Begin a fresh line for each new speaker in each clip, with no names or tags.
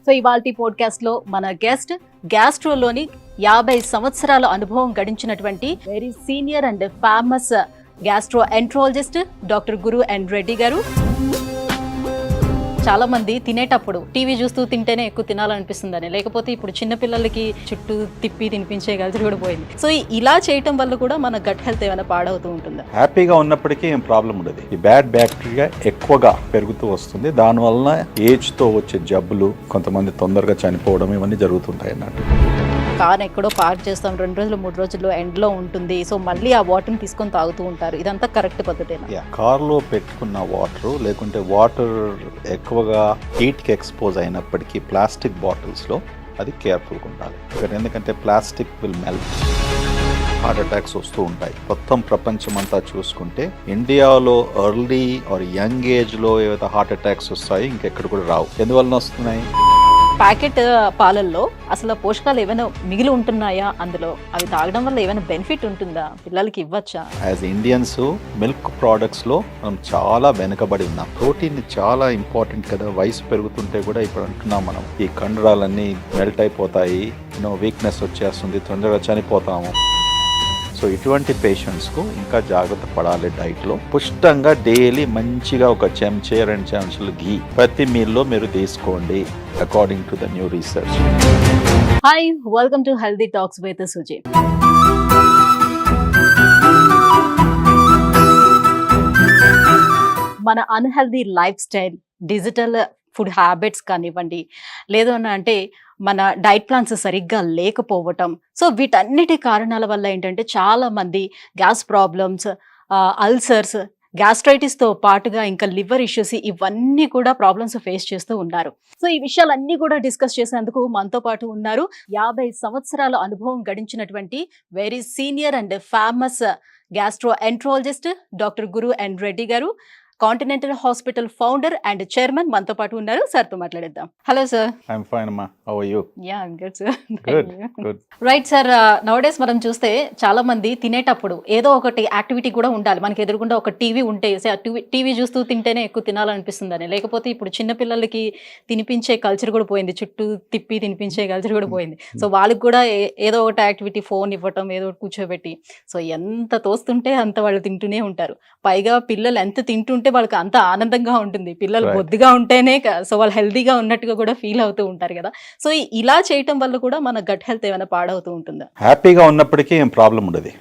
So ఇవాల్టి podcast లో మన గెస్ట్ గ్యాస్ట్రోలోని 50 సంవత్సరాల అనుభవం గడించినటువంటి very senior and famous gastroenterologist doctor Guru N Reddy garu. చాలా మంది తినేటప్పుడు టీవీ చూస్తూ తింటేనే ఎక్కువ తినాలనిపిస్తుందని, లేకపోతే ఇప్పుడు చిన్న పిల్లలకి చుట్టూ తిప్పి తినిపించే గల్చర్ కూడా పోయింది. సో ఇలా చేయటం వల్ల కూడా మన గట్ హెల్త్ ఏమైనా పాడవుతూ ఉంటుందా?
హ్యాపీగా ఉన్నప్పటికీ ఏం ప్రాబ్లం ఉండదు. ఈ బ్యాడ్ బ్యాక్టీరియా ఎక్కువగా పెరుగుతూ వస్తుంది. దానివల్ల ఏజ్తో వచ్చే జబ్బులు, కొంతమంది తొందరగా చనిపోవడం ఇవన్నీ జరుగుతుంటాయి అన్నట్టు.
కార్ ఎక్కడో పార్క్ చేస్తాం, 2 రోజులు 3 రోజుల్లో ఎండ్లో ఉంటుంది. సో మళ్ళీ ఆ వాటర్ని తీసుకొని తాగుతూ ఉంటారు. ఇదంతా కరెక్ట్ పద్ధతేనా?
కార్లో పెట్టుకున్న వాటర్, లేకుంటే వాటర్ ఎక్కువగా హీట్కి ఎక్స్పోజ్ అయినప్పటికీ ప్లాస్టిక్ బాటిల్స్లో అది కేర్ఫుల్గా ఉండాలి. ఎందుకంటే plastic will melt, heart attacks వస్తూ ఉంటాయి. మొత్తం ప్రపంచం అంతా చూసుకుంటే ఇండియాలో ఎర్లీ ఆర్ యంగ్ ఏజ్లో ఏవైతే హార్ట్ అటాక్స్ వస్తాయి ఇంకెక్కడ కూడా రావు. ఎందువలన వస్తున్నాయి?
ప్యాకెట్ పాలల్లో అసలు పోషకాలు ఏమైనా మిగిలి ఉంటున్నాయా? అందులో అవి తాగడం వల్ల ఏమైనా బెనిఫిట్ ఉంటుందా? పిల్లలకి ఇవ్వచ్చా?
యాజ్ ఇండియన్స్ మిల్క్ ప్రోడక్ట్స్లో మనం చాలా వెనుకబడి ఉన్నాం. ప్రోటీన్ చాలా ఇంపార్టెంట్ కదా. వయసు పెరుగుతుంటే కూడా ఇప్పుడు అంటున్నాం మనం, ఈ కండరాలన్నీ మెల్ట్ అయిపోతాయి, వీక్నెస్ వచ్చేస్తుంది, తొందరగా చనిపోతాము. సో ఇటువంటి పేషెంట్స్కు ఇంకా జాగ్రత్త పడాలి. డైట్లో పుష్టంగా డైలీ మంచిగా ఒక చెంచా 2 చెంచాలు ఘీ ప్రతి మీల్లో మీరు తీసుకోండి, according to the new research.
Hi, welcome to healthy talks with Suji. మన unhealthy lifestyle, digital food habits కానివ్వండి, లేదు అంటే మన డైట్ ప్లాన్స్ సరిగ్గా లేకపోవటం, సో వీటన్నిటి కారణాల వల్ల ఏంటంటే చాలా మంది గ్యాస్ ప్రాబ్లమ్స్, అల్సర్స్, గ్యాస్ట్రైటిస్తో పాటుగా ఇంకా లివర్ ఇష్యూస్, ఇవన్నీ కూడా ప్రాబ్లమ్స్ ఫేస్ చేస్తూ ఉన్నారు. సో ఈ విషయాలన్నీ కూడా డిస్కస్ చేసేందుకు మనతో పాటు ఉన్నారు 50 సంవత్సరాల అనుభవం గడించినటువంటి very senior and famous gastroenterologist doctor Guru N Reddy garu, continental hospital founder and chairman మనతో పాటు ఉన్నారు. సార్తో మాట్లాడేద్దాం. Hello sir.
ఐఎమ్ ఫైన్ అమ్మా. How are you?
Yeah, I'm good sir.
Good.
Right sir, nowadays మనం చూస్తే చాలా మంది తినేటప్పుడు ఏదో ఒకటి యాక్టివిటీ కూడా ఉండాలి. మనకి ఎదురుకుండా ఒక టీవీ ఉంటే టీవీ చూస్తూ తింటేనే ఎక్కువ తినాలనిపిస్తుందని, లేకపోతే ఇప్పుడు చిన్న పిల్లలకి తినిపించే కల్చర్ కూడా పోయింది, చుట్టూ తిప్పి తినిపించే కల్చర్ కూడా పోయింది. సో వాళ్ళకి కూడా ఏదో ఒకటి యాక్టివిటీ, ఫోన్ ఇవ్వటం, ఏదో ఒకటి కూర్చోబెట్టి, సో ఎంత తోస్తుంటే అంత వాళ్ళు తింటూనే ఉంటారు. పైగా పిల్లలు ఎంత తింటుంటే వాళ్ళకి అంత ఆనందంగా ఉంటుంది. పిల్లలు బొద్దుగా ఉంటేనే సో వాళ్ళు హెల్దీగా ఉన్నట్టుగా కూడా ఫీల్ అవుతూ ఉంటారు కదా. సో ఇలా చేయటం వల్ల కూడా మన గట్ హెల్త్ ఏమైనా పాడవుతూ ఉంటుందా?
హ్యాపీగా ఉన్నప్పటికీ ఏం ప్రాబ్లం ఉండదు.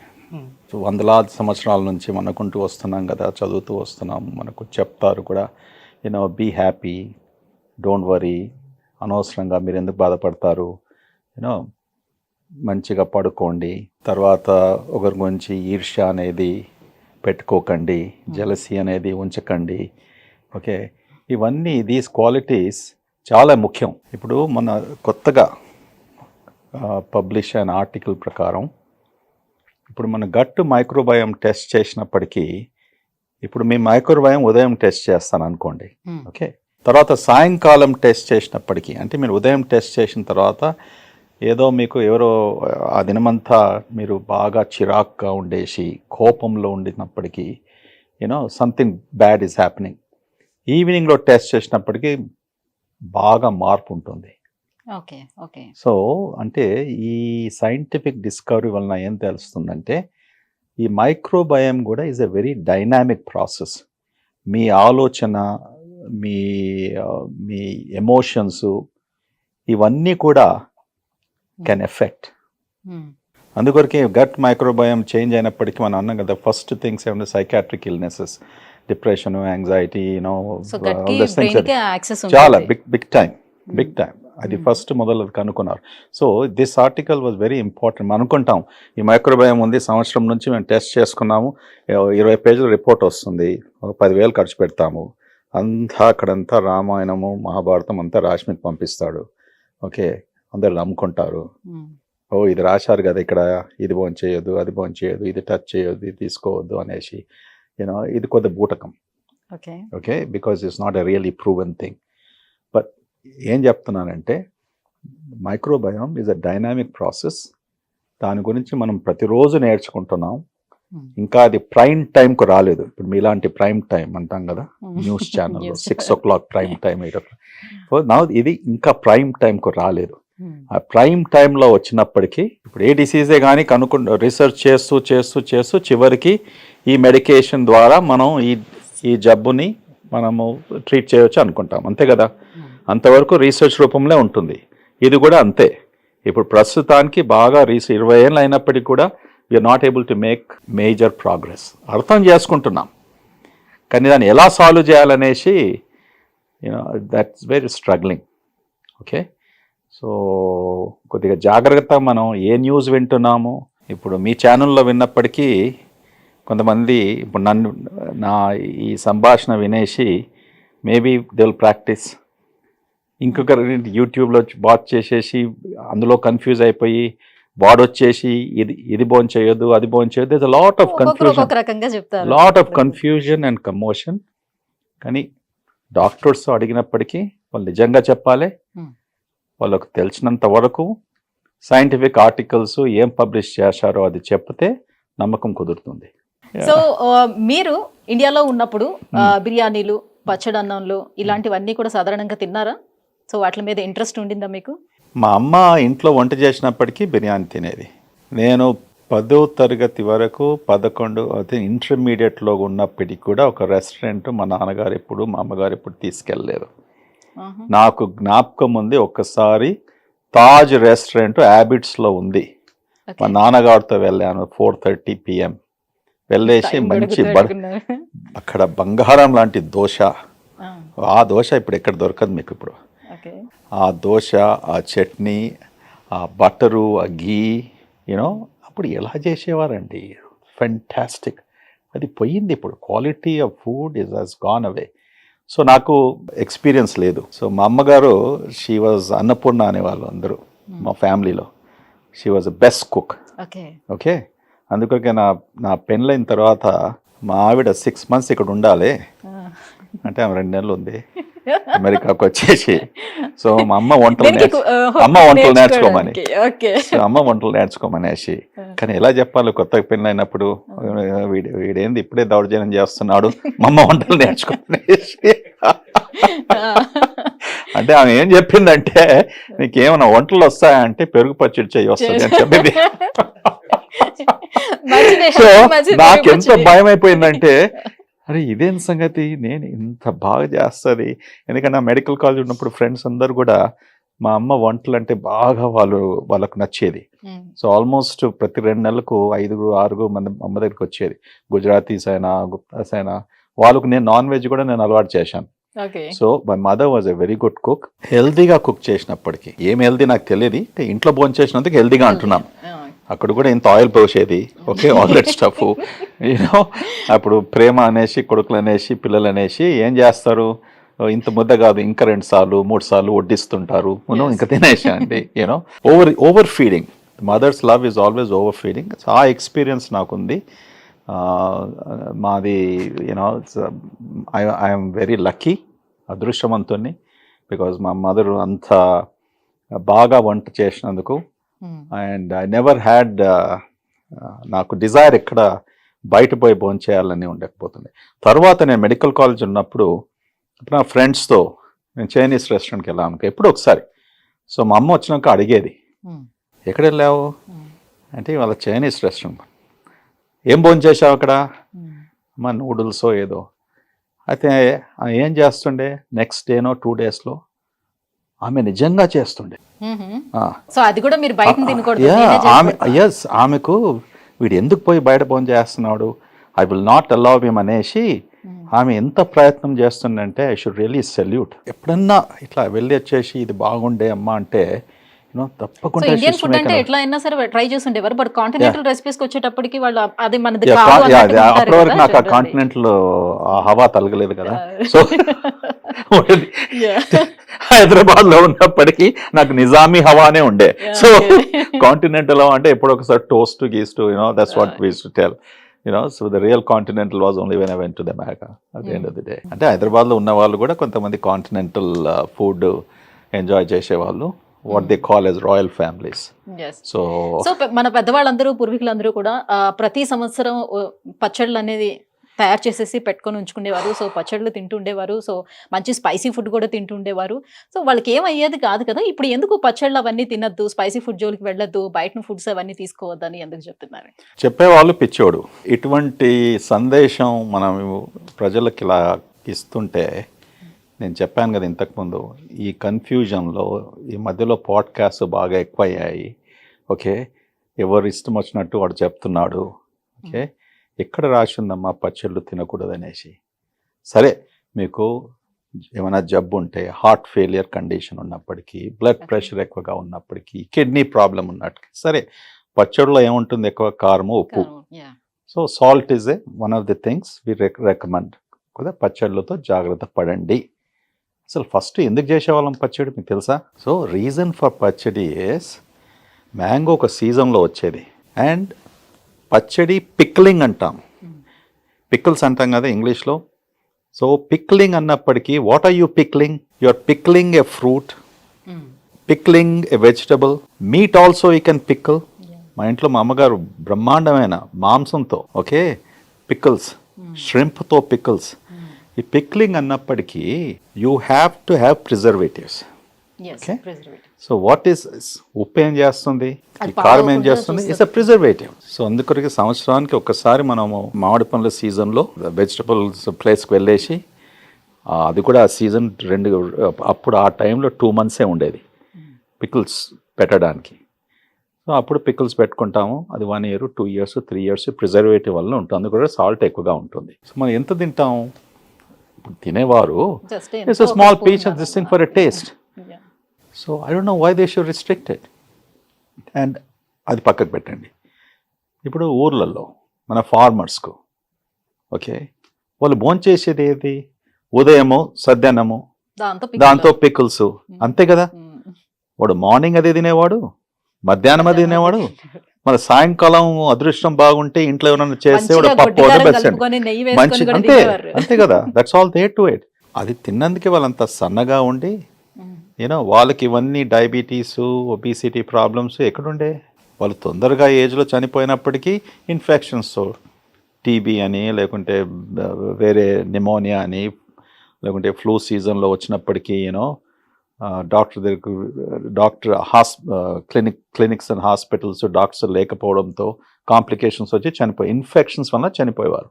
వందలాది సంవత్సరాల నుంచి మనకుంటూ వస్తున్నాం కదా, చదువుతూ వస్తున్నాం, మనకు చెప్తారు కూడా, బీ హ్యాపీ, డోంట్ వరీ, అనవసరంగా మీరు ఎందుకు బాధపడతారు, మంచిగా పడుకోండి, తర్వాత ఒకరి గురించి ఈర్ష్య అనేది పెట్టుకోకండి, జెలసీ అనేది ఉంచకండి. ఓకే, ఇవన్నీ దీస్ క్వాలిటీస్ చాలా ముఖ్యం. ఇప్పుడు మన కొత్తగా పబ్లిష్ అయిన ఆర్టికల్ ప్రకారం ఇప్పుడు మన గట్ మైక్రోబయోమ్ టెస్ట్ చేసినప్పటికీ, ఇప్పుడు మీ మైక్రోబయోమ్ ఉదయం టెస్ట్ చేస్తాను అనుకోండి, ఓకే, తర్వాత సాయంకాలం టెస్ట్ చేసినప్పటికీ, అంటే మీరు ఉదయం టెస్ట్ చేసిన తర్వాత ఏదో మీకు ఎవరో ఆ దినమంతా మీరు బాగా చిరాక్గా ఉండేసి కోపంలో ఉండినప్పటికీ, సంథింగ్ బ్యాడ్ ఈజ్ హ్యాపెనింగ్. ఈవినింగ్లో టెస్ట్ చేసినప్పటికీ బాగా మార్పు ఉంటుంది.
Okay okay.
సో అంటే ఈ సైంటిఫిక్ డిస్కవరీ వలన ఏం తెలుస్తుందంటే, ఈ మైక్రోబయోమ్ కూడా is a very dynamic process. మీ ఆలోచన, మీ మీ ఎమోషన్స్, ఇవన్నీ కూడా కెన్ ఎఫెక్ట్. అందుకొరకే గట్ మైక్రోబయోమ్ చేంజ్ అయినప్పటికీ మనం అన్నాం కదా, ఫస్ట్ థింగ్స్ ఏమన్నా సైకాట్రిక్ ఇల్నెసెస్, డిప్రెషన్, యాంగ్జైటీ, చాలా బిగ్ టైం అది ఫస్ట్ మొదలు కనుక్కున్నారు. So this article was very important. మనం అనుకుంటాం ఈ మైక్రోబయోమ్ ఉంది, సంవత్సరం నుంచి మేము టెస్ట్ చేసుకున్నాము, 20 పేజీల రిపోర్ట్ వస్తుంది, 10,000 ఖర్చు పెడతాము, అంతా అక్కడంతా రామాయణము మహాభారతం అంతా రాసి మీకు పంపిస్తాడు. ఓకే, అందరు నమ్ముకుంటారు, ఓ ఇది రాశారు కదా ఇక్కడ, ఇది బోన్ చేయొద్దు, అది బోన్ చేయొద్దు, ఇది టచ్ చేయొద్దు, ఇది తీసుకోవద్దు అనేసి, ఇది కొద్ది బూటకం. Okay, because it's not a really proven thing. But ఏం చెప్తున్నానంటే, microbiome is a dynamic process. దాని గురించి మనం ప్రతిరోజు నేర్చుకుంటున్నాం. ఇంకా అది ప్రైమ్ టైంకు రాలేదు. ఇప్పుడు మీలాంటి ప్రైమ్ టైం అంటాం కదా న్యూస్ ఛానల్లో, 6 o'clock ప్రైమ్ టైం, 8 o'clock. నా ఇది ఇంకా ప్రైమ్ టైంకు రాలేదు. ఆ ప్రైమ్ టైంలో వచ్చినప్పటికీ ఇప్పుడు ఏ డిసీజే కానీ రీసెర్చ్ చేస్తూ చేస్తూ చేస్తూ చివరికి ఈ మెడికేషన్ ద్వారా మనం ఈ జబ్బుని మనము ట్రీట్ చేయవచ్చు అనుకుంటాం, అంతే కదా. అంతవరకు రీసెర్చ్ రూపంలో ఉంటుంది. ఇది కూడా అంతే. ఇప్పుడు ప్రస్తుతానికి బాగా 20 ఏళ్ళు అయినప్పటికీ కూడా we are not able to make major progress. అర్థం చేసుకుంటున్నాం కానీ దాన్ని ఎలా సాల్వ్ చేయాలనేసి that's very struggling. Okay, so కొద్దిగా జాగ్రత్త. మనం ఏ న్యూస్ వింటున్నాము, ఇప్పుడు మీ ఛానల్లో విన్నప్పటికీ కొంతమంది ఇప్పుడు నా ఈ సంభాషణ వినేసి మేబీ దే విల్ ప్రాక్టీస్, ఇంకొకరు యూట్యూబ్లో వాచ్ చేసేసి అందులో కన్ఫ్యూజ్ అయిపోయి వాడొచ్చేసి ఇది బోన్ చేయొద్దు, అది బోన్ చేయొద్దు. There is a lot of confusion and commotion. కానీ డాక్టర్స్ అడిగినప్పటికీ వాళ్ళు నిజంగా చెప్పాలి. వాళ్ళకు తెలిసినంత వరకు సైంటిఫిక్ ఆర్టికల్స్ ఏం పబ్లిష్ చేశారో అది చెప్తే నమ్మకం కుదురుతుంది.
సో మీరు ఇండియాలో ఉన్నప్పుడు బిర్యానీలు, పచ్చడన్నంలు ఇలాంటివన్నీ కూడా సాధారణంగా తిన్నారా? సో వాటి మీద ఇంట్రెస్ట్ ఉండిందా మీకు?
మా అమ్మ ఇంట్లో వంట చేసినప్పటికీ బిర్యానీ తినేది. నేను 10వ తరగతి వరకు 11 ఇంటర్మీడియట్లో ఉన్నప్పటికీ కూడా ఒక రెస్టారెంట్ మా నాన్నగారు ఎప్పుడు మా అమ్మగారు ఎప్పుడు తీసుకెళ్ళలేదు. నాకు జ్ఞాపకం ఉంది, ఒక్కసారి తాజ్ రెస్టారెంట్ హ్యాబిట్స్లో ఉంది, మా నాన్నగారితో వెళ్ళాను. 4:30 PM వెళ్ళేసి మంచి అక్కడ బంగారం లాంటి దోశ, ఆ దోశ ఇప్పుడు ఎక్కడ దొరకదు మీకు. ఇప్పుడు ఆ దోశ, ఆ చట్నీ, ఆ బటరు, ఆ గీ, అప్పుడు ఎలా చేసేవారండి, ఫెంటాస్టిక్. అది పోయింది ఇప్పుడు. Quality of food has gone away. So నాకు ఎక్స్పీరియన్స్ లేదు. సో మా అమ్మగారు షీ వాజ్ అన్నపూర్ణ అనేవాళ్ళు అందరూ మా ఫ్యామిలీలో. She was the best cook. Okay, అందుకొరకే నా పెళ్ళైన తర్వాత మా ఆవిడ 6 months ఇక్కడ ఉండాలి అంటే ఆమె 2 నెలలు ఉంది అమెరికాకు వచ్చేసి. సో మా అమ్మ వంటలు నేర్చుకోమనేసి. కానీ ఎలా చెప్పాలి, కొత్తగా పెళ్ళైనప్పుడు వీడేంది ఇప్పుడే దౌర్జన్యం చేస్తున్నాడు, మా అమ్మ వంటలు నేర్చుకోమనేసి. అంటే ఆమె ఏం చెప్పిందంటే, నీకేమైనా వంటలు వస్తాయంటే పెరుగు పచ్చడి చెయ్యి వస్తుంది అని చెప్పింది. సో నాకెంత భయం అయిపోయిందంటే, అరే ఇదేం సంగతి, నేను ఇంత బాగా చేస్తుంది. ఎందుకంటే నా మెడికల్ కాలేజ్ ఉన్నప్పుడు ఫ్రెండ్స్ అందరు కూడా మా అమ్మ వంటలు అంటే బాగా వాళ్ళకు నచ్చేది. సో ఆల్మోస్ట్ ప్రతి 2 నెలలకు 5-6 మంది అమ్మ దగ్గరికి వచ్చేది. గుజరాతీస్ అయినా, గుప్తాస్ అయినా, వాళ్ళకు నేను నాన్ వెజ్ కూడా నేను అలవాటు చేశాను. So my mother was a very good cook. హెల్దీగా కుక్ చేసినప్పటికీ, ఏం హెల్దీ నాకు తెలియదు, ఇంట్లో భోజనం చేసినందుకు హెల్దీగా అంటున్నాను. అక్కడ కూడా ఇంత ఆయిల్ పోసేది, ఓకే, ఆల్ దట్ స్టఫ్. అప్పుడు ప్రేమ అనేసి, కొడుకులు అనేసి, పిల్లలు అనేసి ఏం చేస్తారు, ఇంత ముద్ద కాదు ఇంకా 2 సార్లు 3 సార్లు వడ్డిస్తుంటారు, ఇంకా తినేసాండి. Over feeding. Mother's love is always over feeding. ఆ ఎక్స్పీరియన్స్ నాకుంది. మాది ఐఎమ్ వెరీ లక్కీ, అదృష్టవంతుని, బికాజ్ మా మదర్ అంత బాగా వంట చేసినందుకు. అండ్ ఐ నెవర్ హ్యాడ్, నాకు డిజైర్ ఎక్కడ బయట పోయి భోజనం చేయాలని ఉండకపోతుంది. తర్వాత నేను మెడికల్ కాలేజ్ ఉన్నప్పుడు నా ఫ్రెండ్స్తో నేను చైనీస్ రెస్టారెంట్కి వెళ్ళాను ఎప్పుడు ఒకసారి. సో మా అమ్మ వచ్చినాక అడిగేది, ఎక్కడ వెళ్ళావు అంటే, వాళ్ళ చైనీస్ రెస్టారెంట్. ఏం భోజనం చేసావు అక్కడ? మా నూడిల్సో ఏదో. అయితే ఏం చేస్తుండే, నెక్స్ట్ డేనో 2 daysలో ఆమె నిజంగా చేస్తుండే. ఆమెకు వీడు ఎందుకు పోయి బయట భోజనం చేస్తున్నాడు, I will not allow him అనేసి ఆమె ఎంత ప్రయత్నం చేస్తుందంటే ఐ షుడ్ రియలీ సెల్యూట్. ఎప్పుడన్నా ఇట్లా వెళ్ళి వచ్చేసి ఇది బాగుండే అమ్మా అంటే తప్పకుండా.
ఇండియన్ ఫుడ్ అంటే ఎట్లా అయినా సరే ట్రై చేస్తుండేవారు, బట్ కాంటినెంటల్ రెసిపీస్కి వచ్చేటప్పటికి వాళ్ళు అది మనది
అప్పటి వరకు నాకు ఆ కాంటినెంటల్ హవా తలగలేదు కదా. సో హైదరాబాద్ లో ఉన్నప్పటికీ నాకు నిజామీ హవానే ఉండే. సో కాంటినెంటల్ అంటే ఎప్పుడు ఒకసారి టోస్ట్ గీస్ట్, that's what we used to tell. So the real continental was only when I went to the America at the end of the day. అంటే హైదరాబాద్లో ఉన్న వాళ్ళు కూడా కొంతమంది కాంటినెంటల్ ఫుడ్ ఎంజాయ్ చేసేవాళ్ళు. What they call as royal families. So
so మన పెద్దవాళ్ళందరూ పూర్వీకులందరూ కూడా ప్రతి సంవత్సరం పచ్చళ్ళు అనేది తయారు చేసేసి పెట్టుకొని ఉంచుకునేవారు. సో పచ్చళ్ళు తింటుండేవారు. సో మంచి స్పైసీ ఫుడ్ కూడా తింటుండేవారు. సో వాళ్ళకి ఏమయ్యేది కాదు కదా. ఇప్పుడు ఎందుకు పచ్చళ్ళు అవన్నీ తినద్దు, స్పైసీ ఫుడ్ జోలికి వెళ్ళొద్దు, బయట ఫుడ్స్ అవన్నీ తీసుకోవద్దని ఎందుకు చెప్తున్నారు?
చెప్పేవాళ్ళు పిచ్చోడు. ఇటువంటి సందేశం మనం ప్రజలకు ఇలా ఇస్తుంటే, నేను చెప్పాను కదా ఇంతకుముందు, ఈ కన్ఫ్యూజన్లో ఈ మధ్యలో పాడ్కాస్ట్ బాగా ఎక్కువయ్యాయి. ఓకే, ఎవరు ఇష్టం వచ్చినట్టు వాడు చెప్తున్నాడు. ఓకే, ఎక్కడ రాసి ఉందమ్మా పచ్చళ్ళు తినకూడదు అనేసి? సరే, మీకు ఏమైనా జబ్బు ఉంటే, హార్ట్ ఫెయిలియర్ కండిషన్ ఉన్నప్పటికీ, బ్లడ్ ప్రెషర్ ఎక్కువగా ఉన్నప్పటికీ, కిడ్నీ ప్రాబ్లం ఉన్నప్పటికీ, సరే పచ్చడిలో ఏముంటుంది? ఎక్కువ కారము, ఉప్పు. So salt is one of the things we recommend కదా. పచ్చళ్ళతో జాగ్రత్త పడండి. అసలు ఫస్ట్ ఎందుకు చేసేవాళ్ళం పచ్చడి మీకు తెలుసా? సో రీజన్ ఫర్ పచ్చడి ఇస్, మ్యాంగో ఒక సీజన్లో వచ్చేది. అండ్ పచ్చడి పిక్లింగ్ అంటాం, పిక్కిల్స్ అంటాం కదా ఇంగ్లీష్లో. సో పిక్లింగ్ అన్నప్పటికీ, what are you pickling? You are pickling a fruit, pickling a vegetable. Meat also you can pickle. మా ఇంట్లో మా అమ్మగారు బ్రహ్మాండమైన మాంసంతో, ఓకే, పిక్కిల్స్, ష్రింప్తో పిక్కిల్స్. ఈ పిక్లింగ్ అన్నప్పటికీ you have to have preservatives. Okay, so what is, ఉప్పు ఏం చేస్తుంది, కారం ఏం చేస్తుంది? It's a preservative. సో అందుకొరకు సంవత్సరానికి ఒక్కసారి మనము మామిడి పండ్ల సీజన్లో వెజిటబుల్స్ ప్లేస్కి వెళ్ళేసి, అది కూడా సీజన్ అప్పుడు ఆ టైంలో 2 months ఉండేది పికిల్స్ పెట్టడానికి. సో అప్పుడు పికిల్స్ పెట్టుకుంటాము. అది 1 year, 2 years, 3 years ప్రిజర్వేటివ్ వల్ల ఉంటుంది. అందుకు సాల్ట్ ఎక్కువగా ఉంటుంది. సో మనం ఎంత తింటాం? ఇప్పుడు తినేవారు it's a small piece of this thing for a taste. So I don't know why they should restrict it. And అది పక్కకు పెట్టండి. ఇప్పుడు ఊర్లలో మన ఫార్మర్స్కు, ఓకే, వాళ్ళు భోంచేసేది ఏది? ఉదయము సద్యాన్నము, దాంతో పికిల్స్, అంతే కదా. వాడు మార్నింగ్ అదే తినేవాడు, మధ్యాహ్నం అది తినేవాడు, మన సాయంకాలం అదృష్టం బాగుంటే ఇంట్లో ఎవరైనా చేస్తే వాడు పప్పు మంచి, అంతే అంతే కదా. That's all they to it. అది తిన్నందుకే వాళ్ళంత సన్నగా ఉండి, యూనో, వాళ్ళకి ఇవన్నీ డయాబెటీస్, ఒబిసిటీ ప్రాబ్లమ్స్ ఎక్కడుండే? వాళ్ళు తొందరగా ఏజ్లో చనిపోయినప్పటికీ ఇన్ఫెక్షన్స్తో, టీబీ అని, లేకుంటే వేరే నిమోనియా అని, లేకుంటే ఫ్లూ సీజన్లో వచ్చినప్పటికీ, you know, doctor clinics and hospitals doctors లేకపోవడంతో కాంప్లికేషన్స్ వచ్చి ఇన్ఫెక్షన్స్ వల్ల చనిపోయేవారు.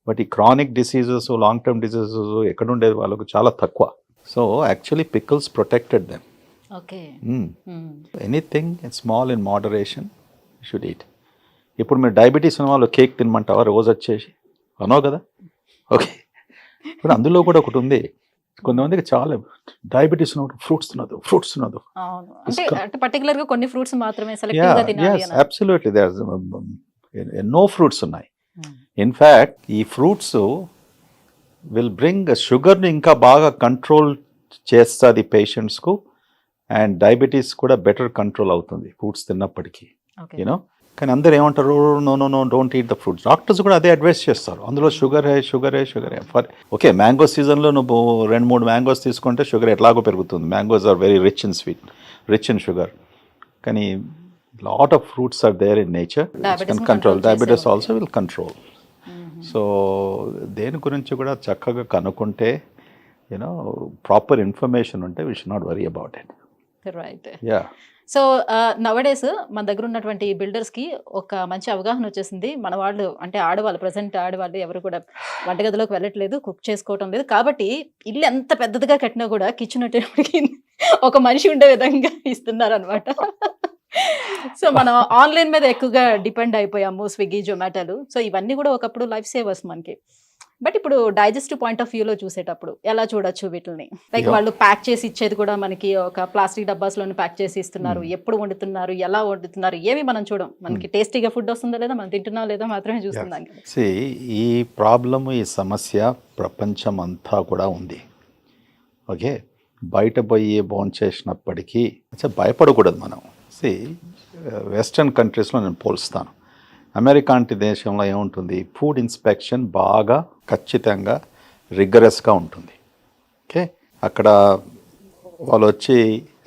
బట్ ఈ chronic diseases, long term diseases ఎక్కడుండేది? వాళ్ళకు చాలా తక్కువ. So actually pickles protected them.
Okay.
Anything small in moderation you should eat. ఇప్పుడు మీరు డయాబెటీస్ ఉన్న వాళ్ళు కేక్ తినమంటావా రోజు వచ్చేసి? అనవు కదా. ఓకే, ఇప్పుడు అందులో కూడా ఒకటి ఉంది, కొంతమందికి చాలా డయాబెటీస్ ఉన్నప్పుడు ఫ్రూట్స్ తినదు.
అంటే పర్టికులర్ గా కొన్ని ఫ్రూట్స్ మాత్రమే సెలెక్టివ్ గా తినాలి అని.
అబ్సల్యూట్లీ, దేర్ ఎన్నో ఫ్రూట్స్ ఉన్నాయి. ఇన్ఫ్యాక్ట్ ఈ ఫ్రూట్స్ విల్ బ్రింగ్ షుగర్ని ఇంకా బాగా కంట్రోల్ చేస్తుంది పేషెంట్స్కు. అండ్ డయాబెటీస్ కూడా బెటర్ కంట్రోల్ అవుతుంది ఫ్రూట్స్ తిన్నప్పటికీ, యూనో. కానీ అందరు ఏమంటారు, no don't eat the fruits. Doctors కూడా అదే అడ్వైస్ చేస్తారు. అందులో షుగర్ హే. ఫర్ ఓకే, మ్యాంగో సీజన్లో నువ్వు 2-3 మ్యాంగోస్ తీసుకుంటే షుగర్ ఎట్లాగో పెరుగుతుంది. Mangoes are very rich in sweet, rich in sugar. కానీ lot of fruits are there in nature, control diabetes also will control. So దేని గురించి కూడా చక్కగా కనుక్కుంటే, యూనో, ప్రాపర్ ఇన్ఫర్మేషన్ ఉంటే we should not worry about it.
Right.
Yeah.
So nowadays మన దగ్గర ఉన్నటువంటి బిల్డర్స్కి ఒక మంచి అవగాహన వచ్చేసింది. మన వాళ్ళు అంటే ఆడవాళ్ళు, ప్రజెంట్ ఆడవాళ్ళు ఎవరు కూడా వంటగదిలోకి వెళ్ళట్లేదు, కుక్ చేసుకోవటం లేదు. కాబట్టి ఇల్లు ఎంత పెద్దదిగా కట్టినా కూడా కిచెన్ వచ్చేటప్పటికి ఒక మనిషి ఉండే విధంగా ఇస్తున్నారు అనమాట. సో మనం ఆన్లైన్ మీద ఎక్కువగా డిపెండ్ అయిపోయాము, స్విగ్గీ, జొమాటోలు. సో ఇవన్నీ కూడా ఒకప్పుడు లైఫ్ సేవర్స్ మనకి. బట్ ఇప్పుడు డైజెస్టివ్ పాయింట్ ఆఫ్ వ్యూలో చూసేటప్పుడు ఎలా చూడొచ్చు వీటిని? లైక్ వాళ్ళు ప్యాక్ చేసి ఇచ్చేది కూడా మనకి ఒక ప్లాస్టిక్ డబ్బాస్లోనే ప్యాక్ చేసి ఇస్తున్నారు. ఎప్పుడు వండుతున్నారు, ఎలా వండుతున్నారు, ఏమి మనం చూడం. మనకి టేస్టీగా ఫుడ్ వస్తుందా లేదా, మనం తింటున్నా లేదా మాత్రమే చూస్తున్నాం.
ఈ ప్రాబ్లమ్, ఈ సమస్య ప్రపంచం అంతా కూడా ఉంది. ఓకే, బయట పోయి భోంచేసినప్పటికీ భయపడకూడదు మనం. వెస్టర్న్ కంట్రీస్లో నేను పోల్స్తాను. అమెరికా అంటే దేశంలో ఏముంటుంది, ఫుడ్ ఇన్స్పెక్షన్ బాగా ఖచ్చితంగా రిగరస్గా ఉంటుంది. ఓకే, అక్కడ వాళ్ళు వచ్చి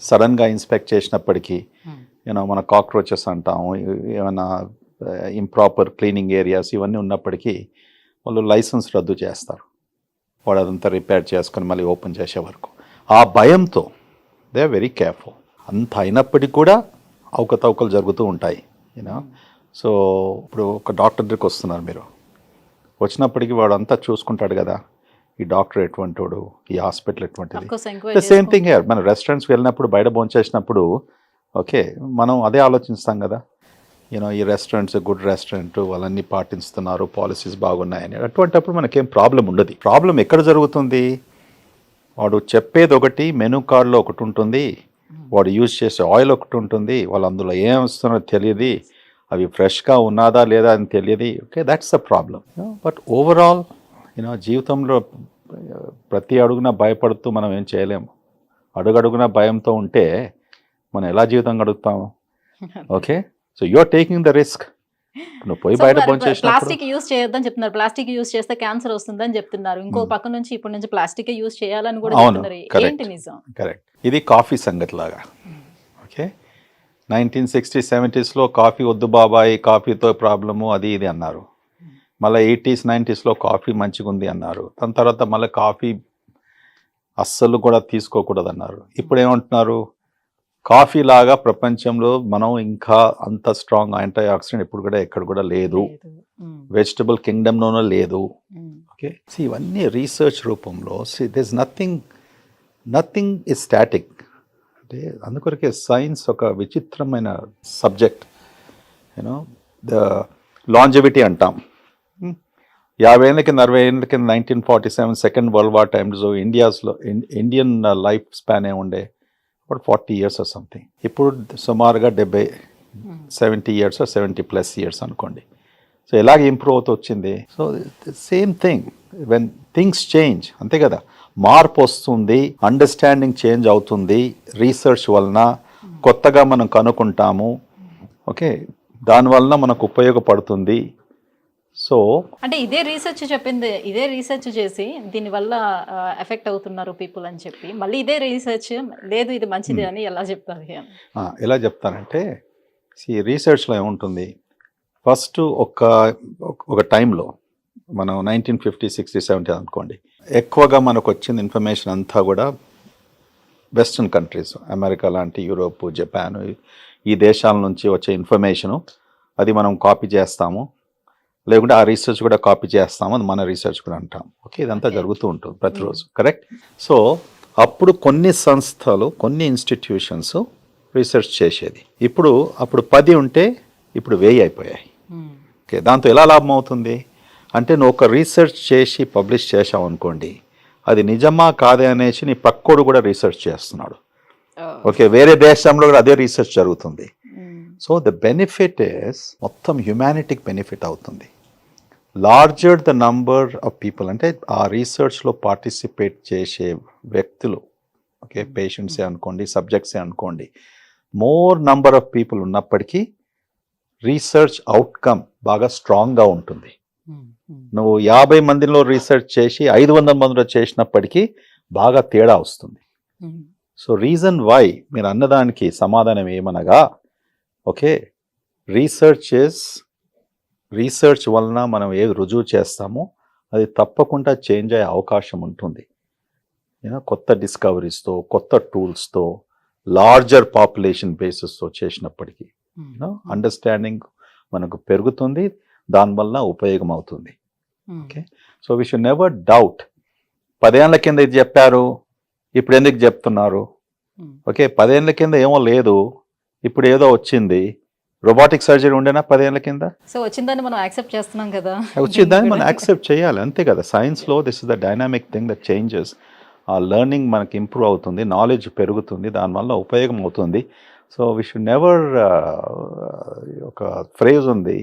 సడన్గా ఇన్స్పెక్ట్ చేసినప్పటికీ మన కాక్రోచెస్ అంటాము, ఏమైనా ఇంప్రాపర్ క్లీనింగ్ ఏరియాస్ ఇవన్నీ ఉన్నప్పటికీ వాళ్ళు లైసెన్స్ రద్దు చేస్తారు. వాడు అదంతా రిపేర్ చేసుకొని మళ్ళీ ఓపెన్ చేసే వరకు ఆ భయంతో దే ఆర్ వెరీ కేర్ఫుల్. అంత అయినప్పటికీ కూడా అవకతవకలు జరుగుతూ ఉంటాయి. సో ఇప్పుడు ఒక డాక్టర్ దగ్గరికి వస్తున్నారు మీరు, వచ్చినప్పటికీ వాడు అంతా చూసుకుంటాడు కదా, ఈ డాక్టర్ ఎటువంటి వాడు, ఈ హాస్పిటల్ ఎటువంటిది. The same thing here. మన రెస్టారెంట్స్కి వెళ్ళినప్పుడు బయట భోంచేసినప్పుడు ఓకే మనం అదే ఆలోచిస్తాం కదా, ఈ రెస్టారెంట్స్ గుడ్ రెస్టారెంట్, వాళ్ళన్నీ పాటిస్తున్నారు, పాలసీస్ బాగున్నాయని. అటువంటిప్పుడు మనకేం ప్రాబ్లం ఉండదు. ప్రాబ్లం ఎక్కడ జరుగుతుంది, వాడు చెప్పేది ఒకటి, మెనూ కార్డులో ఒకటి ఉంటుంది, వాడు యూజ్ చేసే ఆయిల్ ఒకటి ఉంటుంది, వాళ్ళు అందులో ఏం వస్తున్నో తెలియదు, అవి ఫ్రెష్గా ఉన్నదా లేదా అని తెలియదు. Okay, that's the problem. But overall జీవితంలో ప్రతి అడుగున భయపడుతూ మనం ఏం చేయలేము. అడుగడుగున భయంతో ఉంటే మనం ఎలా జీవితం గడుపుతాము? Okay, so you are taking the risk. నువ్వు పోయి బయట భోంచేసినప్పుడు
ప్లాస్టిక్ యూజ్ చేయొద్దని చెప్తున్నారు. ప్లాస్టిక్ యూజ్ చేస్తే క్యాన్సర్ వస్తుందని చెప్తున్నారు. ఇంకో పక్క నుంచి ఇప్పటి నుంచి ప్లాస్టిక్ యూజ్ చేయాలని కూడా చెప్తున్నారు. ఏంటి నిజం? కరెక్ట్.
ఇది కాఫీ సంగతి లాగా. ఓకే, 1960s 70s కాఫీ వద్దు బాబాయ్, కాఫీతో ప్రాబ్లము అది ఇది అన్నారు. మళ్ళీ 80s 90s కాఫీ మంచిగా ఉంది అన్నారు. దాని తర్వాత మళ్ళీ కాఫీ అస్సలు కూడా తీసుకోకూడదు అన్నారు. ఇప్పుడు ఏమంటున్నారు, కాఫీ లాగా ప్రపంచంలో మనం ఇంకా అంత స్ట్రాంగ్ యాంటీ ఆక్సిడెంట్ ఇప్పుడు కూడా ఎక్కడ కూడా లేదు, వెజిటబుల్ కింగ్డమ్లోనూ లేదు. ఓకే, ఇవన్నీ రీసెర్చ్ రూపంలో దిస్ నథింగ్ ఇస్ స్టాటిక్. అంటే అందుకొరకే సైన్స్ ఒక విచిత్రమైన సబ్జెక్ట్. ద లాంజివిటీ అంటాం. 50 ఏళ్ళ కింద 60 ఏళ్ళ కింద 1947 second world war times Indian life span ఉండే బట్ 40 years ఆర్ సంథింగ్. ఇప్పుడు సుమారుగా 70 years 70+ years అనుకోండి. సో ఎలాగ ఇంప్రూవ్ అవుతూ వచ్చింది. So same thing when things change, అంతే కదా, మార్పు వస్తుంది, అండర్స్టాండింగ్ చేంజ్ అవుతుంది రీసెర్చ్ వలన, కొత్తగా మనం కనుక్కుంటాము. ఓకే, దానివలన మనకు ఉపయోగపడుతుంది. సో
అంటే ఇదే రీసెర్చ్ చెప్పింది, ఇదే రీసెర్చ్ చేసి దీనివల్ల ఎఫెక్ట్ అవుతున్నారు పీపుల్ అని చెప్పి మళ్ళీ ఇదే రీసెర్చ్ లేదు ఇది మంచిది అని ఎలా చెప్తారు?
ఎలా చెప్తానంటే రీసెర్చ్లో ఏముంటుంది, ఫస్ట్ ఒక టైంలో మనం 1950, 60, 70 అనుకోండి, ఎక్కువగా మనకు వచ్చిన ఇన్ఫర్మేషన్ అంతా కూడా వెస్ట్రన్ కంట్రీస్, అమెరికా లాంటి, యూరోప్, జపాన్, ఈ దేశాల నుంచి వచ్చే ఇన్ఫర్మేషను అది మనం కాపీ చేస్తాము, లేకుంటే ఆ రీసెర్చ్ కూడా కాపీ చేస్తాము, అది మన రీసెర్చ్ కూడా అంటాం. ఓకే, ఇదంతా జరుగుతూ ఉంటుంది ప్రతిరోజు. కరెక్ట్. సో అప్పుడు కొన్ని సంస్థలు, కొన్ని ఇన్స్టిట్యూషన్స్ రీసెర్చ్ చేసేది. అప్పుడు 10 ఉంటే ఇప్పుడు 1000 అయిపోయాయి. ఓకే, దాంతో ఎలా లాభం అవుతుంది అంటే, నువ్వు ఒక రీసెర్చ్ చేసి పబ్లిష్ చేసావు అనుకోండి, అది నిజమా కాదే అనేసి నీ పక్కోడు కూడా రీసెర్చ్ చేస్తున్నాడు. ఓకే, వేరే దేశంలో కూడా అదే రీసెర్చ్ జరుగుతుంది. సో ద బెనిఫిట్ ఇస్ మొత్తం హ్యుమానిటీకి బెనిఫిట్ అవుతుంది. Larger the number of people, అంటే ఆ రీసెర్చ్లో పార్టిసిపేట్ చేసే వ్యక్తులు, ఓకే, పేషెంట్సే అనుకోండి, సబ్జెక్ట్సే అనుకోండి, మోర్ నంబర్ ఆఫ్ పీపుల్ ఉన్నప్పటికీ రీసెర్చ్ అవుట్కమ్ బాగా స్ట్రాంగ్గా ఉంటుంది. నువ్వు 50 మందిలో రీసెర్చ్ చేసి 500 మందిలో చేసినప్పటికీ బాగా తేడా వస్తుంది. సో రీజన్ వై మీరు అన్నదానికి సమాధానం ఏమనగా, ఓకే, రీసెర్చ్ వలన మనం ఏది రుజువు చేస్తామో అది తప్పకుండా చేంజ్ అయ్యే అవకాశం ఉంటుంది. కొత్త డిస్కవరీస్తో, కొత్త టూల్స్తో, లార్జర్ పాపులేషన్ బేసిస్తో చేసినప్పటికీ అండర్స్టాండింగ్ మనకు పెరుగుతుంది, దానివల్ల ఉపయోగం అవుతుంది. Okay, so we should never doubt 10 ఏళ్ల కింద ఇది చెప్పారు, ఇప్పుడు ఎందుకు చెప్తున్నారు? ఓకే, 10 ఏళ్ల కింద ఏమో లేదు, ఇప్పుడు ఏదో వచ్చింది. రోబోటిక్ సర్జరీ ఉండేనా 10 ఏళ్ల కింద?
సో వచ్చిందని మనం యాక్సెప్ట్ చేస్తున్నాం కదా,
వచ్చిందని మనం యాక్సెప్ట్ చేయాలి, అంతే కదా. సైన్స్లో this is the dynamic thing that changes. ఆ లెర్నింగ్ మనకి ఇంప్రూవ్ అవుతుంది, నాలెడ్జ్ పెరుగుతుంది, దానివల్ల ఉపయోగం అవుతుంది. సో వీ షుడ్ నెవర్, ఒక ఫ్రేజ్ ఉంది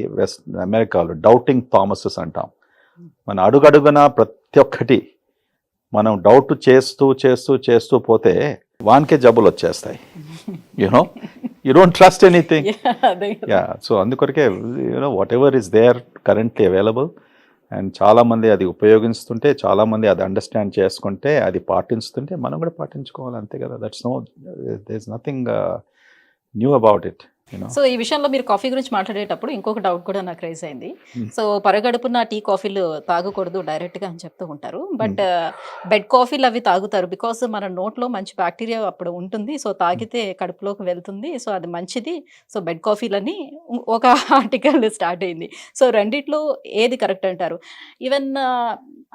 అమెరికాలో, డౌటింగ్ థామసెస్ అంటాం. మన అడుగడుగున ప్రతి ఒక్కటి మనం డౌట్ చేస్తూ చేస్తూ చేస్తూ పోతే వానికే జబ్బులు వచ్చేస్తాయి. You don't trust anything. Yeah, so అందుకొరకే whatever is there currently available and చాలామంది అది ఉపయోగిస్తుంటే, చాలామంది అది అండర్స్టాండ్ చేసుకుంటే, అది పాటిస్తుంటే మనం కూడా పాటించుకోవాలి అంతే కదా. There is nothing new about it.
So ఈ విషయంలో మీరు కాఫీ గురించి మాట్లాడేటప్పుడు ఇంకొక డౌట్ కూడా నాకు రైజ్ అయింది.
Hmm.
సో పరగడుపున టీ కాఫీలు తాగకూడదు డైరెక్ట్గా అని చెప్తూ ఉంటారు. బట్ బెడ్ కాఫీలు అవి తాగుతారు. బికాస్ మన నోట్లో మంచి బ్యాక్టీరియా అప్పుడు ఉంటుంది. సో తాగితే కడుపులోకి వెళ్తుంది. సో అది మంచిది. సో బెడ్ కాఫీలని ఒక ఆర్టికల్ స్టార్ట్ అయింది. సో రెండిట్లో ఏది కరెక్ట్ అంటారు? ఈవెన్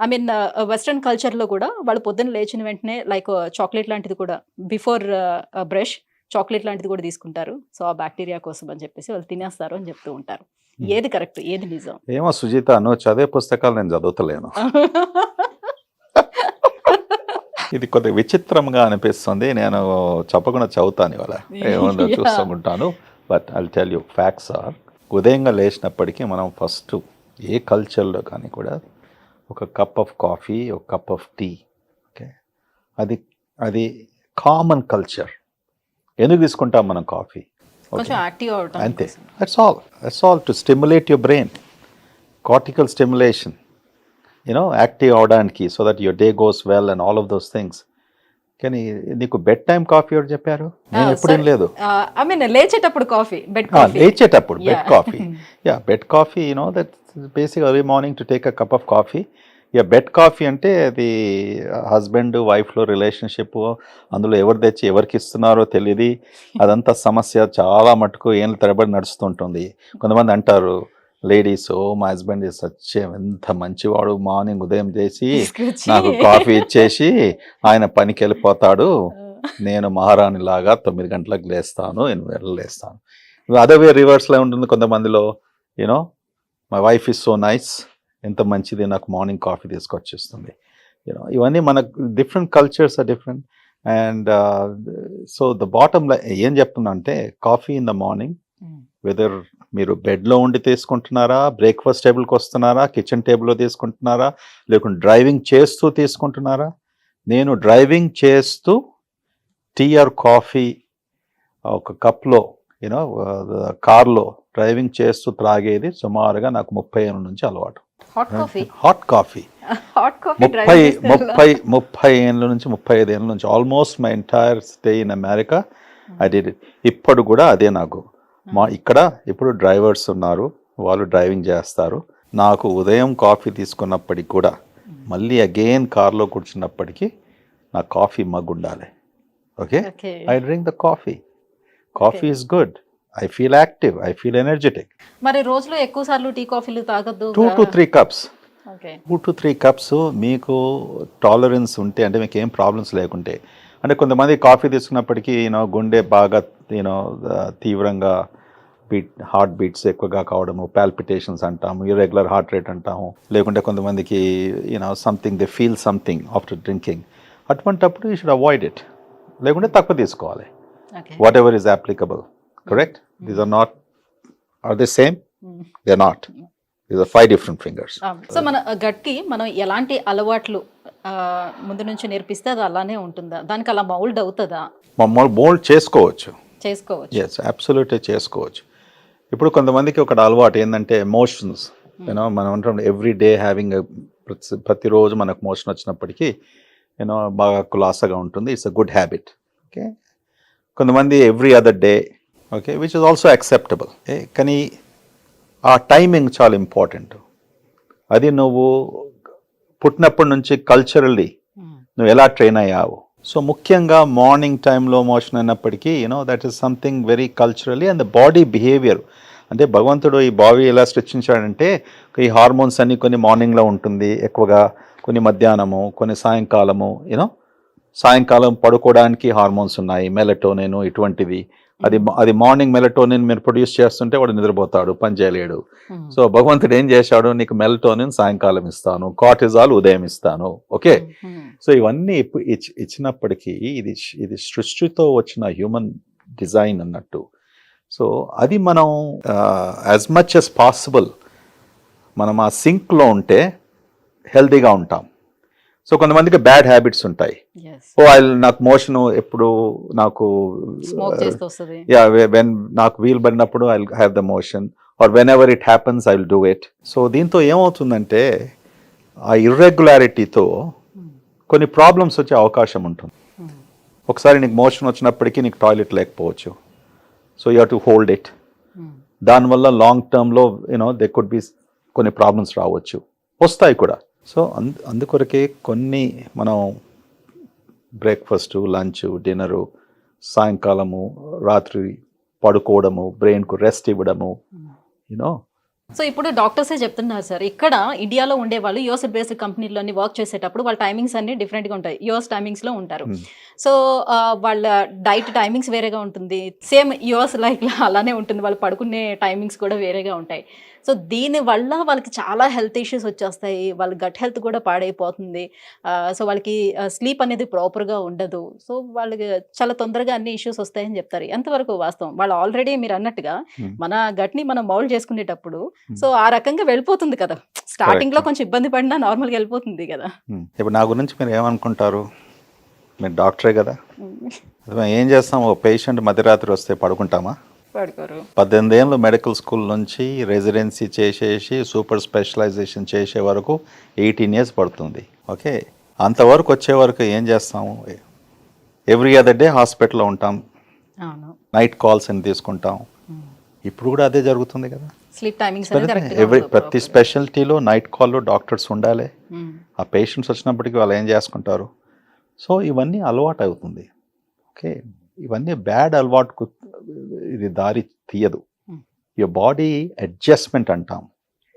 ఐ మీన్ వెస్ట్రన్ కల్చర్లో కూడా వాళ్ళు పొద్దున్న లేచిన వెంటనే లైక్ చాక్లెట్ లాంటిది కూడా బిఫోర్ బ్రష్ చాక్లెట్ లాంటిది కూడా తీసుకుంటారు. సో ఆ బ్యాక్టీరియా కోసం అని చెప్పేసి వాళ్ళు తినేస్తారు అని చెప్తూ ఉంటారు. ఏది కరెక్ట్, ఏది నిజం?
ఏమో సుజిత, నువ్వు చదివే పుస్తకాలు నేను చదువుతలేను. ఇది కొద్దిగా విచిత్రంగా అనిపిస్తుంది. నేను చెప్పకుండా చదువుతాను ఇవాళ, ఏముందో చూస్తుంటాను. But I'll tell you facts are, ఉదయంగా లేచినప్పటికీ మనం ఫస్ట్ ఏ కల్చర్లో కానీ కూడా ఒక కప్ ఆఫ్ కాఫీ, ఒక కప్ ఆఫ్ టీ, ఓకే, అది కామన్ కల్చర్. ఎందుకు తీసుకుంటాం మనం కాఫీ?
కొంచెం యాక్టివ్ అవటం
అంతే. That's all to stimulate your brain, cortical stimulation, active అవడానికి, so that your day goes well and all of those things. కానీ నీకు బెడ్ టైం కాఫీ ఎవరు చెప్పారు? నేను ఎప్పుడేం లేదు.
ఐ మీన్ లేచేటప్పుడు కాఫీ, బెడ్ కాఫీ.
లేచేటప్పుడు bed coffee, bed coffee, that basic early morning to take a cup of coffee. Bed coffee అంటే అది హస్బెండ్ వైఫ్లో రిలేషన్షిప్, అందులో ఎవరు తెచ్చి ఎవరికి ఇస్తున్నారో తెలియదు. అదంతా సమస్య చాలా మటుకు ఏళ్ళ తరబడి నడుస్తుంటుంది. కొంతమంది అంటారు లేడీస్, మా హస్బెండ్ ఎంత మంచివాడు, మార్నింగ్ ఉదయం చేసి నాకు కాఫీ ఇచ్చేసి ఆయన పనికి వెళ్ళిపోతాడు, నేను మహారాణి లాగా 9 గంటలకు లేస్తాను, 8 గంటలకు లేస్తాను. అదే వే రివర్స్లో ఉంటుంది కొంతమందిలో. My wife is so nice, ఎంత మంచిది, నాకు మార్నింగ్ కాఫీ తీసుకొచ్చిస్తుంది. ఇవన్నీ మనకు different cultures are different. And so the bottom ఏం చెప్తున్నా అంటే, coffee in the morning, whether మీరు బెడ్లో ఉండి తీసుకుంటున్నారా, బ్రేక్ఫాస్ట్ టేబుల్కి వస్తున్నారా, కిచెన్ టేబుల్లో తీసుకుంటున్నారా, లేకుంటే డ్రైవింగ్ చేస్తూ తీసుకుంటున్నారా. నేను డ్రైవింగ్ చేస్తూ టీ ఆర్ కాఫీ ఒక కప్లో, కార్లో డ్రైవింగ్ చేస్తూ త్రాగేది సుమారుగా నాకు 30 ఏళ్ళ నుంచి అలవాటు. హాట్ కాఫీ 30 ఏళ్ళ నుంచి 35 ఏళ్ళ నుంచి, almost my entire stay in America I did it. ఇప్పుడు కూడా అదే నాకు. ఇక్కడ ఇప్పుడు డ్రైవర్స్ ఉన్నారు, వాళ్ళు డ్రైవింగ్ చేస్తారు. నాకు ఉదయం కాఫీ తీసుకున్నప్పటికి కూడా మళ్ళీ అగైన్ కార్లో కూర్చున్నప్పటికీ నా కాఫీ మగ్ ఉండాలి. Okay, I drink the coffee. Coffee is good. I feel active, I feel energetic.
మరి రోజులో ఎక్కువ సార్లు టీ కాఫీలు తాగొద్దు.
2 to 3 cups.
Okay,
2 to 3 cups మీకు టాలరెన్స్ ఉంటే, అంటే మీకు ఏం ప్రాబ్లమ్స్ లేకుంటే. అంటే కొంతమంది కాఫీ తీసుకున్నప్పటికీ గుండె బాగా తీవ్రంగా హార్ట్ బీట్స్ ఎక్కువగా కావడము, పాల్పిటేషన్స్ అంటాము, ఇర్రెగ్యులర్ హార్ట్ రేట్ అంటాము. లేకుంటే కొంతమందికి something they feel something after drinking. అటువంటప్పుడు యూ షుడ్ అవాయిడ్ ఇట్. లేకుంటే తక్కువ తీసుకోవాలి. What ever is applicable. Correct? These are they same? They're not. These are 5 different fingers.
So మన గట్కి మనం ఎలాంటి అలవాట్లు ముందు నుంచి నేర్పిస్తే అది అలానే ఉంటుందా? దానికి అలా మౌల్డ్ అవుతుందా?
మౌల్డ్ చేసుకోవచ్చు. ఎస్, అబ్సల్యూట్లీ చేసుకోవచ్చు. ఇప్పుడు కొంతమందికి ఒక అలవాటు ఏంటంటే ఎమోషన్స్. మనం అంటాం ఎవ్రీ డే హ్యావింగ్, ప్రతిరోజు మనకు మోషన్ వచ్చినప్పటికీ బాగా కులాసగా ఉంటుంది. It's a good habit. Okay, కొంతమంది every other day, okay, which is also acceptable. కానీ ఆ టైమింగ్ చాలా ఇంపార్టెంట్. అది నువ్వు పుట్టినప్పటి నుంచి కల్చరల్లీ నువ్వు ఎలా ట్రైన్ అయ్యావు. సో ముఖ్యంగా మార్నింగ్ టైంలో మోషన్ అయినప్పటికీ that is something very culturally and the body behaviour. అంటే భగవంతుడు ఈ బాడీ ఎలా సృష్టించాడంటే, ఈ హార్మోన్స్ అన్నీ కొన్ని మార్నింగ్లో ఉంటుంది ఎక్కువగా, కొన్ని మధ్యాహ్నము, కొన్ని సాయంకాలము. సాయంకాలం పడుకోవడానికి హార్మోన్స్ ఉన్నాయి, మెలటోనిన్ ఇటువంటివి. అది మార్నింగ్ మెలటోనిన్ మీరు ప్రొడ్యూస్ చేస్తుంటే వాడు నిద్రపోతాడు, పని చేయలేడు. సో భగవంతుడు ఏం చేశాడు, నీకు మెలటోనిన్ సాయంకాలం ఇస్తాను, కార్టిజాల్ ఉదయం ఇస్తాను. ఓకే, సో ఇవన్నీ ఇచ్చినప్పటికీ ఇది సృష్టితో వచ్చిన హ్యూమన్ డిజైన్ అన్నట్టు. సో అది మనం యాజ్ మచ్ యాజ్ పాసిబుల్ మనం ఆ సింక్లో ఉంటే హెల్తీగా ఉంటాం. సో కొంతమందికి బ్యాడ్ హ్యాబిట్స్ ఉంటాయి. నాకు మోషన్ ఎప్పుడు నాకు
వెన్
నాకు వీలు పడినప్పుడు I have the motion, or whenever it happens I will do it. So దీంతో ఏమవుతుందంటే ఆ ఇర్రెగ్యులారిటీతో కొన్ని ప్రాబ్లమ్స్ వచ్చే అవకాశం ఉంటుంది. ఒకసారి నీకు మోషన్ వచ్చినప్పటికీ నీకు టాయిలెట్ లేకపోవచ్చు, so you have to hold it. దానివల్ల లాంగ్ టర్మ్లో దే కుడ్ బి కొన్ని ప్రాబ్లమ్స్ రావచ్చు, వస్తాయి కూడా. సో అందుకొరకే కొన్ని మనం బ్రేక్ఫాస్ట్, లంచ్, డిన్నరు, సాయంకాలము, రాత్రి పడుకోవడము, బ్రెయిన్కు రెస్ట్ ఇవ్వడము,
సో ఇప్పుడు డాక్టర్సే చెప్తున్నారు సార్, ఇక్కడ ఇండియాలో ఉండే వాళ్ళు యూఎస్ బేస్డ్ కంపెనీలోని వర్క్ చేసేటప్పుడు వాళ్ళ టైమింగ్స్ అన్ని డిఫరెంట్గా ఉంటాయి. యూఎస్ టైమింగ్స్లో ఉంటారు. సో వాళ్ళ డైట్ టైమింగ్స్ వేరేగా ఉంటుంది. సేమ్ యూఎస్ లైక్ అలానే ఉంటుంది. వాళ్ళు పడుకునే టైమింగ్స్ కూడా వేరేగా ఉంటాయి. సో దీనివల్ల వాళ్ళకి చాలా హెల్త్ ఇష్యూస్ వచ్చేస్తాయి. వాళ్ళ గట్ హెల్త్ కూడా పాడైపోతుంది. సో వాళ్ళకి స్లీప్ అనేది ప్రాపర్గా ఉండదు. సో వాళ్ళకి చాలా తొందరగా అన్ని ఇష్యూస్ వస్తాయని చెప్తారు. ఎంతవరకు వాస్తవం? వాళ్ళు ఆల్రెడీ మీరు అన్నట్టుగా మన గట్ని మనం మౌల్డ్ చేసుకునేటప్పుడు సో ఆ రకంగా వెళ్ళిపోతుంది కదా. స్టార్టింగ్ లో కొంచెం ఇబ్బంది పడినా నార్మల్గా వెళ్ళిపోతుంది కదా.
ఇప్పుడు నా గురించి మీరు ఏమనుకుంటారు? మీరు డాక్టరే కదా. ఏం చేస్తాం? ఓ పేషెంట్ మధ్యరాత్రి వస్తే పడుకుంటామా?
పడుకోరు.
18 ఏళ్ళు మెడికల్ స్కూల్ నుంచి రెసిడెన్సీ చేసేసి సూపర్ స్పెషలైజేషన్ చేసే వరకు 18 years పడుతుంది. ఓకే, అంతవరకు వచ్చే వరకు ఏం చేస్తాము? ఎవ్రీ అదర్ డే హాస్పిటల్లో ఉంటాం, నైట్ కాల్స్ అని తీసుకుంటాం. ఇప్పుడు కూడా అదే జరుగుతుంది కదా.
స్లీప్ టైమింగ్స్
ప్రతి స్పెషాలిటీలో నైట్ కాల్లో డాక్టర్స్ ఉండాలి. ఆ పేషెంట్స్ వచ్చినప్పటికీ వాళ్ళు ఏం చేసుకుంటారు? సో ఇవన్నీ అలవాటు అవుతుంది. ఓకే, ఇవన్నీ బ్యాడ్ అలవాటుకు ఇది దారి తీయదు. యువర్ బాడీ అడ్జస్ట్మెంట్ అంటాం,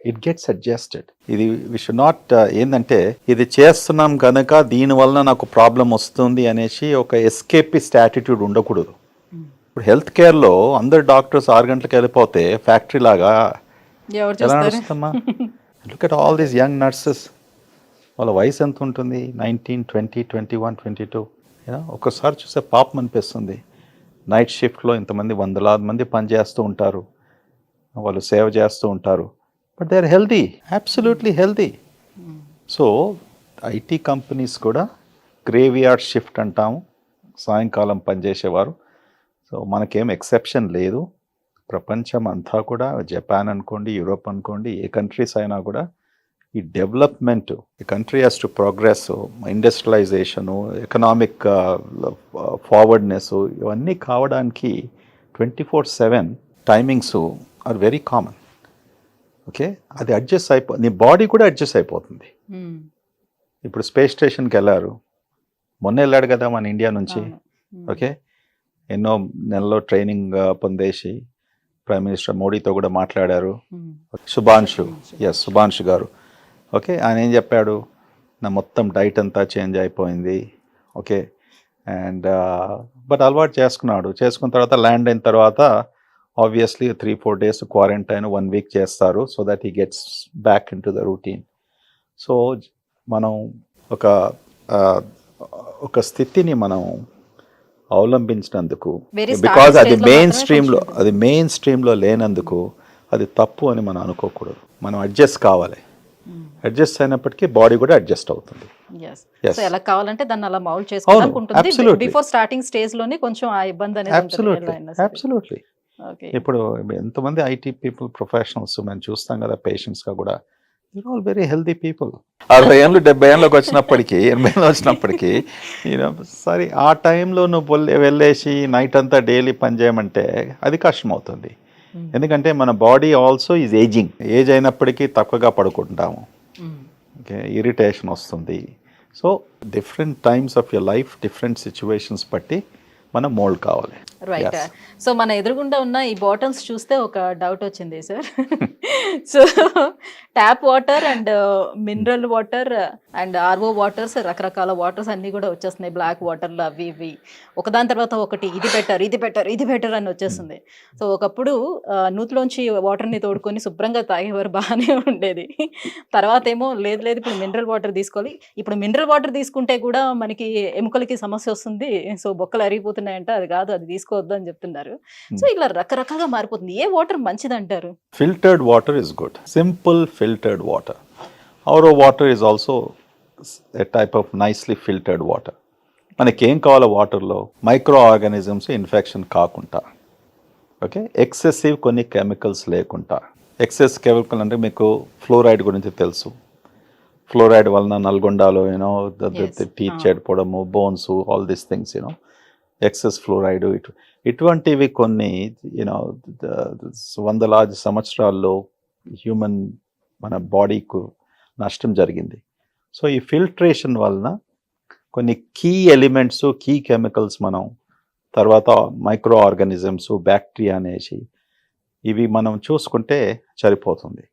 ఇట్ గెట్స్ అడ్జస్టెడ్. ఇది వి షుడ్ నాట్ ఏంటంటే ఇది చేస్తున్నాం కనుక దీనివల్ల నాకు ప్రాబ్లం వస్తుంది అనేసి ఒక ఎస్కేపిస్ట్ యాటిట్యూడ్ ఉండకూడదు. ఇప్పుడు హెల్త్ కేర్లో అందరు డాక్టర్స్ 6 గంటలకు వెళ్ళిపోతే ఫ్యాక్టరీ లాగా ఎలా నడుస్తామా? Look at all these young nurses, వాళ్ళ వయసు ఎంత ఉంటుంది? 19, 20, 21, 22. ఒక్కసారి చూస్తే పాపం అనిపిస్తుంది. నైట్ షిఫ్ట్లో ఇంతమంది వందలాది మంది పనిచేస్తూ ఉంటారు, వాళ్ళు సేవ చేస్తూ ఉంటారు, but they are healthy, absolutely healthy. So IT companies కూడా గ్రేవ్యార్డ్ షిఫ్ట్ అంటాము, సాయంకాలం పనిచేసేవారు. సో మనకేం ఎక్సెప్షన్ లేదు. ప్రపంచం అంతా కూడా, జపాన్ అనుకోండి, యూరోప్ అనుకోండి, ఏ కంట్రీస్ అయినా కూడా ఈ డెవలప్మెంట్, ఈ country has to progress, industrialisation, economic forwardness, ఇవన్నీ కావడానికి 24/7 timings are very common. Okay, అది అడ్జస్ట్ నీ బాడీ కూడా అడ్జస్ట్ అయిపోతుంది. ఇప్పుడు స్పేస్ స్టేషన్కి వెళ్ళారు, మొన్న వెళ్ళాడు కదా మన ఇండియా నుంచి. ఓకే, ఎన్నో నెలలో ట్రైనింగ్ పొందేసి ప్రైమ్ మినిస్టర్ మోడీతో కూడా మాట్లాడారు. సుభాన్షు గారు. ఓకే, ఆయన ఏం చెప్పాడు? నా మొత్తం డైట్ అంతా చేంజ్ అయిపోయింది. ఓకే, అండ్ బట్ అలవాటు చేసుకున్న తర్వాత ల్యాండ్ అయిన తర్వాత ఆబ్వియస్లీ 3-4 days క్వారంటైన్, 1 week చేస్తారు, so that he gets back in to the routine. So మనం ఒక స్థితిని మనం అవలంబించినందుకు, బికాజ్ అది మెయిన్ స్ట్రీమ్లో లేనందుకు అది తప్పు అని మనం అనుకోకూడదు. మనం అడ్జస్ట్ కావాలి. అడ్జస్ట్ అయినప్పటికీ బాడీ కూడా అడ్జస్ట్ అవుతుంది.
సో ఎలా కావాలంటే దాన్ని అలా మౌల్డ్ చేసుకోవడానికి ఉంటుంది. బిఫోర్ స్టార్టింగ్ స్టేజ్ లోనే కొంచెం ఆ ఇబ్బంది అనేది
అబ్సల్యూట్లీ. ఇప్పుడు ఎంతమంది ఐటీ పీపుల్, ప్రొఫెషనల్స్ మనం చూస్తాం కదా, పేషెంట్స్ గా కూడా ఆల్ వెరీ హెల్దీ పీపుల్. 60 ఏళ్ళు 70 ఏళ్ళకి వచ్చినప్పటికీ, 80 ఏళ్ళు వచ్చినప్పటికీ సరే ఆ టైంలో నువ్వు వెళ్ళేసి నైట్ అంతా డైలీ పని చేయమంటే అది కష్టం అవుతుంది. ఎందుకంటే మన body also is ageing. Age అయినప్పటికీ తక్కువగా పడుకుంటాము. ఓకే, ఇరిటేషన్ వస్తుంది. So different times of your life, different situations బట్టి మనం మోల్డ్ కావాలి.
రైట్. సో మన ఎదురుగుండా ఉన్న ఈ బాటిల్స్ చూస్తే ఒక డౌట్ వచ్చింది sir. So tap water and mineral water and RO waters, రకరకాల వాటర్స్ అన్నీ కూడా వచ్చేస్తున్నాయి, బ్లాక్ వాటర్లు అవి ఇవి, ఒకదాని తర్వాత ఒకటి, ఇది బెటర్ అని వచ్చేస్తుంది. సో ఒకప్పుడు నూతిలోంచి వాటర్ని తోడుకొని శుభ్రంగా తాగేవారు, బాగానే ఉండేది. తర్వాత ఏమో లేదు ఇప్పుడు మినరల్ వాటర్ తీసుకోవాలి. ఇప్పుడు మినరల్ వాటర్ తీసుకుంటే కూడా మనకి ఎముకలకి సమస్య వస్తుంది, సో బొక్కలు అరిగిపోతున్నాయంట, అది కాదు, అది తీసుకోవద్దు అని చెప్తున్నారు. సో ఇలా రకరకాలుగా మారిపోతుంది. ఏ వాటర్ మంచిది అంటారు?
Filtered water is good, simple filtered water. RO water is also a type of nicely filtered water. మనకి ఏం కావాలో వాటర్లో మైక్రో ఆర్గానిజమ్స్ ఇన్ఫెక్షన్ కాకుండా, ఓకే, ఎక్సెసివ్ కొన్ని కెమికల్స్ లేకుండా. ఎక్సెస్ కెమికల్ అంటే మీకు ఫ్లోరైడ్ గురించి తెలుసు. ఫ్లోరైడ్ వలన నల్గొండలో టీత్ చెడిపోవడము, bones, all these things excess fluoride ఇటువంటివి కొన్ని వందలాది సంవత్సరాల్లో హ్యూమన్ మన బాడీకు నష్టం జరిగింది. సో ఈ ఫిల్ట్రేషన్ వలన కొన్ని కీ ఎలిమెంట్స్, కీ కెమికల్స్ మనం తర్వాత మైక్రో ఆర్గానిజమ్స్, బ్యాక్టీరియా అనేసి ఇవి మనం చూసుకుంటే సరిపోతుంది.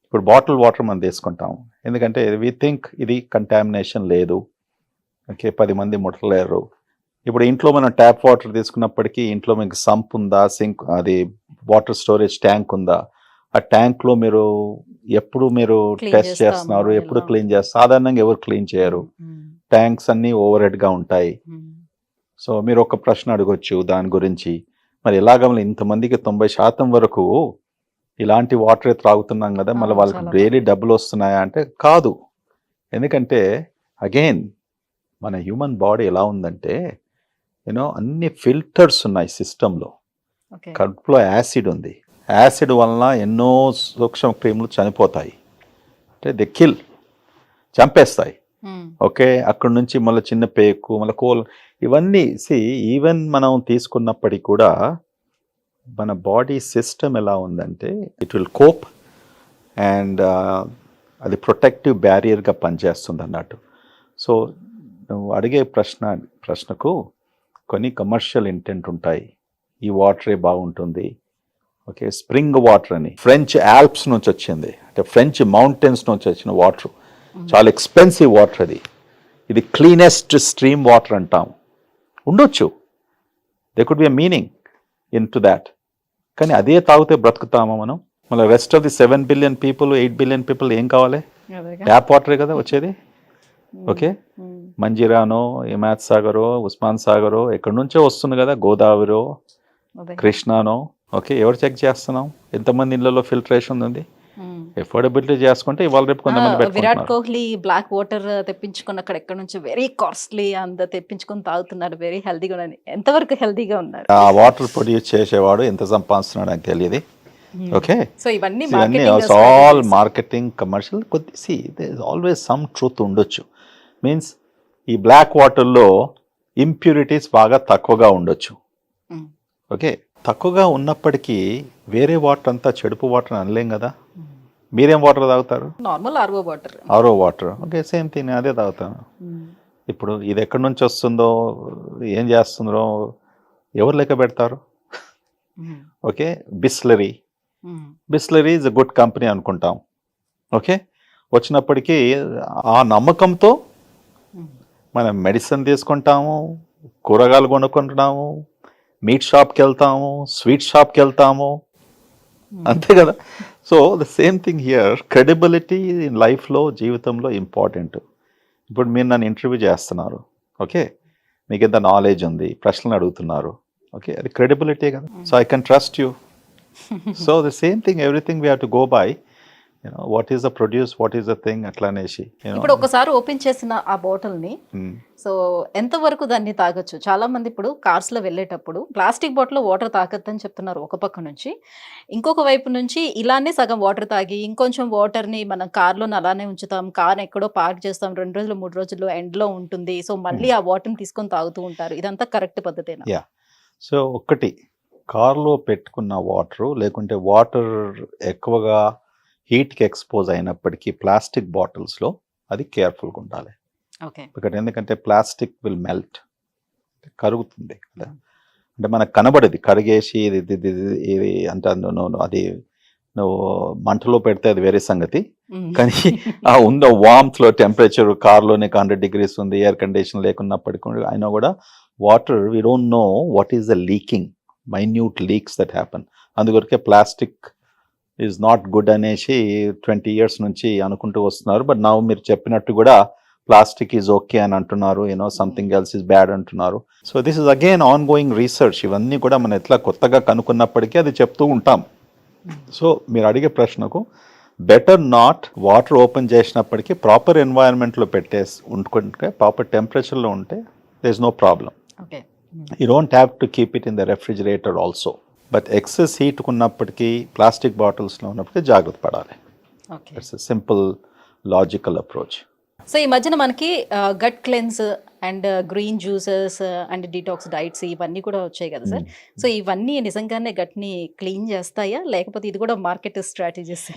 ఇప్పుడు బాటిల్ వాటర్ మనం తీసుకుంటాం, ఎందుకంటే వి థింక్ ఇది కంటామినేషన్ లేదు, ఓకే, 10 మంది ముట్టలేరు. ఇప్పుడు ఇంట్లో మనం ట్యాప్ వాటర్ తీసుకున్నప్పటికీ ఇంట్లో మీకు సంప్ ఉందా, సింక్, అది వాటర్ స్టోరేజ్ ట్యాంక్ ఉందా, ఆ ట్యాంక్లో మీరు ఎప్పుడు మీరు టెస్ట్ చేస్తున్నారు, ఎప్పుడు క్లీన్ చేస్తారు? సాధారణంగా ఎవరు క్లీన్ చేయరు, ట్యాంక్స్ అన్నీ ఓవర్ హెడ్గా ఉంటాయి. సో మీరు ఒక ప్రశ్న అడగొచ్చు దాని గురించి, మరి ఎలాగ ఇంతమందికి 90% వరకు ఇలాంటి వాటరే త్రాగుతున్నాం కదా, మళ్ళీ వాళ్ళకి డైలీ డబ్బులు వస్తున్నాయా అంటే కాదు. ఎందుకంటే అగైన్ మన హ్యూమన్ బాడీ ఎలా ఉందంటే అన్ని ఫిల్టర్స్ ఉన్నాయి సిస్టంలో. కడుపులో యాసిడ్ ఉంది, యాసిడ్ వలన ఎన్నో సూక్ష్మ క్రిములు చనిపోతాయి, అంటే ది కిల్, చంపేస్తాయి. ఓకే, అక్కడ నుంచి మళ్ళీ చిన్న పేకు, మళ్ళీ కోల్, ఇవన్నీ ఈవెన్ మనం తీసుకున్నప్పటికీ కూడా మన బాడీ సిస్టమ్ ఎలా ఉందంటే ఇట్ విల్ కోప్ అండ్ అది ప్రొటెక్టివ్ బ్యారియర్గా పనిచేస్తుంది అన్నట్టు. సో నువ్వు అడిగే ప్రశ్నకు కొన్ని కమర్షియల్ ఇంటెంట్ ఉంటాయి. ఈ వాటరే బాగుంటుంది, ఓకే, స్ప్రింగ్ వాటర్ అని ఫ్రెంచ్ ఆల్ప్స్ నుంచి వచ్చింది, అంటే ఫ్రెంచ్ మౌంటైన్స్ నుంచి వచ్చిన వాటర్, చాలా ఎక్స్పెన్సివ్ వాటర్ అది. ఇది క్లీనెస్ట్ స్ట్రీమ్ వాటర్ అంటాం. ఉండొచ్చు, they could be a meaning in to that, కానీ అదే తాగితే బ్రతుకుతామా మనం? మళ్ళీ rest of the 7 billion people, 8 billion people ఏం కావాలి? ట్యాప్ వాటరే కదా వచ్చేది. ఓకే, మంజీరానో, హిమాయత్ సాగరో, ఉస్మాన్ సాగరో ఎక్కడి నుంచో వస్తుంది కదా, గోదావరిలో, కృష్ణానో. ఓకే, ఎవరు చెక్ చేస్తున్నాం? ఎంతమంది ఇళ్లలో ఫిల్టరేషన్ ఉంది? ఎఫోర్డబిలిటీ చేసుకుంటే ఇవాళ రేపు కొంతమంది
విరాట్ కోహ్లీ బ్లాక్ వాటర్ తెప్పించుకుని అక్కడ ఎక్కడ నుంచి వెరీ కాస్ట్లీ అంత తెప్పించుకొని తాగుతున్నారు, వెరీ హెల్దీగా ఉన్నారు. ఎంతవరకు హెల్దీగా ఉన్నారు?
ఆ వాటర్ ప్రొడ్యూస్ చేసేవాడు ఎంత సంపాదిస్తున్నాడు నాకు తెలియదు. ఓకే,
సో ఇవన్నీ
all marketing, commercial. Always some truth ఉండొచ్చు. మీన్స్ ఈ బ్లాక్ వాటర్లో ఇంప్యూరిటీస్ బాగా తక్కువగా ఉండొచ్చు. ఓకే, తక్కువగా ఉన్నప్పటికీ వేరే వాటర్ అంతా చెడుపు వాటర్ అనలేం కదా. మీరేం వాటర్ తాగుతారు?
Normal RO water.
RO water, okay, same thing, అదే తాగుతాను. ఇప్పుడు ఇది ఎక్కడి నుంచి వస్తుందో, ఏం చేస్తుందో ఎవరు లెక్క పెడతారు? Okay, Bisleri is a good company అనుకుంటాం. ఓకే, వచ్చినప్పటికీ ఆ నమ్మకంతో మనం మెడిసిన్ తీసుకుంటాము, కూరగాయలు కొనుక్కుంటున్నాము, మీట్ షాప్కి వెళ్తాము, స్వీట్ షాప్కి వెళ్తాము, అంతే కదా. So the same thing here, credibility in లైఫ్లో, జీవితంలో ఇంపార్టెంట్. ఇప్పుడు మీరు నన్ను ఇంటర్వ్యూ చేస్తున్నారు, ఓకే, మీకు ఎంత నాలెడ్జ్ ఉంది, ప్రశ్నలు అడుగుతున్నారు, ఓకే, అది క్రెడిబిలిటీ కదా. So I can trust you. So the same thing, everything we have to go by what is the produce, what is the thing, అట్లా అనేసి.
ఇప్పుడు ఒకసారి ఓపెన్ చేసిన ఆ బాటిల్ ని సో ఎంత వరకు దాన్ని తాగొచ్చు? చాలా మంది ఇప్పుడు కార్స్ లో వెళ్ళేటప్పుడు ప్లాస్టిక్ బాటిల్ వాటర్ తాగొద్దని చెప్తున్నారు ఒక పక్క నుంచి, ఇంకొక వైపు నుంచి ఇలానే సగం వాటర్ తాగి ఇంకొంచెం వాటర్ ని మనం కార్ లో అలానే ఉంచుతాం, కార్ ఎక్కడో పార్క్ చేస్తాం, 2 రోజులు 3 రోజులు ఎండ్ లో ఉంటుంది, సో మళ్ళీ ఆ వాటర్ ని తీసుకొని తాగుతూ ఉంటారు. ఇదంతా కరెక్ట్ పద్ధతేనా?
యా, సో ఒకటి, కార్లో పెట్టుకున్న వాటర్ లేకుంటే వాటర్ ఎక్కువగా హీట్కి ఎక్స్పోజ్ అయినప్పటికీ ప్లాస్టిక్ బాటిల్స్లో అది కేర్ఫుల్గా ఉండాలి.
ఓకే,
ఎందుకంటే ప్లాస్టిక్ విల్ మెల్ట్, కరుగుతుంది కదా, అంటే మనకు కనబడేది కరిగేసి ఇది అంటే అది నువ్వు మంటలో పెడితే అది వేరే సంగతి, కానీ ఆ ఉన్న వామ్త్లో టెంపరేచర్ కార్లోనే 100 degrees ఉంది, ఎయిర్ కండిషన్ లేకున్నప్పటికీ అయినా కూడా water we don't know what is the leaking, minute leaks that happen. అందుకొరకే ప్లాస్టిక్ ఈజ్ నాట్ గుడ్ అనేసి 20 years నుంచి అనుకుంటూ వస్తున్నారు. బట్ నా మీరు చెప్పినట్టు కూడా ప్లాస్టిక్ ఈజ్ ఓకే అని అంటున్నారు, సంథింగ్ ఎల్స్ ఈజ్ బ్యాడ్ అంటున్నారు. So this is again on going research. ఇవన్నీ కూడా మనం ఎట్లా కొత్తగా కనుక్కున్నప్పటికీ అది చెప్తూ ఉంటాం. సో మీరు అడిగే ప్రశ్నకు బెటర్ నాట్, వాటర్ ఓపెన్ చేసినప్పటికీ ప్రాపర్ ఎన్వైరన్మెంట్లో పెట్టేసి ఉంటుకుంటే, ప్రాపర్ టెంపరేచర్లో ఉంటే there is no problem.
Okay.
You don't have to keep it in the refrigerator also. But excess heat ఉన్నప్పటికీ ప్లాస్టిక్ బాటిల్స్లో ఉన్నప్పటికీ జాగ్రత్త పడాలి.
Okay.
It's simple logical approach.
So ఈ మధ్యన మనకి gut cleanse and green juices and detox diets ఇవన్నీ కూడా వచ్చాయి కదా సార్. సో ఇవన్నీ నిజంగానే గట్ని క్లీన్ చేస్తాయా, లేకపోతే ఇది కూడా మార్కెట్ స్ట్రాటజీస్?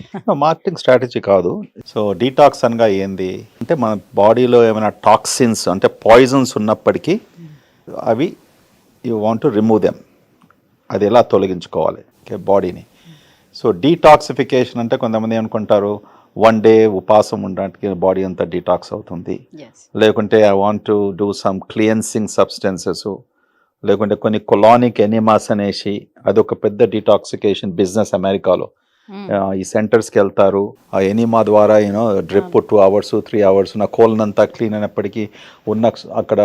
మార్కెటింగ్ స్ట్రాటజీ కాదు. సో డీటాక్స్ అనగా ఏంది అంటే మన బాడీలో ఏమైనా టాక్సిన్స్ అంటే పాయిజన్స్ ఉన్నప్పటికీ అవి you want to remove them. అది ఎలా తొలగించుకోవాలి బాడీని. సో డీటాక్సిఫికేషన్ అంటే కొంతమంది అనుకుంటారు 1 డే ఉపాసం ఉండడానికి బాడీ అంతా డీటాక్స్ అవుతుంది, లేకుంటే I want to do some cleansing substances, లేకుంటే కొన్ని కొలానిక్ ఎనిమాస్ అనేసి అదొక పెద్ద డీటాక్సికేషన్ బిజినెస్ అమెరికాలో. ఈ సెంటర్స్కి వెళ్తారు, ఆ ఎనిమా ద్వారా డ్రిప్ 2 hours 3 hours నా కోల్న్ అంతా క్లీన్ అయినప్పటికీ ఉన్న అక్కడ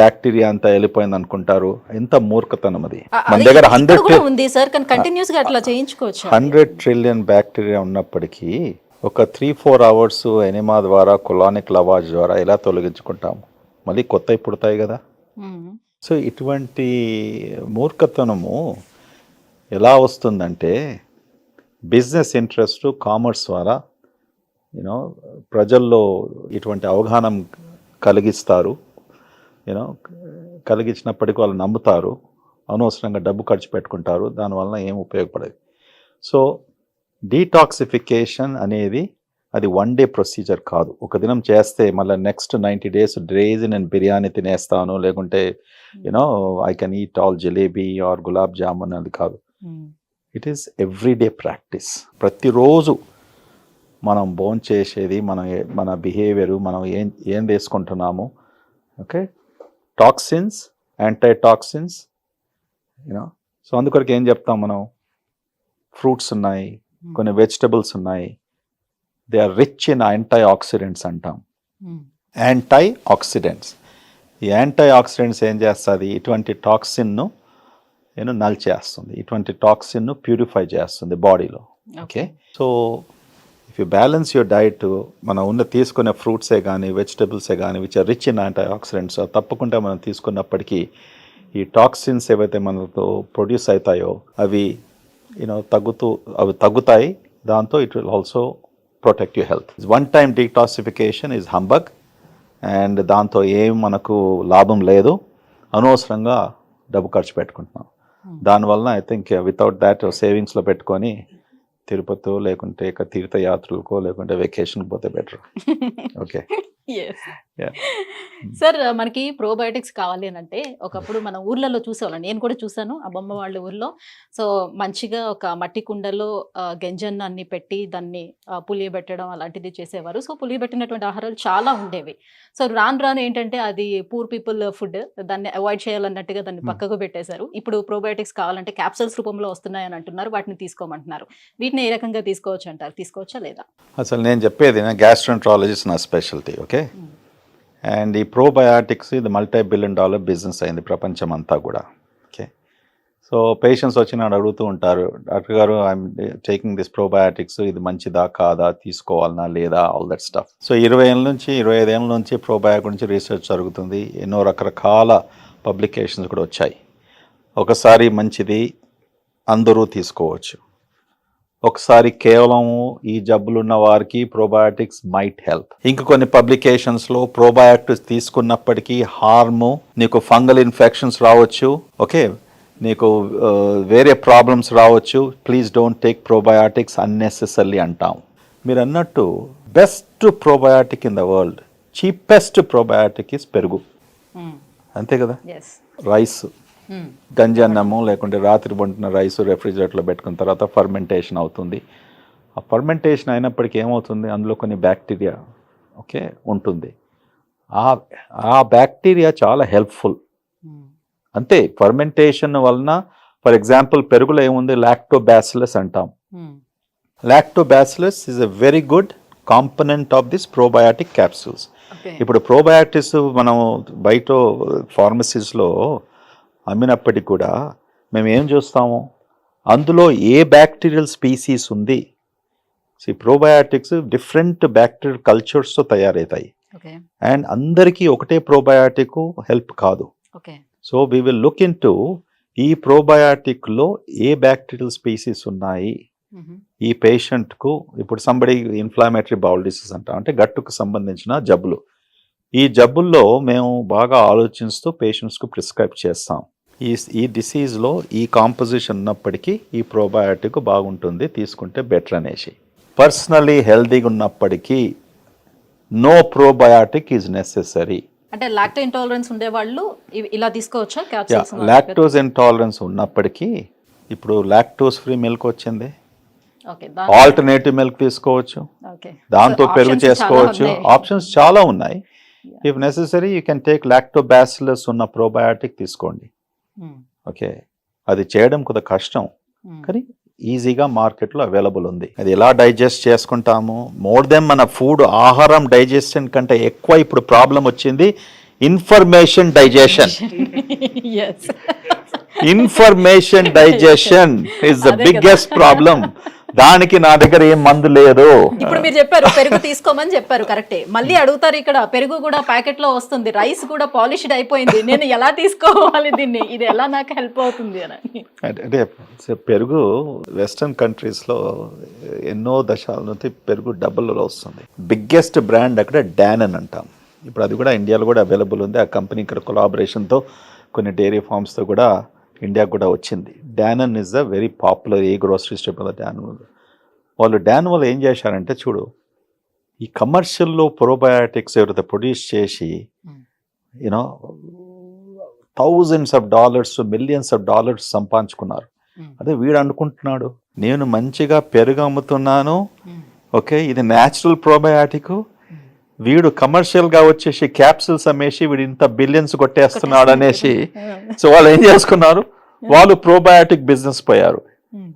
బ్యాక్టీరియా అంతా వెళ్ళిపోయింది అనుకుంటారు. ఎంత మూర్ఖతనం అది. మన దగ్గర 100 ట్రిలియన్ బ్యాక్టీరియా ఉన్నప్పటికీ ఒక 3-4 hours ఎనిమా ద్వారా కొలానిక్ లవాజ్ ద్వారా ఎలా తొలగించుకుంటాము, మళ్ళీ కొత్తవి పుడతాయి కదా. సో ఇటువంటి మూర్ఖతనము ఎలా వస్తుందంటే బిజినెస్ ఇంట్రెస్ట్ కామర్స్ ద్వారా ప్రజల్లో ఇటువంటి అవగాహన కలిగిస్తారు. కలిగించినప్పటికీ వాళ్ళు నమ్ముతారు, అనవసరంగా డబ్బు ఖర్చు పెట్టుకుంటారు, దానివల్ల ఏం ఉపయోగపడదు. సో డీటాక్సిఫికేషన్ అనేది అది 1 day ప్రొసీజర్ కాదు. ఒక దినం చేస్తే మళ్ళీ నెక్స్ట్ 90 days డేస్ నేను బిర్యానీ తినేస్తాను, లేకుంటే I can eat all jalebi or gulab jamun, అది కాదు. It is everyday practice. ప్రతిరోజు మనం భోంచేసేది మన బిహేవియరు, మనం ఏం వేసుకుంటున్నాము, ఓకే, టాక్సిన్స్, యాంటీటాక్సిన్స్, సో అందుకొరకు ఏం చెప్తాం మనం, ఫ్రూట్స్ ఉన్నాయి, కొన్ని వెజిటబుల్స్ ఉన్నాయి, they are rich in antioxidants అంటాం. యాంటీ ఆక్సిడెంట్స్, ఈ యాంటీ ఆక్సిడెంట్స్ ఏం చేస్తుంది, ఇటువంటి టాక్సిన్ను నల్ చేస్తుంది, ఇటువంటి టాక్సిన్ను ప్యూరిఫై చేస్తుంది బాడీలో. Okay, so if you balance your diet, మనం తీసుకునే ఫ్రూట్సే కానీ వెజిటబుల్సే కానీ which are rich in antioxidants, తప్పకుండా మనం తీసుకున్నప్పటికీ ఈ టాక్సిన్స్ ఏవైతే మనతో ప్రొడ్యూస్ అవుతాయో అవి తగ్గుతాయి. దాంతో it will also protect your health. 1 time detoxification is humbug, and దాంతో ఏం మనకు లాభం లేదు, అనవసరంగా డబ్బు ఖర్చు పెట్టుకుంటున్నాం. దానివల్ల ఐ థింక్ వితౌట్ దాట్ సేవింగ్స్లో పెట్టుకొని తిరుపతి లేకుంటే ఇక తీర్థయాత్రలకో లేకుంటే వెకేషన్కి పోతే బెటర్. ఓకే
సార్, మనకి ప్రోబయోటిక్స్ కావాలి అని అంటే ఒకప్పుడు మన ఊర్లలో చూసేవాళ్ళం, నేను కూడా చూసాను అమ్మమ్మ వాళ్ళ ఊర్లో. సో మంచిగా ఒక మట్టి కుండలో గంజన్నాన్ని పెట్టి దాన్ని పులియబెట్టడం అలాంటిది చేసేవారు. సో పులియబెట్టినటువంటి ఆహారాలు చాలా ఉండేవి. సో రాను రాను ఏంటంటే అది పూర్ పీపుల్ ఫుడ్, దాన్ని అవాయిడ్ చేయాలన్నట్టుగా దాన్ని పక్కకు పెట్టేశారు. ఇప్పుడు ప్రోబయోటిక్స్ కావాలంటే క్యాప్సూల్స్ రూపంలో వస్తున్నాయని అంటున్నారు, వాటిని తీసుకోమంటున్నారు. వీటిని ఏ రకంగా తీసుకోవచ్చు అంటారు, తీసుకోవచ్చా లేదా?
అసలు నేను చెప్పేది గ్యాస్ట్రోఎంట్రాలజిస్ట్ నా స్పెషాలిటీ. ఓకే, అండ్ ఈ ప్రోబయాటిక్స్ ఇది $multi-billion బిజినెస్ అయింది ప్రపంచం అంతా కూడా. ఓకే, సో పేషెంట్స్ వచ్చి నన్ను అడుగుతూ ఉంటారు, డాక్టర్ గారు ఐఎమ్ టేకింగ్ దిస్ ప్రోబయాటిక్స్, ఇది మంచిదా కాదా, తీసుకోవాలనా లేదా, ఆల్ దట్ స్టఫ్. సో 20 ఏళ్ళ నుంచి 25 ఏళ్ళ నుంచి ప్రోబయాటిక్ గురించి రీసెర్చ్ జరుగుతుంది. ఎన్నో రకరకాల పబ్లికేషన్స్ కూడా వచ్చాయి. ఒకసారి మంచిది, అందరూ తీసుకోవచ్చు. ఒకసారి కేవలం ఈ జబ్బులు ఉన్న వారికి ప్రోబయాటిక్స్ మైట్ హెల్ప్. ఇంక కొన్ని పబ్లికేషన్స్లో ప్రోబయాటిక్స్ తీసుకున్నప్పటికీ హార్ము, నీకు ఫంగల్ ఇన్ఫెక్షన్స్ రావచ్చు, ఓకే, నీకు వేరే ప్రాబ్లమ్స్ రావచ్చు, please don't take probiotics unnecessary అంటాం. మీరు అన్నట్టు best probiotic in the world, cheapest probiotic is పెరుగు. అంతే కదా, రైస్, గంజి అన్నము లేకుంటే రాత్రి వండిన రైస్ రెఫ్రిజిరేటర్లో పెట్టుకున్న తర్వాత ఫర్మెంటేషన్ అవుతుంది. ఆ ఫర్మెంటేషన్ అయినప్పటికీ ఏమవుతుంది, అందులో కొన్ని బ్యాక్టీరియా ఓకే ఉంటుంది. ఆ బ్యాక్టీరియా చాలా హెల్ప్ఫుల్. అంతే, ఫర్మెంటేషన్ వలన ఫర్ ఎగ్జాంపుల్ పెరుగులో ఏముంది, లాక్టోబాసిలస్ అంటాం. Lactobacillus is a very good component of this probiotic capsules. ఇప్పుడు ప్రోబయాటిక్స్ మనం బయట ఫార్మసీస్లో అమ్మినప్పటికీ కూడా మేము ఏం చూస్తాము, అందులో ఏ బ్యాక్టీరియల్ స్పీసీస్ ఉంది. సో ప్రోబయాటిక్స్ డిఫరెంట్ బ్యాక్టీరియల్ కల్చర్స్తో తయారవుతాయి, అండ్ అందరికీ ఒకటే ప్రోబయాటిక్ హెల్ప్ కాదు. So we will look into ఈ ప్రోబయాటిక్లో ఏ బ్యాక్టీరియల్ స్పీసీస్ ఉన్నాయి, ఈ పేషెంట్కు ఇప్పుడు సంబడి ఇన్ఫ్లామేటరీ బౌల్ డిసీజ్ అంటాం, అంటే గట్టుకు సంబంధించిన జబ్బులు. ఈ జబ్బుల్లో మేము బాగా ఆలోచిస్తూ పేషెంట్స్కు ప్రిస్క్రైబ్ చేస్తాం. ఈ డిసీజ్లో ఈ కాంపోజిషన్ ఉన్నప్పటికీ ఈ ప్రోబయాటిక్ బాగుంటుంది, తీసుకుంటే బెటర్ అనేసి. పర్సనలీ హెల్దీగా ఉన్నప్పటికీ నో ప్రోబయాటిక్ ఈజ్ నెసెసరీ.
అంటే లాక్టో ఇంటాలరెన్స్ ఉండే వాళ్ళు ఇలా తీసుకోవచ్చా క్యాప్సూల్స్?
లాక్టోజ్ ఇంటాలరెన్స్ ఉన్నప్పటికీ ఇప్పుడు లాక్టోజ్ ఫ్రీ మిల్క్ వచ్చింది, ఆల్టర్నేటివ్ మిల్క్ తీసుకోవచ్చు, దాంతో పెరుగు చేసుకోవచ్చు, ఆప్షన్స్ చాలా ఉన్నాయి. If necessary you can take Lactobacillus ఉన్న ప్రోబయాటిక్ తీసుకోండి. ఓకే, అది చేయడం కొద్దిగా కష్టం కానీ ఈజీగా మార్కెట్లో అవైలబుల్ ఉంది. అది ఎలా డైజెస్ట్ చేసుకుంటాము, మోర్ దెన్ మన ఫుడ్ ఆహారం డైజెషన్ కంటే ఎక్కువ ఇప్పుడు ప్రాబ్లం వచ్చింది information digestion. Information digestion is the biggest problem. దానికి నా దగ్గర ఏం మందు లేదు.
ఇప్పుడు మీరు చెప్పారు పెరుగు తీసుకోమని చెప్పారు, కరెక్టే. మళ్ళీ అడుగుతారు ఇక్కడ పెరుగు కూడా ప్యాకెట్ లో వస్తుంది, రైస్ కూడా పాలిష్డ్ అయిపోయింది, నేను ఎలా తీసుకోవాలి దీన్ని, ఇది ఎలా నాకు హెల్ప్ అవుతుంది అని.
అంటే పెరుగు వెస్టర్న్ కంట్రీస్లో ఎన్నో దశాల నుంచి పెరుగు డబ్బులలో వస్తుంది. బిగ్గెస్ట్ బ్రాండ్ అక్కడ డాన్ అని అంటాం. ఇప్పుడు అది కూడా ఇండియాలో కూడా అవైలబుల్ ఉంది. ఆ కంపెనీ ఇక్కడ కొలాబరేషన్తో కొన్ని డైరీ ఫార్మ్స్తో కూడా ఇండియాకు కూడా వచ్చింది. Danone is the very popular a grocery store. వాళ్ళు డాన్ వాళ్ళు ఏం చేశారంటే చూడు, ఈ కమర్షియల్లో ప్రోబయాటిక్స్ ఎవరైతే ప్రొడ్యూస్ చేసి యూనో $1000s to $millions సంపాదించుకున్నారు. అదే వీడు అనుకుంటున్నాడు నేను మంచిగా పెరుగు అమ్ముతున్నాను, ఓకే ఇది న్యాచురల్ ప్రోబయాటిక్, వీడు కమర్షియల్ గా వచ్చేసి క్యాప్సూల్స్ అమ్మేసి వీడు ఇంత బిలియన్స్ కొట్టేస్తున్నాడు అనేసి. సో వాళ్ళు ఏం చేసుకున్నారు, వాళ్ళు ప్రోబయాటిక్ బిజినెస్ పోయారు.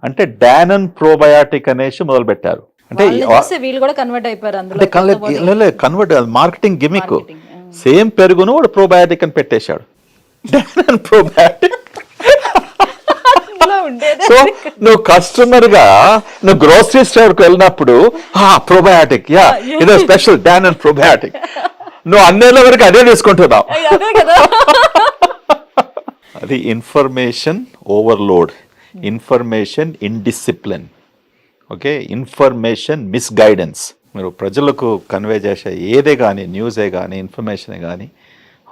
అంటే డానన్ ప్రోబయాటిక్ అనేసి మొదలు పెట్టారు. అంటే కన్వర్ట్ మార్కెటింగ్ గిమిక్. సేమ్ పెరుగును వాడు ప్రోబయాటిక్ అని పెట్టేశాడు, డానన్ ప్రోబయాటిక్. సో నువ్వు కస్టమర్ గా నువ్వు గ్రోసరీ స్టోర్ కు వెళ్ళినప్పుడు ప్రోబయాటిక్ ఇదో స్పెషల్ డానన్ ప్రోబయాటిక్, నువ్వు అన్నేళ్ళ వరకు అదే తీసుకుంటున్నావు. అది information overload, information indiscipline, okay information misguidance. మీరు ప్రజలకు కన్వే చేసే ఏదే కానీ న్యూసే కానీ ఇన్ఫర్మేషనే కానీ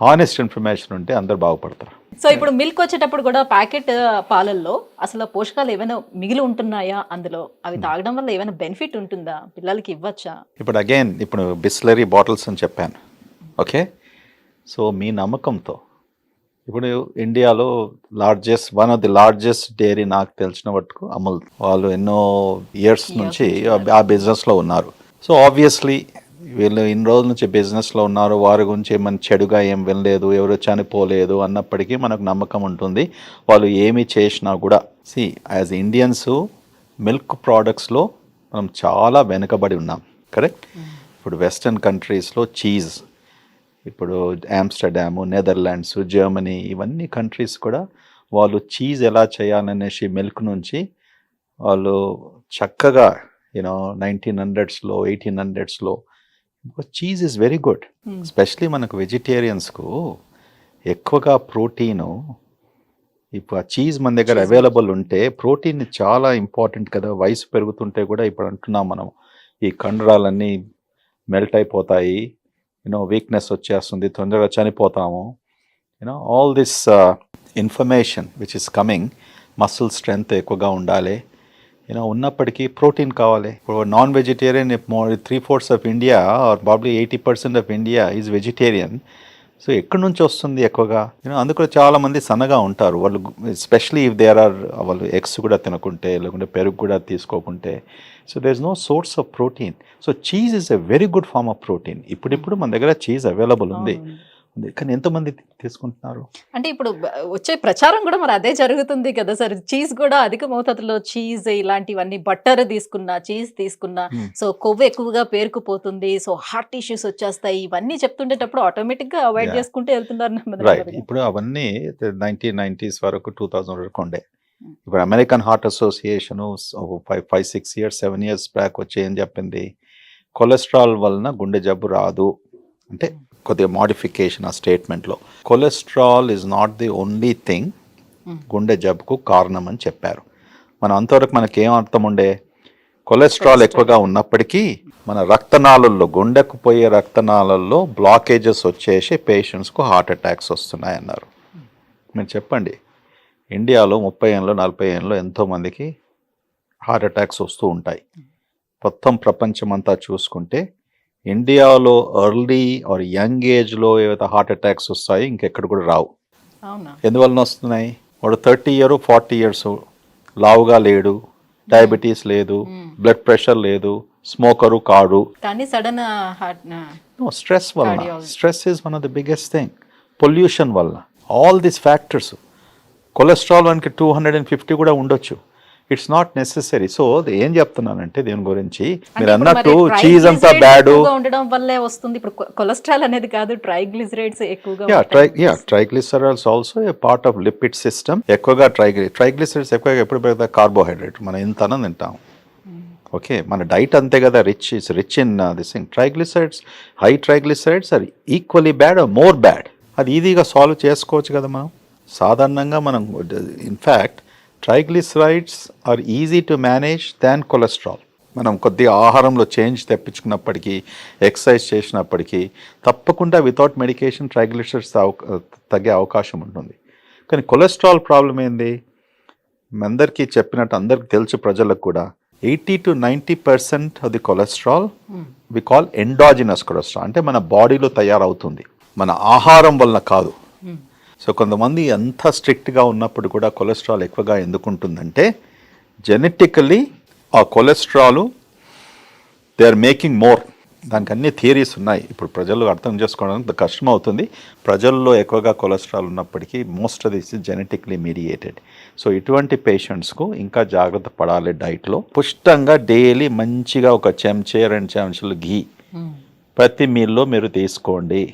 హానెస్ట్ ఇన్ఫర్మేషన్ ఉంటే అందరు బాగుపడతారు.
సో ఇప్పుడు మిల్క్ వచ్చేటప్పుడు కూడా ప్యాకెట్ పాలల్లో అసలు పోషకాలు ఏమైనా మిగిలి ఉంటున్నాయా, అందులో అవి తాగడం వల్ల ఏమైనా బెనిఫిట్ ఉంటుందా, పిల్లలకి ఇవ్వచ్చా?
ఇప్పుడు బిస్లరీ బాటిల్స్ అని చెప్పాను, ఓకే. సో మీ నమ్మకంతో ఇప్పుడు ఇండియాలో one of the largest dairy నాకు తెలిసిన మటుకు అమూల్. వాళ్ళు ఎన్నో ఇయర్స్ నుంచి ఆ బిజినెస్లో ఉన్నారు. సో ఆబ్వియస్లీ వీళ్ళు ఇన్ని రోజుల నుంచి బిజినెస్లో ఉన్నారు, వారి గురించి ఏమైనా చెడుగా ఏం వినలేదు, ఎవరు చనిపోలేదు అన్నప్పటికీ మనకు నమ్మకం ఉంటుంది. వాళ్ళు ఏమి చేసినా కూడా యాజ్ ఇండియన్స్ మిల్క్ ప్రోడక్ట్స్లో మనం చాలా వెనుకబడి ఉన్నాం, కరెక్ట్. ఇప్పుడు వెస్టర్న్ కంట్రీస్లో చీజ్, ఇప్పుడు ఆమ్స్టర్డాము, నెదర్లాండ్స్, జర్మనీ ఇవన్నీ కంట్రీస్ కూడా వాళ్ళు చీజ్ ఎలా చేయాలనేసి మిల్క్ నుంచి వాళ్ళు చక్కగా 1900s, 1800s cheese is very good. Especially మనకు వెజిటేరియన్స్కు ఎక్కువగా ప్రోటీను, ఇప్పుడు ఆ చీజ్ మన దగ్గర అవైలబుల్ ఉంటే ప్రోటీన్ చాలా ఇంపార్టెంట్ కదా. వయసు పెరుగుతుంటే కూడా ఇప్పుడు అంటున్నాం మనం ఈ కండరాలన్నీ మెల్ట్ అయిపోతాయి, వీక్నెస్ వచ్చేస్తుంది, తొందరగా చనిపోతాము. All this information which is coming, muscle strength ఎక్కువగా ఉండాలి, ఉన్నప్పటికీ ప్రోటీన్ కావాలి. ఇప్పుడు non vegetarian 3/4 of India are probably 80% of India is vegetarian. So ఎక్కడి నుంచి వస్తుంది ఎక్కువగా, అందుకు చాలా మంది సన్నగా ఉంటారు వాళ్ళు, ఎస్పెషలీ ఇఫ్ దేర్ ఆర్ వాళ్ళు ఎగ్స్ కూడా తినకుంటే లేకుంటే పెరుగు కూడా తీసుకోకుంటే. So there is no source of protein. So cheese is a very good form of protein. ఇప్పుడు మన దగ్గర చీజ్ అవైలబుల్ ఉంది, కానీ ఎంతమంది తీసుకుంటున్నారు
అంటే ఇప్పుడు వచ్చే ప్రచారం కూడా మరి అదే జరుగుతుంది కదా సార్. చీజ్ కూడా అధిక మోతాదులో చీజ్ ఇలాంటివన్నీ, బట్టర్ తీసుకున్నా, చీజ్ తీసుకున్నా సో కొవ్వు ఎక్కువగా పేరుకుపోతుంది, సో హార్ట్ ఇష్యూస్ వచ్చేస్తాయి, ఇవన్నీ చెప్తుండేటప్పుడు ఆటోమేటిక్ గా అవాయిడ్ చేసుకుంటూ వెళ్తున్నారు.
రైట్. ఇప్పుడు అవన్నీ 1990s వరకు 2000 వరకు ఉండే. ఇప్పుడు American heart association 5-6 years 7 years back వచ్చి ఏం చెప్పింది, కొలెస్ట్రాల్ వలన గుండె జబ్బు రాదు అంటే కొద్దిగా మోడిఫికేషన్ ఆ స్టేట్మెంట్లో. Cholesterol is not the only thing గుండె జబ్బుకు కారణం అని చెప్పారు. మనం అంతవరకు మనకేం అర్థం ఉండే, కొలెస్ట్రాల్ ఎక్కువగా ఉన్నప్పటికీ మన రక్తనాళల్లో, గుండెకు పోయే రక్తనాళల్లో బ్లాకేజెస్ వచ్చేసి పేషెంట్స్కు హార్ట్ అటాక్స్ వస్తున్నాయన్నారు. మీరు చెప్పండి, ఇండియాలో 30 ఏళ్ళు 40 ఏళ్ళు ఎంతోమందికి హార్ట్ అటాక్స్ వస్తూ ఉంటాయి. మొత్తం ప్రపంచమంతా చూసుకుంటే ఇండియాలో ఎర్లీ ఆర్ యంగ్ ఏజ్లో ఏవైతే హార్ట్ అటాక్స్ వస్తాయి ఇంకెక్కడ కూడా రావు. ఎందువలన వస్తున్నాయి? వాడు 30 years 40 years లావుగా లేడు, డయాబెటీస్ లేదు, బ్లడ్ ప్రెషర్ లేదు, స్మోకరు కాడు,
కానీ సడన్
స్ట్రెస్ వల్ల. Stress is one of the biggest thing. Pollution వల్ల, ఆల్ దీస్ ఫ్యాక్టర్స్. కొలెస్ట్రాల్ వానికి 250 కూడా ఉండొచ్చు. It's not necessary. సో ఏం చెప్తున్నానంటే దీని గురించి, మీరు అన్నట్టు చీజ్ అంతా బ్యాడ్
ఉండడం వల్లే వస్తుంది. ఇప్పుడు కొలెస్ట్రాల్ అనేది కాదు, ట్రైగ్లిసరైడ్స్ ఎక్కువగా.
Triglycerides also a part of lipid system. ఎక్కువగా ట్రైగ్లిసరైడ్స్ ఎక్కువగా ఎప్పుడు పెడతారు? కార్బోహైడ్రేట్. మనం ఎంత అన్నం తింటాం. ఓకే, మన డైట్ అంతే కదా, rich in this thing. Triglycerides, high triglycerides are equally bad or more bad. అది ఈజీగా సాల్వ్ చేసుకోవచ్చు కదా మనం. సాధారణంగా మనం in fact triglycerides are easy to manage than cholesterol. మనం కొద్దిగా ఆహారంలో చేంజ్ తెప్పించుకున్నప్పటికీ, ఎక్సర్సైజ్ చేసినప్పటికీ తప్పకుండా వితౌట్ మెడికేషన్ ట్రైగ్లిసరైడ్స్ తగ్గే అవకాశం ఉంటుంది. కానీ కొలెస్ట్రాల్ ప్రాబ్లం ఏంది? అందరికీ చెప్పినట్టు, అందరికీ తెలుసు ప్రజలకు కూడా, 80 to 90% of the cholesterol we call endogenous cholesterol. అంటే మన బాడీలో తయారవుతుంది, మన ఆహారం వలన కాదు. సో కొంతమంది అంత స్ట్రిక్ట్గా ఉన్నప్పుడు కూడా కొలెస్ట్రాల్ ఎక్కువగా ఎందుకు ఉంటుందంటే, జెనెటికల్లీ ఆ cholesterol they are making more. దానికి అన్ని థియరీస్ ఉన్నాయి. ఇప్పుడు ప్రజలు అర్థం చేసుకోవడానికి కష్టం అవుతుంది. ప్రజల్లో ఎక్కువగా కొలెస్ట్రాల్ ఉన్నప్పటికీ most of this is genetically mediated. So ఇటువంటి పేషెంట్స్కు ఇంకా జాగ్రత్త పడాలి. డైట్లో పుష్టంగా డైలీ మంచిగా ఒక చెంచాలు ఘీ ప్రతి మీల్లో మీరు తీసుకోండి.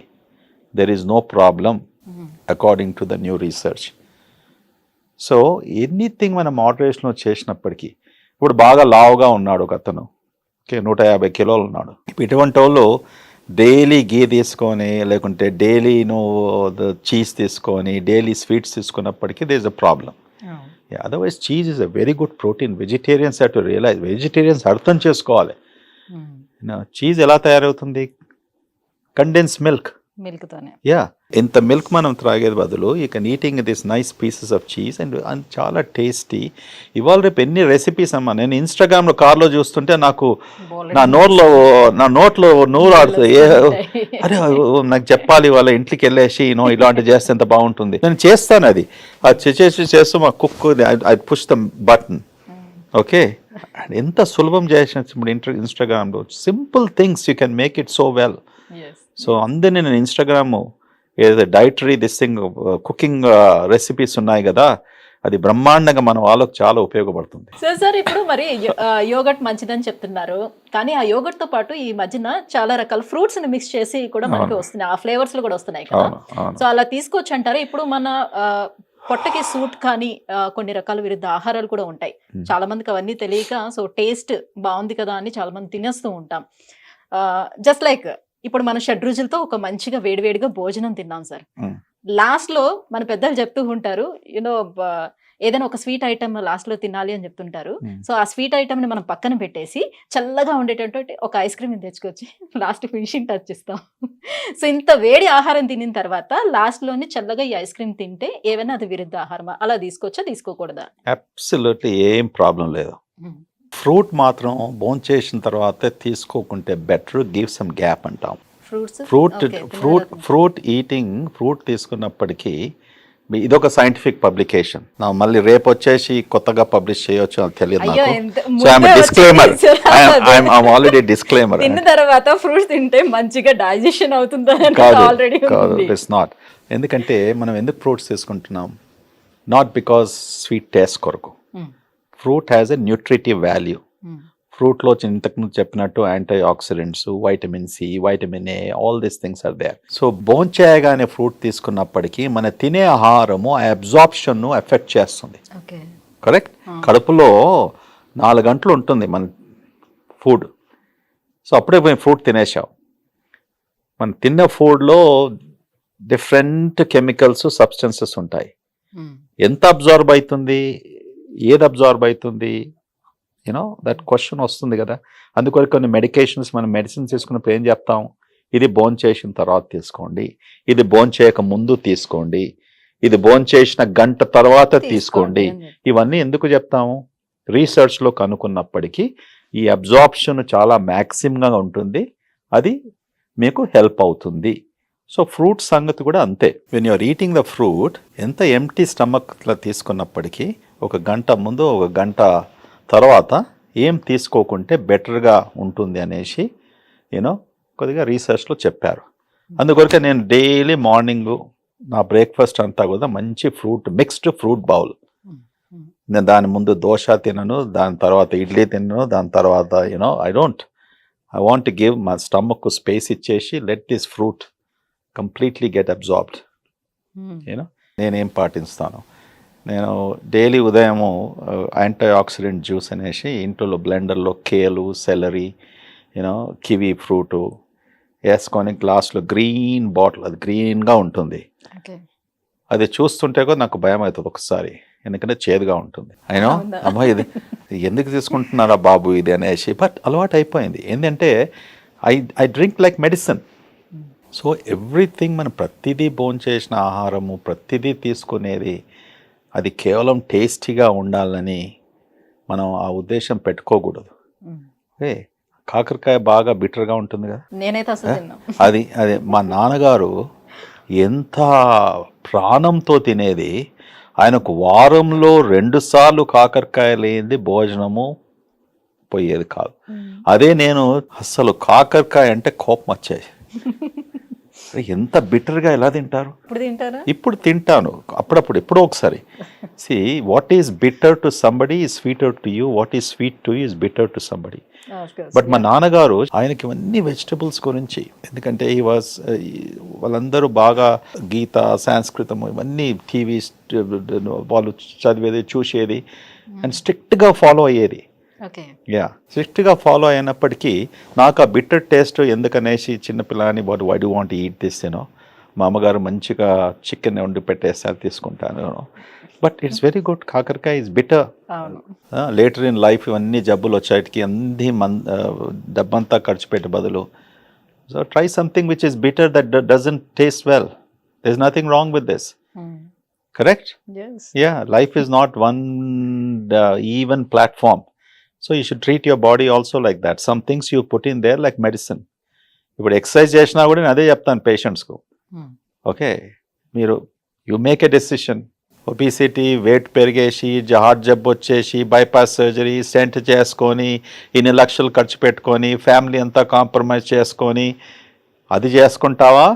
There is no problem according to the new research. So anything మనం మోడరేషన్లో చేసినప్పటికీ, ఇప్పుడు బాగా లావుగా ఉన్నాడు ఒక అతను, ఓకే, 150 కిలోలు ఉన్నాడు. ఇటువంటి వాళ్ళు డైలీ ఘీ తీసుకొని, లేకుంటే డైలీ చీజ్ తీసుకొని, డైలీ స్వీట్స్ తీసుకున్నప్పటికీ they is a problem. Otherwise cheese is a very good protein. Vegetarians have to realise, vegetarians అర్థం చేసుకోవాలి. చీజ్ ఎలా తయారవుతుంది? Condense milk. ఇంత మిల్క్ మనం త్రాగేది బదులు you can eating this nice pieces of cheese and చాలా tasty. ఇవాళ రేపు ఎన్ని రెసిపీస్ అమ్మా. నేను ఇన్స్టాగ్రామ్లో కార్లో చూస్తుంటే నాకు నా నోట్లో నూరు ఆడుతుంది. అరే నాకు చెప్పాలి, వాళ్ళ ఇంటికి వెళ్ళేసి ఇలాంటివి చేస్తే ఎంత బాగుంటుంది. నేను చేస్తాను అది చేస్తూ మా cook I push the button. Okay, ఎంత సులభం చేసిన ఇన్స్టాగ్రామ్లో simple things you can make it so well. So అందరినీ నేను ఇన్స్టాగ్రామ్ ఏదైతే dietary this thing cooking recipes ఉన్నాయి కదా, అది బ్రహ్మాండంగా మన వాళ్ళకు చాలా ఉపయోగపడుతుంది.
సార్ ఇప్పుడు మరి యోగట్ మంచిదని చెప్తున్నారు, కానీ ఆ యోగట్ తో పాటు ఈ మధ్యన చాలా రకాల ఫ్రూట్స్ ని మిక్స్ చేసి కూడా మనకి వస్తున్నాయి, ఆ ఫ్లేవర్స్ లో కూడా వస్తున్నాయి కదా. సో అలా తీసుకోవచ్చు అంటారా? ఇప్పుడు మన పొట్టకి సూట్ కానీ కొన్ని రకాల విరుద్ధ ఆహారాలు కూడా ఉంటాయి. చాలా మందికి అవన్నీ తెలియక సో టేస్ట్ బాగుంది కదా అని చాలా మంది తినేస్తూ ఉంటాం. జస్ట్ లైక్ ఇప్పుడు మన షడ్రుచులతో ఒక మంచిగా వేడివేడిగా భోజనం తిన్నాం సార్. లాస్ట్ లో మన పెద్దలు చెప్తూ ఉంటారు, యూనో ఏదైనా ఒక స్వీట్ ఐటమ్ లాస్ట్ లో తినాలి అని చెప్తుంటారు. సో ఆ స్వీట్ ఐటమ్ ని మనం పక్కన పెట్టేసి చల్లగా ఉండేటటువంటి ఒక ఐస్ క్రీమ్ తెచ్చుకొచ్చి లాస్ట్ ఫినిషింగ్ టచ్ ఇస్తాం. సో ఇంత వేడి ఆహారం తినిన తర్వాత లాస్ట్ లోని చల్లగా ఈ ఐస్ క్రీమ్ తింటే ఏమైనా అది విరుద్ధ ఆహారం అలా తీసుకోవచ్చా, తీసుకోకూడదా?
అబ్సల్యూట్లీ ఏం ప్రాబ్లం లేదు. ఫ్రూట్ మాత్రం భోంచేసిన తర్వాత తీసుకోకుంటే బెటర్. గివ్ సమ్ గ్యాప్ అంటాం. ఫ్రూట్ ఈటింగ్, ఫ్రూట్ తీసుకున్నప్పటికీ ఇదొక సైంటిఫిక్ పబ్లికేషన్. నా మళ్ళీ రేపు వచ్చేసి కొత్తగా పబ్లిష్ చేయొచ్చు అని తెలియదు నాకు. So I'm disclaimer, I'm already disclaimer.
తిన్న తర్వాత ఫ్రూట్స్ తింటే మంచిగా డైజెషన్ అవుతుంది ఆల్రెడీ.
కాదు, ఇట్స్ నాట్. ఎందుకంటే మనం ఎందుకు ఫ్రూట్స్ తీసుకుంటున్నాం? నాట్ బికాస్ స్వీట్ టేస్ట్ కొరకు. Fruit has a nutritive value. ఫ్రూట్లో ఇంతకుముందు చెప్పినట్టు antioxidants, vitamin C, vitamin A, all these things are there. So భోంచేయగానే ఫ్రూట్ తీసుకున్నప్పటికీ మన తినే ఆహారము ఆ అబ్జార్ప్షన్ను ఎఫెక్ట్ చేస్తుంది. కరెక్ట్? కడుపులో 4 గంటలు ఉంటుంది మన ఫుడ్. సో అప్పుడే పోయి ఫ్రూట్ తినేసావు. మనం తిన్న ఫుడ్లో డిఫరెంట్ కెమికల్స్, సబ్స్టెన్సెస్ ఉంటాయి. ఎంత అబ్జార్బ్ అవుతుంది, ఏది అబ్జార్బ్ అవుతుంది, యూనో దట్ క్వశ్చన్ వస్తుంది కదా. అందుకొరకు కొన్ని మెడికేషన్స్, మనం మెడిసిన్స్ తీసుకున్నప్పుడు ఏం చెప్తాం, ఇది బోన్ చేసిన తర్వాత తీసుకోండి, ఇది బోన్ చేయక ముందు తీసుకోండి, ఇది బోన్ చేసిన గంట తర్వాత తీసుకోండి. ఇవన్నీ ఎందుకు చెప్తాము, రీసెర్చ్లో కనుక్కున్నప్పటికీ ఈ అబ్జార్ప్షన్ చాలా మ్యాక్సిమంగా ఉంటుంది, అది మీకు హెల్ప్ అవుతుంది. సో ఫ్రూట్ సంగతి కూడా అంతే. When you're eating the fruit, ఎంత ఎంటీ స్టమక్లో తీసుకున్నప్పటికీ ఒక గంట ముందు ఒక గంట తర్వాత ఏం తీసుకోకుంటే బెటర్గా ఉంటుంది అనేసి యూనో కొద్దిగా రీసెర్చ్లో చెప్పారు. అందుకొరకే నేను డైలీ మార్నింగు నా బ్రేక్ఫాస్ట్ అంతా కూడా మంచి ఫ్రూట్, మిక్స్డ్ ఫ్రూట్ బౌల్. నేను దాని ముందు దోశ తినను, దాని తర్వాత ఇడ్లీ తినను, దాని తర్వాత యూనో ఐ వాంట్ గివ్ మా స్టమక్ స్పేస్ ఇచ్చేసి let this fruit completely get absorbed. You know నేనేం పాటిస్తాను, నేను డైలీ ఉదయము యాంటీ ఆక్సిడెంట్ జ్యూస్ అనేసి ఇంట్లో బ్లెండర్లో కేలు, సెలరీ, యూనో కివీ ఫ్రూటు వేసుకొని గ్లాస్లో గ్రీన్ బాటిల్, అది గ్రీన్గా ఉంటుంది. అది చూస్తుంటే కూడా నాకు భయం అవుతుంది ఒకసారి, ఎందుకంటే చేదుగా ఉంటుంది. అయినా అమ్మా ఇది ఎందుకు తీసుకుంటున్నారా బాబు ఇది అనేసి, బట్ అలవాటు అయిపోయింది. ఏంటంటే I drink like medicine. So everything, మనం ప్రతిదీ భోంచేసిన ఆహారము, ప్రతిదీ తీసుకునేది అది కేవలం టేస్టీగా ఉండాలని మనం ఆ ఉద్దేశం పెట్టుకోకూడదు. కాకరకాయ బాగా బిటర్గా ఉంటుంది కదా,
నేనైతే అసలు
అది మా నాన్నగారు ఎంత ప్రాణంతో తినేది. ఆయనకు వారంలో 2 సార్లు కాకరకాయ లేనిది భోజనము పోయేది కాదు. అదే నేను అసలు కాకరకాయ అంటే కోపం వచ్చేది. ఎంత బిటర్గా ఎలా తింటారు. ఇప్పుడు తింటాను అప్పుడప్పుడు, ఎప్పుడో ఒకసారి. See what is bitter to somebody is sweeter to you, what is sweet to you is bitter to somebody. But మా నాన్నగారు ఆయనకి ఇవన్నీ వెజిటబుల్స్ గురించి, ఎందుకంటే వాళ్ళందరూ బాగా గీత, సంస్కృతం ఇవన్నీ టీవీ వాళ్ళు చదివేది, చూసేది అండ్ స్ట్రిక్ట్గా ఫాలో అయ్యేది. స్ట్రిక్ట్గా ఫాలో అయినప్పటికీ నాకు ఆ బిట్టర్ టేస్ట్ ఎందుకనేసి చిన్నపిల్లని why do want eat this you know, మా అమ్మగారు మంచిగా చికెన్ వండి పెట్టేస్తారు, తీసుకుంటాను. But it's very good. కాకరకాయ is bitter. Later in life ఇవన్నీ జబ్బులు వచ్చాయికి అన్ని డబ్బంతా ఖర్చు పెట్టే బదులు, so try something which is bitter that doesn't taste well. There is nothing wrong with this. Correct? Yes. Yeah, life is not one even platform. So you should treat your body also like that. Some things you put in there like medicine. ఇప్పుడు exercise చేసినా కూడా నేను అదే చెప్తాను పేషెంట్స్కు. Okay, మీరు you make a decision. Obesity, weight పెరిగేసి, heart జబ్బు వచ్చేసి, బైపాస్ సర్జరీ, స్టెంట్ చేసుకొని, ఇన్ని లక్షలు ఖర్చు పెట్టుకొని, ఫ్యామిలీ అంతా కాంప్రమైజ్ చేసుకొని అది చేసుకుంటావా,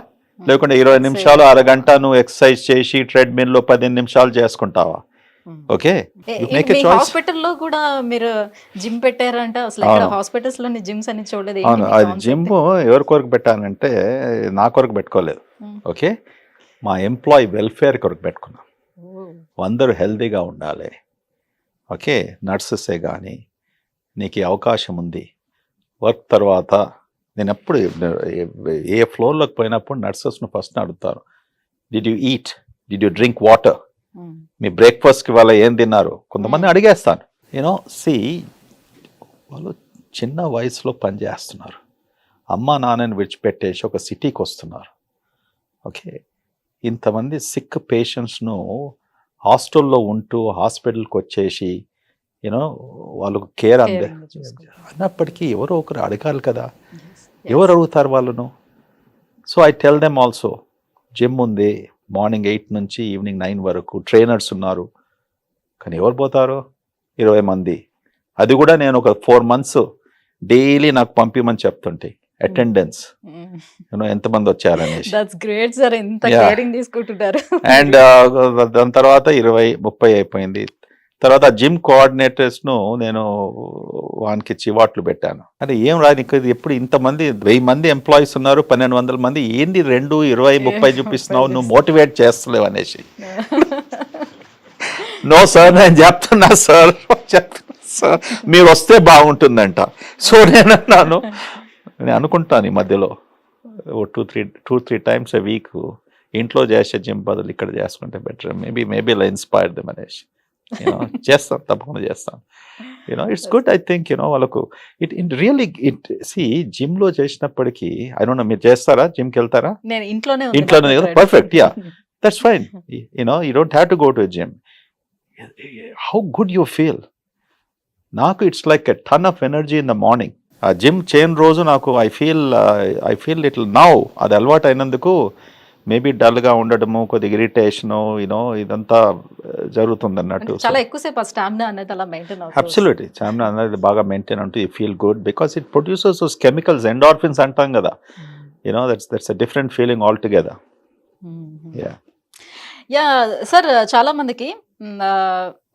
లేకుంటే 20 నిమిషాలు, అరగంట నువ్వు ఎక్సర్సైజ్ చేసి ట్రెడ్మిల్లో 15 నిమిషాలు చేసుకుంటావా? ఓకే,
హాస్పిటల్లో కూడా మీరు జిమ్ పెట్టారంట. అసలు హాస్పిటల్స్ లోని జిమ్స్ అని చూడలేదు.
అవును, అది జిమ్ ఎవరి కొరకు పెట్టానంటే నా కొరకు పెట్టుకోలేదు. ఓకే, మా ఎంప్లాయీ వెల్ఫేర్ కొరకు పెట్టుకున్నాం. అందరూ హెల్తీగా ఉండాలి. ఓకే, నర్సెసే కానీ నీకు ఈ అవకాశం ఉంది. వర్క్ తర్వాత నేను ఎప్పుడు ఏ ఫ్లోర్లోకి పోయినప్పుడు నర్సెస్ను ఫస్ట్ అడుగుతారు, did you eat, did you drink water, మీ బ్రేక్ఫాస్ట్కి వాళ్ళ ఏం తిన్నారు, కొంతమంది అడిగేస్తాను. యూనో సి, వాళ్ళు చిన్న వయసులో పనిచేస్తున్నారు, అమ్మ నాన్నని విడిచిపెట్టేసి ఒక సిటీకి వస్తున్నారు. ఓకే, ఇంతమంది సిక్ పేషెంట్స్ను హాస్టల్లో ఉంటూ హాస్పిటల్కి వచ్చేసి యూనో వాళ్ళకు కేర్ అన్నప్పటికీ ఎవరో ఒకరు అడగాలి కదా. ఎవరు అడుగుతారు వాళ్ళను? So I tell them also, gym ఉంది మార్నింగ్ 8 నుంచి ఈవినింగ్ 9 వరకు, ట్రైనర్స్ ఉన్నారు. కానీ ఎవరు పోతారు? 20 మంది. అది కూడా నేను ఒక 4 months డైలీ నాకు పంపిమని చెప్తుంటే అటెండెన్స్ ఎంతమంది వచ్చారనేసి. అండ్ దాని తర్వాత 20-30 అయిపోయింది. తర్వాత జిమ్ కోఆర్డినేటర్స్ను నేను వానికి చివాట్లు పెట్టాను. అంటే ఏం నీకు ఎప్పుడు ఇంతమంది 1000 మంది ఎంప్లాయీస్ ఉన్నారు, 1200 మంది, ఏంది 2, 20, 30 చూపిస్తున్నావు, నువ్వు మోటివేట్ చేస్తలేవు అనేసి. నో సార్, నేను చెప్తున్నా సార్, మీరు వస్తే బాగుంటుందంట. సో నేను అనుకుంటాను ఈ మధ్యలో 2-3 times a week ఇంట్లో చేసే జిమ్ బదులు ఇక్కడ చేసుకుంటే బెటర్, మేబీ ఇలా ఇన్స్పైర్డ్ దెమ్ అనేసి చేస్తాం, తప్పకుండా చేస్తాం. It's good. ఐ థింక్ వాళ్ళకు ఇట్ రియల్లీ జిమ్లో చేసినప్పటికీ ఐ డోంట్ నో, మీరు చేస్తారా, జిమ్కి వెళ్తారా?
నేను ఇంట్లోనే
కదా, perfect. Yeah, that's fine. You don't have to go to gym. How good you feel. నాకు it's like a ton of energy in the morning. ఆ జిమ్ చేయని రోజు నాకు ఐ ఫీల్ లిటిల్ నౌ, అది అలవాటు అయినందుకు మేబీ డల్గా ఉండడము, కొద్దిగా ఇరిటేషను, ఇదంతా జరుగుతుంది అన్నట్టు.
చాలా ఎక్కువసేపు స్టామినా అనేది అలా మెయింటైన్ అవుతుంది.
అబ్సల్యూట్లీ, స్టామినా అనేది బాగా మెయింటైన్ ఉంటూ you feel good because it produces those chemicals, endorphins అంటాం కదా. That's a different feeling all together.
Yeah sir, చాలా మందికి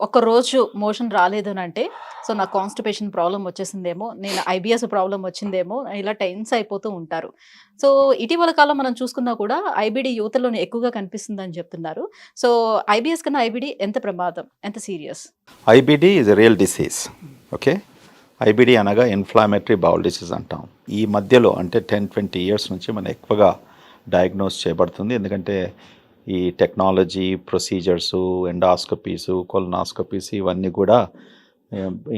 ఒక రోజు మోషన్ రాలేదు అని అంటే, సో నాకు కాన్స్టిపేషన్ ప్రాబ్లం వచ్చేసిందేమో, నేను ఐబిఎస్ ప్రాబ్లం వచ్చిందేమో, ఇలా టెన్స్ అయిపోతూ ఉంటారు. సో ఇటీవల కాలం మనం చూసుకున్నా కూడా ఐబిడి యువతలోనే ఎక్కువగా కనిపిస్తుందని చెప్తున్నారు. సో ఐబిఎస్ కన్నా ఐబిడి ఎంత ప్రమాదం, ఎంత serious?
IBD is a real disease. Okay, IBD అనగా ఇన్ఫ్లామేటరీ బౌల్ డిసీజ్ అంటాం. ఈ మధ్యలో అంటే 10-20 ఇయర్స్ నుంచి మనం ఎక్కువగా డయాగ్నోస్ చేయబడుతుంది. ఎందుకంటే ఈ టెక్నాలజీ, ప్రొసీజర్సు, ఎండాస్కోపీసు, కొలనాస్కోపీస్ ఇవన్నీ కూడా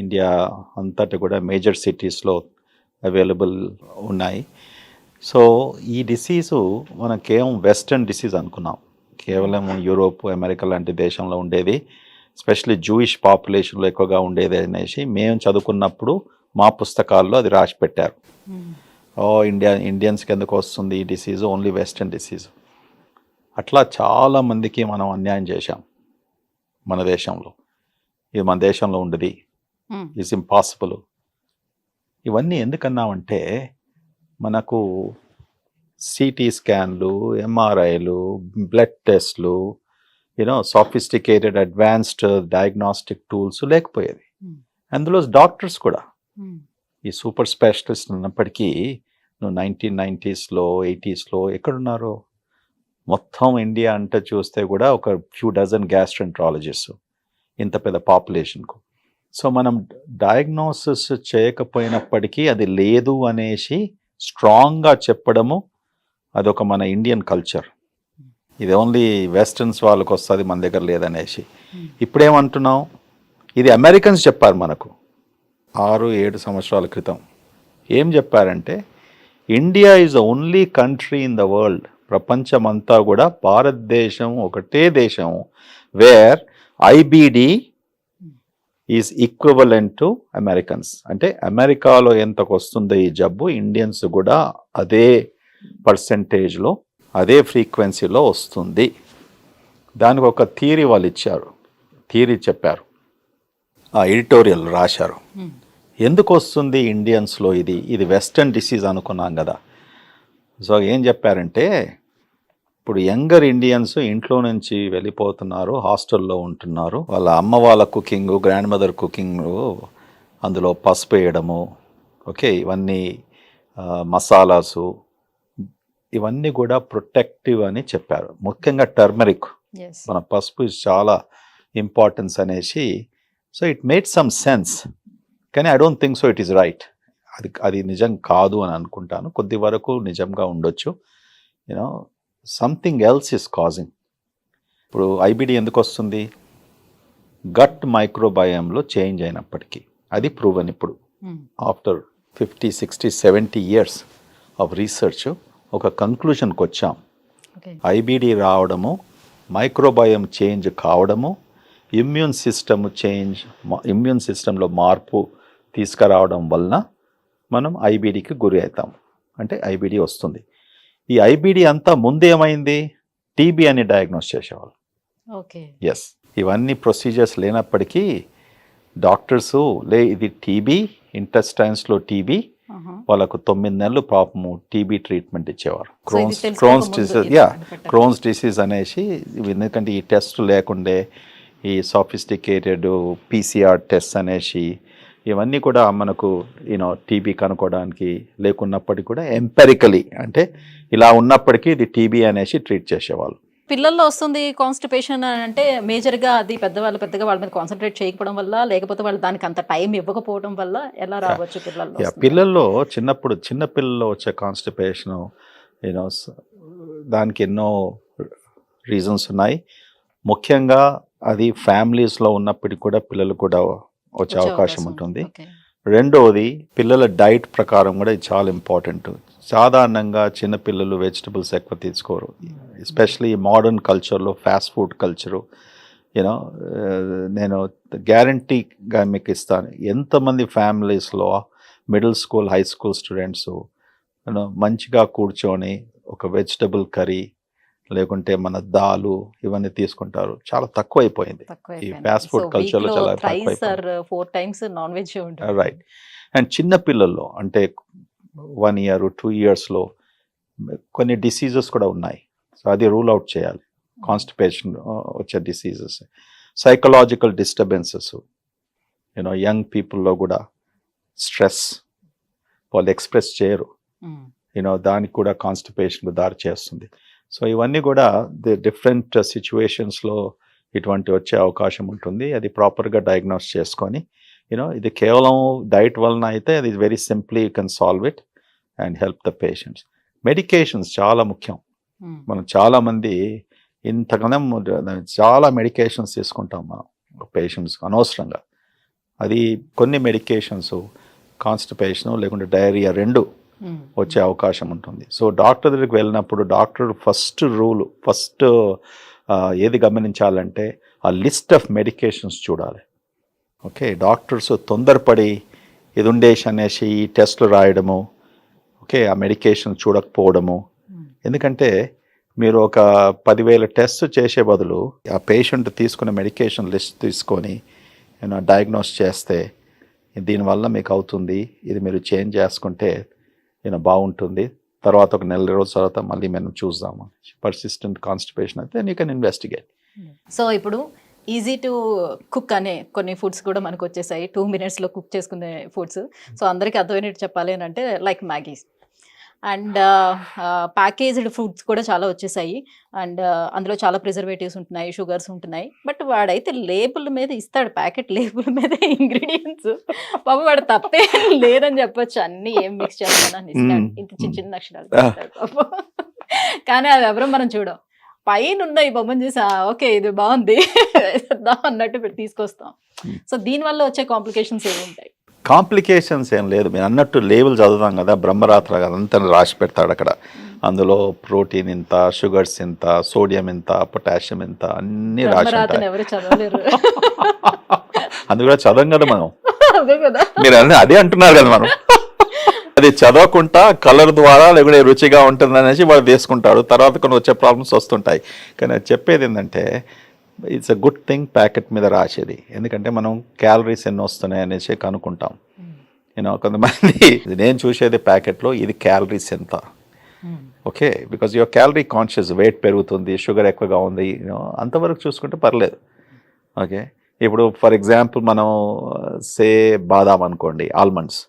ఇండియా అంతటా కూడా మేజర్ సిటీస్లో అవైలబుల్ ఉన్నాయి. సో ఈ డిసీజు మనం కేవలం వెస్టర్న్ డిసీజ్ అనుకున్నాం, కేవలం యూరోప్, అమెరికా లాంటి దేశంలో ఉండేది, ఎస్పెషల్లీ జూయిష్ పాపులేషన్లో ఎక్కువగా ఉండేది అనేసి మేము చదువుకున్నప్పుడు మా పుస్తకాల్లో అది రాసి పెట్టారు. ఇండియన్స్కి ఎందుకు వస్తుంది ఈ డిసీజు, ఓన్లీ వెస్టర్న్ డిసీజ్. అట్లా చాలామందికి మనం అన్యాయం చేశాం మన దేశంలో. ఇది మన దేశంలో ఉండదు, ఇట్స్ ఇంపాసిబుల్. ఇవన్నీ ఎందుకన్నామంటే మనకు సిటీ స్కాన్లు, ఎంఆర్ఐలు, బ్లడ్ టెస్ట్లు, సాఫిస్టికేటెడ్ అడ్వాన్స్డ్ డయాగ్నాస్టిక్ టూల్స్ లేకపోయేది. అందులో డాక్టర్స్ కూడా ఈ సూపర్ స్పెషలిస్ట్ ఉన్నప్పటికీ నువ్వు 1990s, 80s ఎక్కడున్నారు? మొత్తం ఇండియా అంటే చూస్తే కూడా ఒక ఫ్యూ డజన్ గ్యాస్ట్రెంట్రాలజిస్ట్ ఇంత పెద్ద పాపులేషన్కు. సో మనం డయాగ్నోసిస్ చేయకపోయినప్పటికీ అది లేదు అనేసి స్ట్రాంగ్గా చెప్పడము అదొక మన ఇండియన్ కల్చర్. ఇది ఓన్లీ వెస్టర్న్స్ వాళ్ళకి వస్తుంది, మన దగ్గర లేదనేసి. ఇప్పుడేమంటున్నాం, ఇది అమెరికన్స్ చెప్పారు మనకు 6-7 సంవత్సరాల క్రితం. ఏం చెప్పారంటే India is the only country in the world, ప్రపంచమంతా కూడా భారతదేశం ఒకటే దేశం where IBD is equivalent to Americans. అంటే అమెరికాలో ఎంతకు వస్తుందో ఈ జబ్బు, ఇండియన్స్ కూడా అదే పర్సెంటేజ్లో, అదే ఫ్రీక్వెన్సీలో వస్తుంది. దానికి ఒక థియరీ వాళ్ళు ఇచ్చారు, థియరీ చెప్పారు, ఆ ఎడిటోరియల్ రాశారు. ఎందుకు వస్తుంది ఇండియన్స్లో ఇది వెస్టర్న్ డిసీజ్ అనుకున్నాం కదా. సో ఏం చెప్పారంటే, ఇప్పుడు యంగర్ ఇండియన్స్ ఇంట్లో నుంచి వెళ్ళిపోతున్నారు, హాస్టల్లో ఉంటున్నారు, వాళ్ళ అమ్మ వాళ్ళ కుకింగ్, గ్రాండ్ మదర్ కుకింగ్, అందులో పసుపు వేయడము, ఓకే, ఇవన్నీ మసాలాసు, ఇవన్నీ కూడా ప్రొటెక్టివ్ అని చెప్పారు. ముఖ్యంగా టర్మరిక్, మన పసుపు చాలా ఇంపార్టెన్స్ అనేసి. So it made some sense, కానీ I don't think so it is right. అది నిజం కాదు అని అనుకుంటాను. కొద్ది వరకు నిజంగా ఉండొచ్చు. Something else is causing. ఇప్పుడు ఐబిడి ఎందుకు వస్తుంది? గట్ మైక్రోబయోమ్లో చేంజ్ అయినప్పటికీ, అది ప్రూవన్. ఇప్పుడు ఆఫ్టర్ 50, 60, 70 ఇయర్స్ ఆఫ్ రీసెర్చ్ ఒక కంక్లూషన్కి వచ్చాం. ఐబిడి రావడము, మైక్రోబయోమ్ చేంజ్ కావడము, ఇమ్యూన్ సిస్టంలో మార్పు తీసుకురావడం వలన మనం ఐబిడికి గురి అవుతాం, అంటే ఐబిడి వస్తుంది. ఈ ఐబిడి అంతా ముందేమైంది, టీబీ అని డయాగ్నోస్ చేసేవాళ్ళు. ఎస్, ఇవన్నీ ప్రొసీజర్స్ లేనప్పటికీ డాక్టర్సు ఇది టీబీ, ఇంటెస్టైన్స్లో టీబీ, వాళ్ళకు 9 నెలలు పాపము టీబీ ట్రీట్మెంట్ ఇచ్చేవారు. క్రోన్స్ డిసీజ్ అనేసి. ఎందుకంటే ఈ టెస్ట్ లేకుండే, ఈ సాఫిస్టికేటెడ్ పీసీఆర్ టెస్ట్ అనేసి ఇవన్నీ కూడా మనకు టీబీ కనుక్కోవడానికి లేకున్నప్పటికీ కూడా ఎంపెరికలీ, అంటే ఇలా ఉన్నప్పటికీ ఇది టీబీ అనేసి ట్రీట్ చేసేవాళ్ళు.
పిల్లల్లో వస్తుంది కాన్స్టిపేషన్ అంటే మేజర్గా అది పెద్దవాళ్ళు పెద్దగా వాళ్ళ మీద కాన్సన్ట్రేట్ చేయకపోవడం వల్ల, లేకపోతే వాళ్ళు దానికి అంత టైం ఇవ్వకపోవడం వల్ల ఎలా రావచ్చు పిల్లల్లో?
పిల్లల్లో చిన్న పిల్లల్లో వచ్చే కాన్స్టిపేషన్ దానికి ఎన్నో రీజన్స్ ఉన్నాయి. ముఖ్యంగా అది ఫ్యామిలీస్లో ఉన్నప్పటికీ కూడా పిల్లలు కూడా వచ్చే అవకాశం ఉంటుంది. రెండవది పిల్లల డైట్ ప్రకారం కూడా ఇది చాలా ఇంపార్టెంట్. సాధారణంగా చిన్నపిల్లలు వెజిటబుల్స్ ఎక్కువ తీసుకోరు, ఎస్పెషలీ మోడర్న్ కల్చర్లో ఫాస్ట్ ఫుడ్ కల్చరు. యూనో నేను గ్యారంటీగా మీకు ఇస్తాను, ఎంతమంది ఫ్యామిలీస్లో middle school high school students మంచిగా కూర్చొని ఒక వెజిటబుల్ కర్రీ లేకుంటే మన దాలు ఇవన్నీ తీసుకుంటారు. చాలా తక్కువ అయిపోయింది ఈ ఫాస్ట్ ఫుడ్ కల్చర్లో, చాలా తక్కువ. రైట్. అండ్ చిన్న పిల్లల్లో అంటే 1 year 2 yearsలో కొన్ని డిసీజెస్ కూడా ఉన్నాయి. సో అది రూల్ అవుట్ చేయాలి. కాన్స్టిపేషన్ వచ్చే డిసీజెస్, సైకలాజికల్ డిస్టర్బెన్సెస్, యంగ్ పీపుల్లో కూడా స్ట్రెస్ వాళ్ళు ఎక్స్ప్రెస్ చేయరు, దానికి కూడా కాన్స్టిపేషన్ దారి చేస్తుంది. సో ఇవన్నీ కూడా డిఫరెంట్ సిచ్యువేషన్స్లో ఇటువంటి వచ్చే అవకాశం ఉంటుంది. అది ప్రాపర్గా డయాగ్నోస్ చేసుకొని ఇది కేవలం డైట్ వలన అయితే అది very simply you can solve it and help the patients. Medications చాలా ముఖ్యం. మనం చాలామంది ఇంతకన్నా చాలా మెడికేషన్స్ తీసుకుంటాం మనం పేషెంట్స్ అనవసరంగా. అది కొన్ని మెడికేషన్స్ కాన్స్టిపేషన్ లేకుంటే డయేరియా రెండు వచ్చే అవకాశం ఉంటుంది. సో డాక్టర్ దగ్గరికి వెళ్ళినప్పుడు డాక్టర్ ఫస్ట్ ఏది గమనించాలంటే ఆ లిస్ట్ ఆఫ్ మెడికేషన్స్ చూడాలి. ఓకే, డాక్టర్స్ తొందరపడి ఇది ఉండేసి అనేసి ఈ టెస్ట్లు రాయడము, ఓకే, ఆ మెడికేషన్ చూడకపోవడము. ఎందుకంటే మీరు ఒక 10,000 టెస్ట్ చేసే బదులు ఆ పేషెంట్ తీసుకున్న మెడికేషన్ లిస్ట్ తీసుకొని డయాగ్నోస్ చేస్తే దీనివల్ల మీకు అవుతుంది, ఇది మీరు చేంజ్ చేసుకుంటే బాగుంటుంది, తర్వాత ఒక 4 రోజుల తర్వాత మళ్ళీ మనం చూద్దాము. పర్సిస్టెంట్ కాన్స్టిపేషన్ అయితే యూ కెన్ ఇన్వెస్టిగేట్.
సో ఇప్పుడు ఈజీ టు కుక్ అనే కొన్ని ఫుడ్స్ కూడా మనకు వచ్చేసాయి, 2 minutesలో కుక్ చేసుకునే ఫుడ్స్. సో అందరికీ అర్థమైనట్టు చెప్పాలి అని అంటే like Maggie's and packaged foods కూడా చాలా వచ్చేసాయి. అండ్ అందులో చాలా ప్రిజర్వేటివ్స్ ఉంటున్నాయి, షుగర్స్ ఉంటున్నాయి. బట్ వాడైతే లేబుల్ మీద ఇస్తాడు, ప్యాకెట్ లేబుల్ మీద ఇంగ్రీడియంట్స్. పాప వాడు తప్పే లేదని చెప్పొచ్చు, అన్ని ఏం మిక్స్ చేస్తానని ఇస్తాడు, ఇంత చిన్న చిన్న అక్షరాలు ఇస్తాడు పాప. కానీ అది ఎవరో మనం చూడం, పైన ఉన్న ఈ బొమ్మను చూసి ఓకే ఇది బాగుంది అన్నట్టు తీసుకొస్తాం. సో దీనివల్ల వచ్చే కాంప్లికేషన్స్ ఏమి ఉంటాయి?
కాంప్లికేషన్స్ ఏం లేదు, మీరు అన్నట్టు లేబుల్ చదువుతాం కదా, బ్రహ్మరాత్ర కదా అంతా రాసి పెడతాడు అక్కడ. అందులో ప్రోటీన్ ఇంత, షుగర్స్ ఇంత, సోడియం ఇంత, పొటాషియం ఇంత, అన్ని రాసి
ఎవరు చదవలేరు.
అది కూడా చదవం కదా మనం, మీరు అదే అంటున్నారు కదా మనం. అది చదవకుండా కలర్ ద్వారా లేకుంటే రుచిగా ఉంటుంది అనేసి వాడు తీసుకుంటాడు, తర్వాత కొన్ని వచ్చే ప్రాబ్లమ్స్ వస్తుంటాయి. కానీ అది చెప్పేది ఏంటంటే it's a good thing packet మీద రాసేది, ఎందుకంటే మనం క్యాలరీస్ ఎన్ని వస్తున్నాయి అనేసి కనుక్కుంటాం. కొంతమంది నేను చూసేది ప్యాకెట్లో ఇది క్యాలరీస్ ఎంత, okay, because your calorie conscious, weight పెరుగుతుంది, షుగర్ ఎక్కువగా ఉంది, అంతవరకు చూసుకుంటే పర్లేదు. ఓకే, ఇప్పుడు ఫర్ ఎగ్జాంపుల్ మనం సే బాదాం అనుకోండి, ఆల్మండ్స్,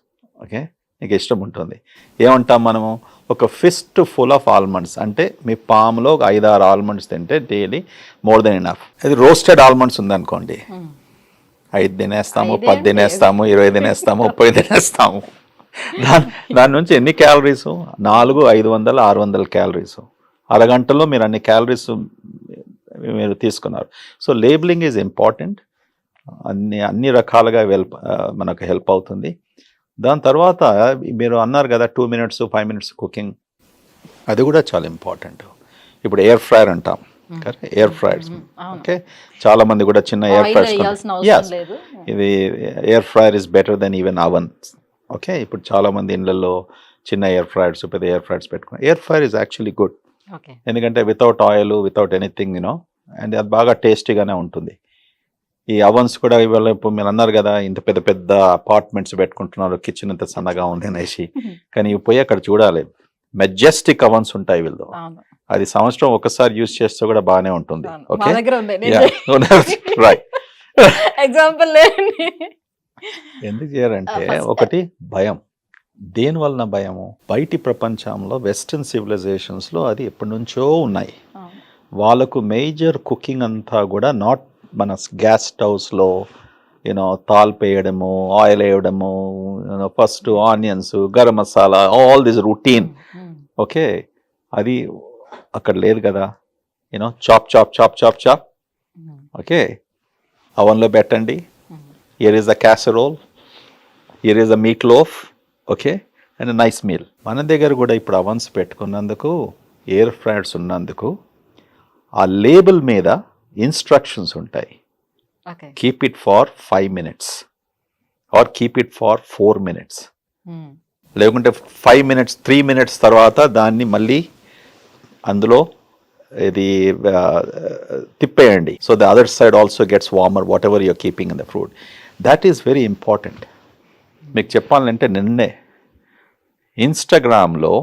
ఓకే, నీకు ఇష్టం ఉంటుంది, ఏమంటాం మనము, ఒక ఫిస్ట్ ఫుల్ ఆఫ్ ఆల్మండ్స్, అంటే మీ పామ్లో ఒక 5-6 ఆల్మండ్స్ తింటే డైలీ మోర్ దెన్ ఇనఫ్. అది రోస్టెడ్ ఆల్మండ్స్ ఉందనుకోండి, 5 తినేస్తాము, 10 తినేస్తాము, 20 తినేస్తాము, 30 తినేస్తాము. దాని నుంచి ఎన్ని క్యాలరీస్? 400, 500, 600 క్యాలరీస్. అరగంటలో మీరు అన్ని క్యాలరీస్ మీరు తీసుకున్నారు. సో లేబులింగ్ ఈజ్ ఇంపార్టెంట్, అన్ని రకాలుగా మనకు హెల్ప్ అవుతుంది. దాని తర్వాత మీరు అన్నారు కదా 2 minutes 5 minutes కుకింగ్, అది కూడా చాలా ఇంపార్టెంట్. ఇప్పుడు ఎయిర్ ఫ్రైయర్ అంటాం కదా, ఎయిర్ ఫ్రైయర్స్, ఓకే, చాలా మంది కూడా చిన్న ఎయిర్ ఫ్రైయర్స్, ఇది air fryer is better than even oven. Okay, ఇప్పుడు చాలా మంది ఇళ్ళల్లో చిన్న ఎయిర్ ఫ్రైయర్స్, పెద్ద ఎయిర్ ఫ్రైయర్స్ పెట్టుకున్నారు. Air fryer is actually good, ఎందుకంటే without oil, without anything, and అది బాగా టేస్టీగానే ఉంటుంది. ఈ అవన్స్ కూడా ఇవాళ ఇప్పుడు మీరు అన్నారు కదా, ఇంత పెద్ద పెద్ద అపార్ట్మెంట్స్ పెట్టుకుంటున్నారు, కిచెన్ ఇంత సన్నగా ఉంది అనేసి. కానీ ఇవి పోయి అక్కడ చూడాలి, మెజెస్టిక్ అవన్స్ ఉంటాయి వీళ్ళు. అది సంవత్సరం ఒకసారి యూజ్ చేస్తే కూడా బాగానే ఉంటుంది. Okay, right.
ఎగ్జాంపుల్
ఎందుకు చేయాలంటే ఒకటి భయం. దేని వలన భయము? బయటి ప్రపంచంలో వెస్టర్న్ సివిలైజేషన్స్లో అది ఎప్పటి నుంచో ఉన్నాయి. వాళ్ళకు మేజర్ కుకింగ్ అంతా కూడా నాట్ మన గ్యాస్ స్టవ్స్లో తాల్పు వేయడము, ఆయిల్ వేయడము, first onions, garam masala, all this routine. Okay, అది అక్కడ లేదు కదా. చాప్. ఓకే, అవన్లో పెట్టండి. Here is the casserole, here is the meet loaf. Okay, and nice meal. మన దగ్గర కూడా ఇప్పుడు అవన్స్ పెట్టుకున్నందుకు, ఎయిర్ ఫ్రైయర్స్ ఉన్నందుకు ఆ లేబుల్ మీద ఇన్స్ట్రక్షన్స్ ఉంటాయి. Keep it for 5 minutes or keep it for 4 minutes. లేకుంటే 5 minutes 3 minutes తర్వాత దాన్ని మళ్ళీ అందులో ఇది తిప్పేయండి. So the other side also gets warmer whatever your keeping in the food. That is very important. మీకు చెప్పాలంటే నిన్నే ఇన్స్టాగ్రామ్లో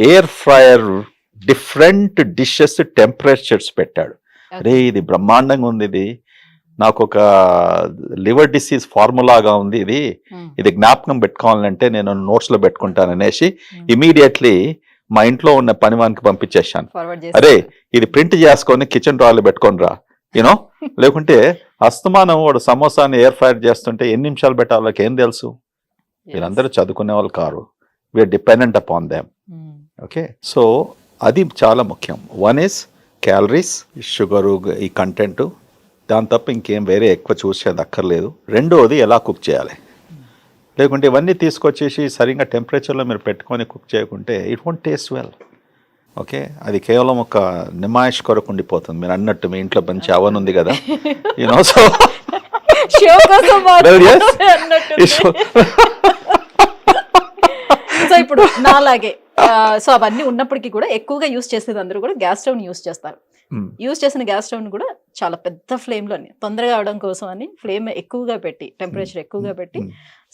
air fryer different dishes temperatures పెట్టాడు. రే ఇది బ్రహ్మాండంగా ఉంది, ఇది నాకు ఒక లివర్ డిసీజ్ ఫార్ములాగా ఉంది, ఇది జ్ఞాపకం పెట్టుకోవాలంటే నేను నోట్స్లో పెట్టుకుంటాను అనేసి ఇమీడియట్లీ మా ఇంట్లో ఉన్న పనివానికి పంపించేశాను. అరే ఇది ప్రింట్ చేసుకొని కిచెన్ డ్రాలో పెట్టుకొని రా, యూనో. లేకుంటే అస్తమానం వాడు సమోసాని ఎయిర్ ఫ్రైర్ చేస్తుంటే ఎన్ని నిమిషాలు పెట్టాలి వాళ్ళకి ఏం తెలుసు? వీళ్ళందరూ చదువుకునే వాళ్ళు కారు. We are dependent upon them. Okay, so అది చాలా ముఖ్యం. వన్ ఈస్ క్యాలరీస్, షుగరు, ఈ కంటెంట్, దాని తప్ప ఇంకేం వేరే ఎక్కువ చూసేది అక్కర్లేదు. రెండోది ఎలా కుక్ చేయాలి. లేకుంటే ఇవన్నీ తీసుకొచ్చేసి సరిగ్గా టెంపరేచర్లో మీరు పెట్టుకొని కుక్ చేయకుంటే it won't taste well. Okay, అది కేవలం ఒక నిమాయిష్ కొరకు ఉండిపోతుంది. మీరు అన్నట్టు మీ ఇంట్లో మంచి అవన్ ఉంది కదా, యూనో. సో
సో ఇప్పుడు నాలాగే సో అవన్నీ ఉన్నప్పటికీ కూడా ఎక్కువగా యూస్ చేసేది అందరూ కూడా గ్యాస్ స్టవ్ యూస్ చేస్తారు. యూస్ చేసిన గ్యాస్ స్టవ్ కూడా చాలా పెద్ద ఫ్లేమ్ లోని తొందరగా అవడం కోసం అని ఫ్లేమ్ ఎక్కువగా పెట్టి, టెంపరేచర్ ఎక్కువగా పెట్టి,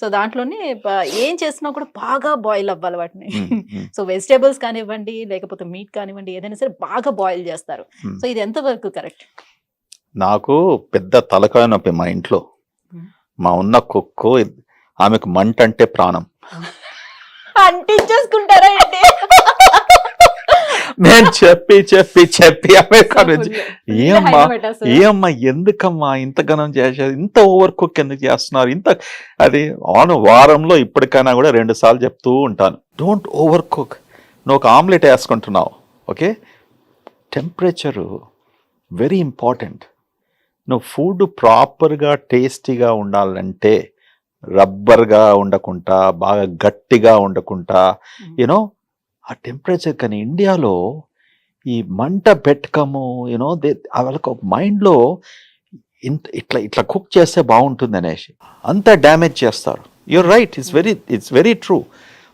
సో దాంట్లోనే ఏం చేసినా కూడా బాగా బాయిల్ అవ్వాలి వాటిని. సో వెజిటేబుల్స్ కానివ్వండి, లేకపోతే మీట్ కానివ్వండి, ఏదైనా సరే బాగా బాయిల్ చేస్తారు. సో ఇది ఎంతవరకు కరెక్ట్?
నాకు పెద్ద తలకాయ నొప్పి మా ఇంట్లో. మా ఉన్న కుక్కు, ఆమెకు మంట అంటే ప్రాణం.
అంటించేసుకుంటారా ఏంటి?
నేను చెప్పి అమెరికా నుంచి ఏమ్మా ఎందుకమ్మా ఇంత ఘనం చేసేది, ఇంత ఓవర్ కుక్ ఎందుకు చేస్తున్నారు, ఇంత అది వారంలో ఇప్పటికైనా కూడా 2 సార్లు చెప్తూ ఉంటాను, డోంట్ ఓవర్ కుక్. నువ్వు ఒక ఆమ్లెట్ వేసుకుంటున్నావు, ఓకే, టెంపరేచరు వెరీ ఇంపార్టెంట్. నువ్వు ఫుడ్ ప్రాపర్గా టేస్టీగా ఉండాలంటే రబ్బర్గా ఉండకుండా, బాగా గట్టిగా ఉండకుండా, యూనో ఆ టెంపరేచర్. కానీ ఇండియాలో ఈ మంట పెట్టుకము, యూనో వాళ్ళకి ఒక మైండ్లో ఇట్లా కుక్ చేస్తే బాగుంటుంది అనేసి అంతా డ్యామేజ్ చేస్తారు. You're right, it's very true.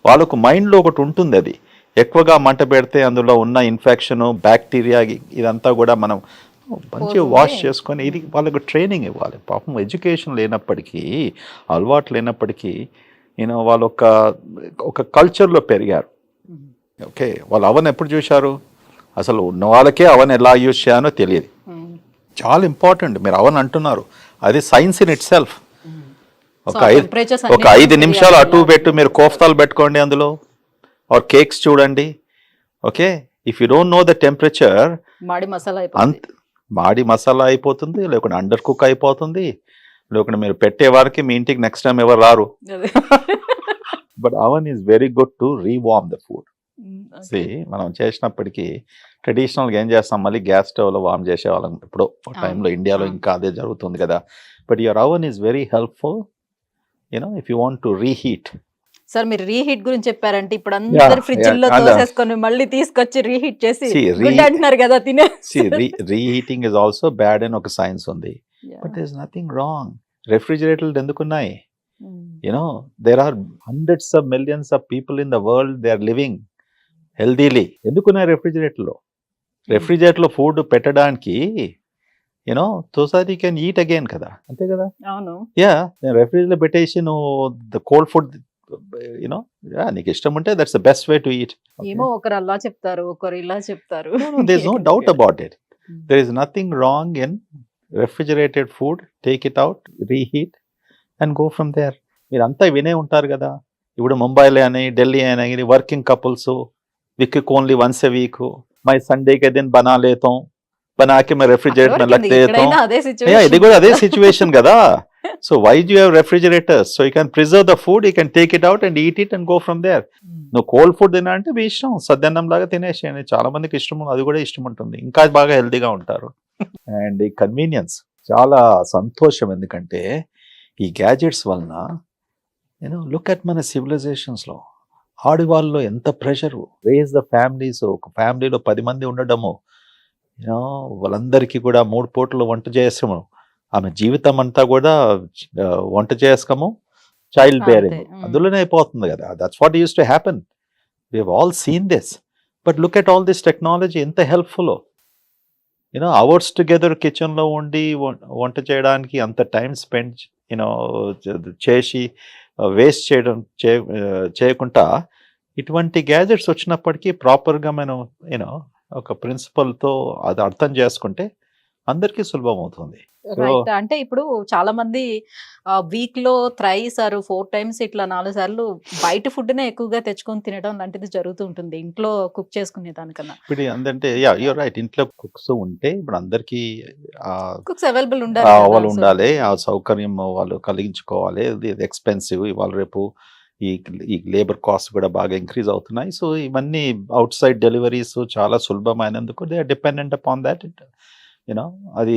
వాళ్ళకు మైండ్లో ఒకటి ఉంటుంది, అది ఎక్కువగా మంట పెడితే అందులో ఉన్న ఇన్ఫెక్షను, బ్యాక్టీరియా, ఇదంతా కూడా మనం మంచిగా వాష్ చేసుకొని, ఇది వాళ్ళకు ట్రైనింగ్ ఇవ్వాలి. పాపం ఎడ్యుకేషన్ లేనప్పటికీ, అలవాటు లేనప్పటికీ, యూనో వాళ్ళు ఒక కల్చర్లో పెరిగారు. ఓకే, వాళ్ళు అవన్ ఎప్పుడు చూశారు? అసలు ఉన్న వాళ్ళకే అవన్ ఎలా యూజ్ చేయాలో తెలియదు. చాలా ఇంపార్టెంట్. మీరు అవన్ అంటున్నారు, అది సైన్స్ ఇన్ ఇట్ సెల్ఫ్. ఒక 5 నిమిషాలు అటు పెట్టు, మీరు కోఫ్తాలు పెట్టుకోండి అందులో, ఆర్ కేక్స్ చూడండి. Okay, if you don't know the temperature, మాడి మసాలా అయిపోతుంది, లేకుంటే అండర్ కుక్ అయిపోతుంది, లేకుంటే మీరు పెట్టే వారికి మీ ఇంటికి నెక్స్ట్ టైం ఎవరు రారు. But oven is very good to rewarm the food. మనం చేసినప్పటికీ ట్రెడిషనల్గా ఏం చేస్తాం, మళ్ళీ గ్యాస్ స్టవ్లో వార్మ్ చేసేవాళ్ళం ఇప్పుడు టైంలో. ఇండియాలో ఇంకా అదే జరుగుతుంది కదా. But your oven is very helpful, you know, if you want to reheat.
Sir మీరు రీహీట్ గురించి చెప్పారంటే ఇప్పుడు అందరు ఫ్రిడ్జ్ లో తోసేసుకొని మళ్ళీ తీసుకొచ్చి రీహీట్ చేసి అంటున్నారు కదా తినే.
రీహీటింగ్ ఇస్ ఆల్సో బ్యాడ్ అని ఒక సైన్స్ ఉంది. But there is nothing wrong. రెఫ్రిజిరేటర్లు ఎందుకున్నాయి? You know, there are hundreds of millions of people in the world, they are living healthily. ఎందుకున్నాయి రెఫ్రిజిరేటర్లో? రెఫ్రిజిరేటర్లో ఫుడ్ పెట్టడానికి, you know, society can eat again కదా, అంతే కదా.
అవును,
యా, రెఫ్రిజిరేటర్లో పెట్టేసి నువ్వు ద కోల్డ్ ఫుడ్, యూనో, నీకు ఇష్టం ఉంటే that's the best way to eat.
ఏమో ఒకరు అలా చెప్తారు, ఒకరు ఇలా చెప్తారు.
There is no doubt about it. There is nothing wrong in refrigerated food. Take it out, reheat and go from there. మీరు అంతా వినే ఉంటారు కదా, ఇప్పుడు ముంబైలో అని, ఢిల్లీ అని, వర్కింగ్ కపుల్స్ वीक को ओनली वंस ए वीक मैं संडे के दिन बना लेता हूँ, बना के मैं रेफ्रिजरेटर में रख देता हूँ. ఇది కూడా అదే సిచ్యువేషన్ కదా. So why do you have refrigerators? So you can preserve the food, you can take it out and eat it and go from there. నువ్వు కోల్డ్ ఫుడ్ తినా అంటే మీ ఇష్టం, సద్దన్నం లాగా తినేసేయండి. చాలా మందికి ఇష్టం, అది కూడా ఇష్టం ఉంటుంది, ఇంకా బాగా హెల్తీగా ఉంటారు. అండ్ ఈ కన్వీనియన్స్ చాలా సంతోషం, ఎందుకంటే ఈ గ్యాజెట్స్ వలన లుక్ అట్ మన సివిలైజేషన్స్లో ఆడవాళ్ళలో ఎంత ప్రెషరు, రేజ్ ద ఫ్యామిలీస్, ఒక ఫ్యామిలీలో 10 మంది ఉండడము, వాళ్ళందరికీ కూడా 3 పూటలు వంట చేసాము, ఆమె జీవితం అంతా కూడా వంట చేసుకోము, చైల్డ్ బేరింగ్ అందులోనే అయిపోతుంది కదా. That's what use to happen. We have all seen this. But look at all this technology ఎంత హెల్ప్ఫుల్. అవర్స్ టుగెదర్ కిచెన్లో ఉండి వంట చేయడానికి అంత టైం స్పెండ్ చేసి వేస్ట్ చేయకుండా ఇటువంటి గ్యాజెట్స్ వచ్చినప్పటికీ ప్రాపర్గా మనం ఒక ప్రిన్సిపల్తో అది అర్థం చేసుకుంటే అందరికీ సులభం అవుతుంది.
రైట్. అంటే ఇప్పుడు చాలా మంది వీక్ లో థ్రైస్ ఆర్ 4 టైమ్స్ ఇట్లా 4 సార్లు బయట ఫుడ్ నే ఎక్కువగా తెచ్చుకొని తినడం లాంటిది జరుగుతూ ఉంటుంది ఇంట్లో కుక్ చేసుకునే దానికన్నా.
ఇప్పుడు ఏంటంటే యూర్ రైట్, ఇంట్లో కుక్స్ ఉంటే ఇప్పుడు అందరికీ
కుక్స్ అవైలబుల్
వాళ్ళు ఉండాలి, ఆ సౌకర్యం వాళ్ళు కలిగించుకోవాలి. ఇది ఎక్స్పెన్సివ్, ఇవాళ రేపు ఈ లేబర్ కాస్ట్ కూడా బాగా ఇంక్రీజ్ అవుతున్నాయి. సో ఇవన్నీ అవుట్ సైడ్ డెలివరీస్ చాలా సులభమైనందుకు they are dependent upon that. అది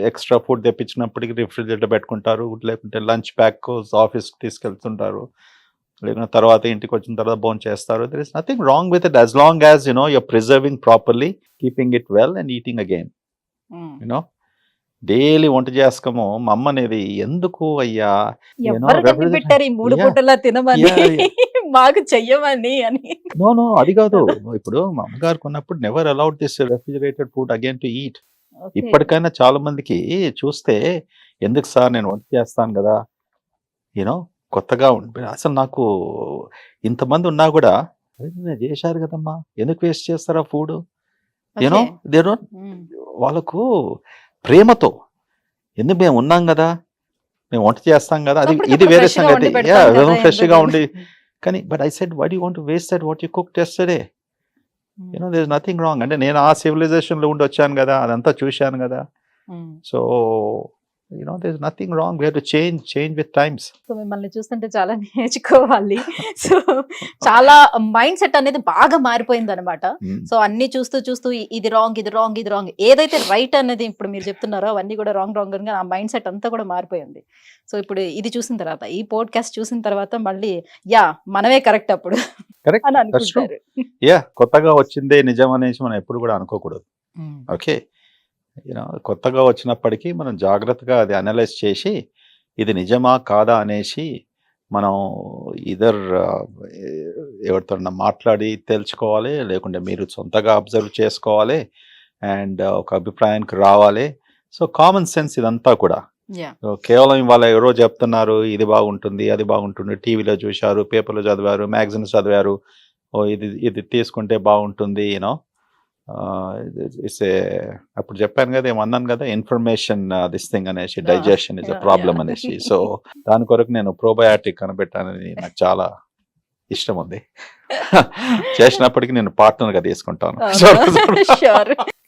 ఎక్స్ట్రా ఫుడ్ తెప్పించినప్పటికీ రిఫ్రిజిరేటర్ పెట్టుకుంటారు, లేకుంటే లంచ్ ప్యాక్ ఆఫీస్కి తీసుకెళ్తుంటారు, లేకుంటే తర్వాత ఇంటికి వచ్చిన తర్వాత భోజనం చేస్తారు. There is nothing wrong with it as long as you're preserving properly, keeping it well and eating again. Daily వంట చేసుకోము. మా అమ్మ అనేది ఎందుకు అయ్యా
పెట్టారు ఈ 3 పూటలా తినమని, మాకు చెయ్యమని అని.
నో అది కాదు. ఇప్పుడు మా అమ్మగారు కొన్నప్పుడు never allowed this refrigerated food again to eat. ఇప్పటికైనా చాలా మందికి చూస్తే ఎందుకు సార్ నేను వంట చేస్తాను కదా, కొత్తగా అసలు నాకు ఇంతమంది ఉన్నా కూడా చేశారు కదమ్మా, ఎందుకు వేస్ట్ చేస్తారా ఫుడ్? వాళ్ళకు ప్రేమతో, ఎందుకు మేము ఉన్నాం కదా, మేము వంట చేస్తాం కదా, అది ఇది వేరే సంగతి, ఫ్రెష్గా ఉండి. కానీ but I said why do you want to waste that what you cooked yesterday? There is nothing wrong. అంటే నేను ఆ సివిలైజేషన్లో ఉండి వచ్చాను కదా, అదంతా చూశాను కదా. So there is nothing wrong. We have to change with times.
So మిమ్మల్ని చూస్తుంటే చాలా నేర్చుకోవాలి. సో చాలా మైండ్ సెట్ అనేది బాగా మారిపోయింది అనమాట. సో అన్ని చూస్తూ ఇది రాంగ్, ఇది రాంగ్, ఇది రాంగ్, ఏదైతే రైట్ అనేది ఇప్పుడు మీరు చెప్తున్నారో అవన్నీ కూడా రాంగ్ అని ఆ మైండ్ సెట్ అంతా కూడా మారిపోయింది. సో ఇప్పుడు ఇది చూసిన తర్వాత, ఈ పోడ్కాస్ట్ చూసిన తర్వాత మళ్ళీ మనమే కరెక్ట్ అప్పుడు అని అనుకుంటారు.
కొత్తగా వచ్చిందే నిజం అనేసి మనం ఎప్పుడు కూడా అనుకోకూడదు. ఓకే, కొత్తగా వచ్చినప్పటికీ మనం జాగ్రత్తగా అది అనలైజ్ చేసి ఇది నిజమా కాదా అనేసి మనం ఎవరితో మాట్లాడి తెలుసుకోవాలి, లేకుంటే మీరు సొంతగా అబ్జర్వ్ చేసుకోవాలి అండ్ ఒక అభిప్రాయానికి రావాలి. సో కామన్ సెన్స్ ఇదంతా కూడా. కేవలం ఇవాళ ఎవరో చెప్తున్నారు ఇది బాగుంటుంది, అది బాగుంటుంది, టీవీలో చూశారు, పేపర్లో చదివారు, మ్యాగజైన్స్ చదివారు, ఇది తీసుకుంటే బాగుంటుంది, అప్పుడు చెప్పాను కదా, ఏమన్నాను కదా, ఇన్ఫర్మేషన్ దిస్ థింగ్ అనేసి, డైజెషన్ ఇస్ అ ప్రాబ్లం అనేసి. సో దాని కొరకు నేను ప్రోబయాటిక్ కనిపెట్టానని నాకు చాలా ఇష్టం ఉంది. చేసినప్పటికీ నేను పార్ట్నర్ గా తీసుకుంటాను.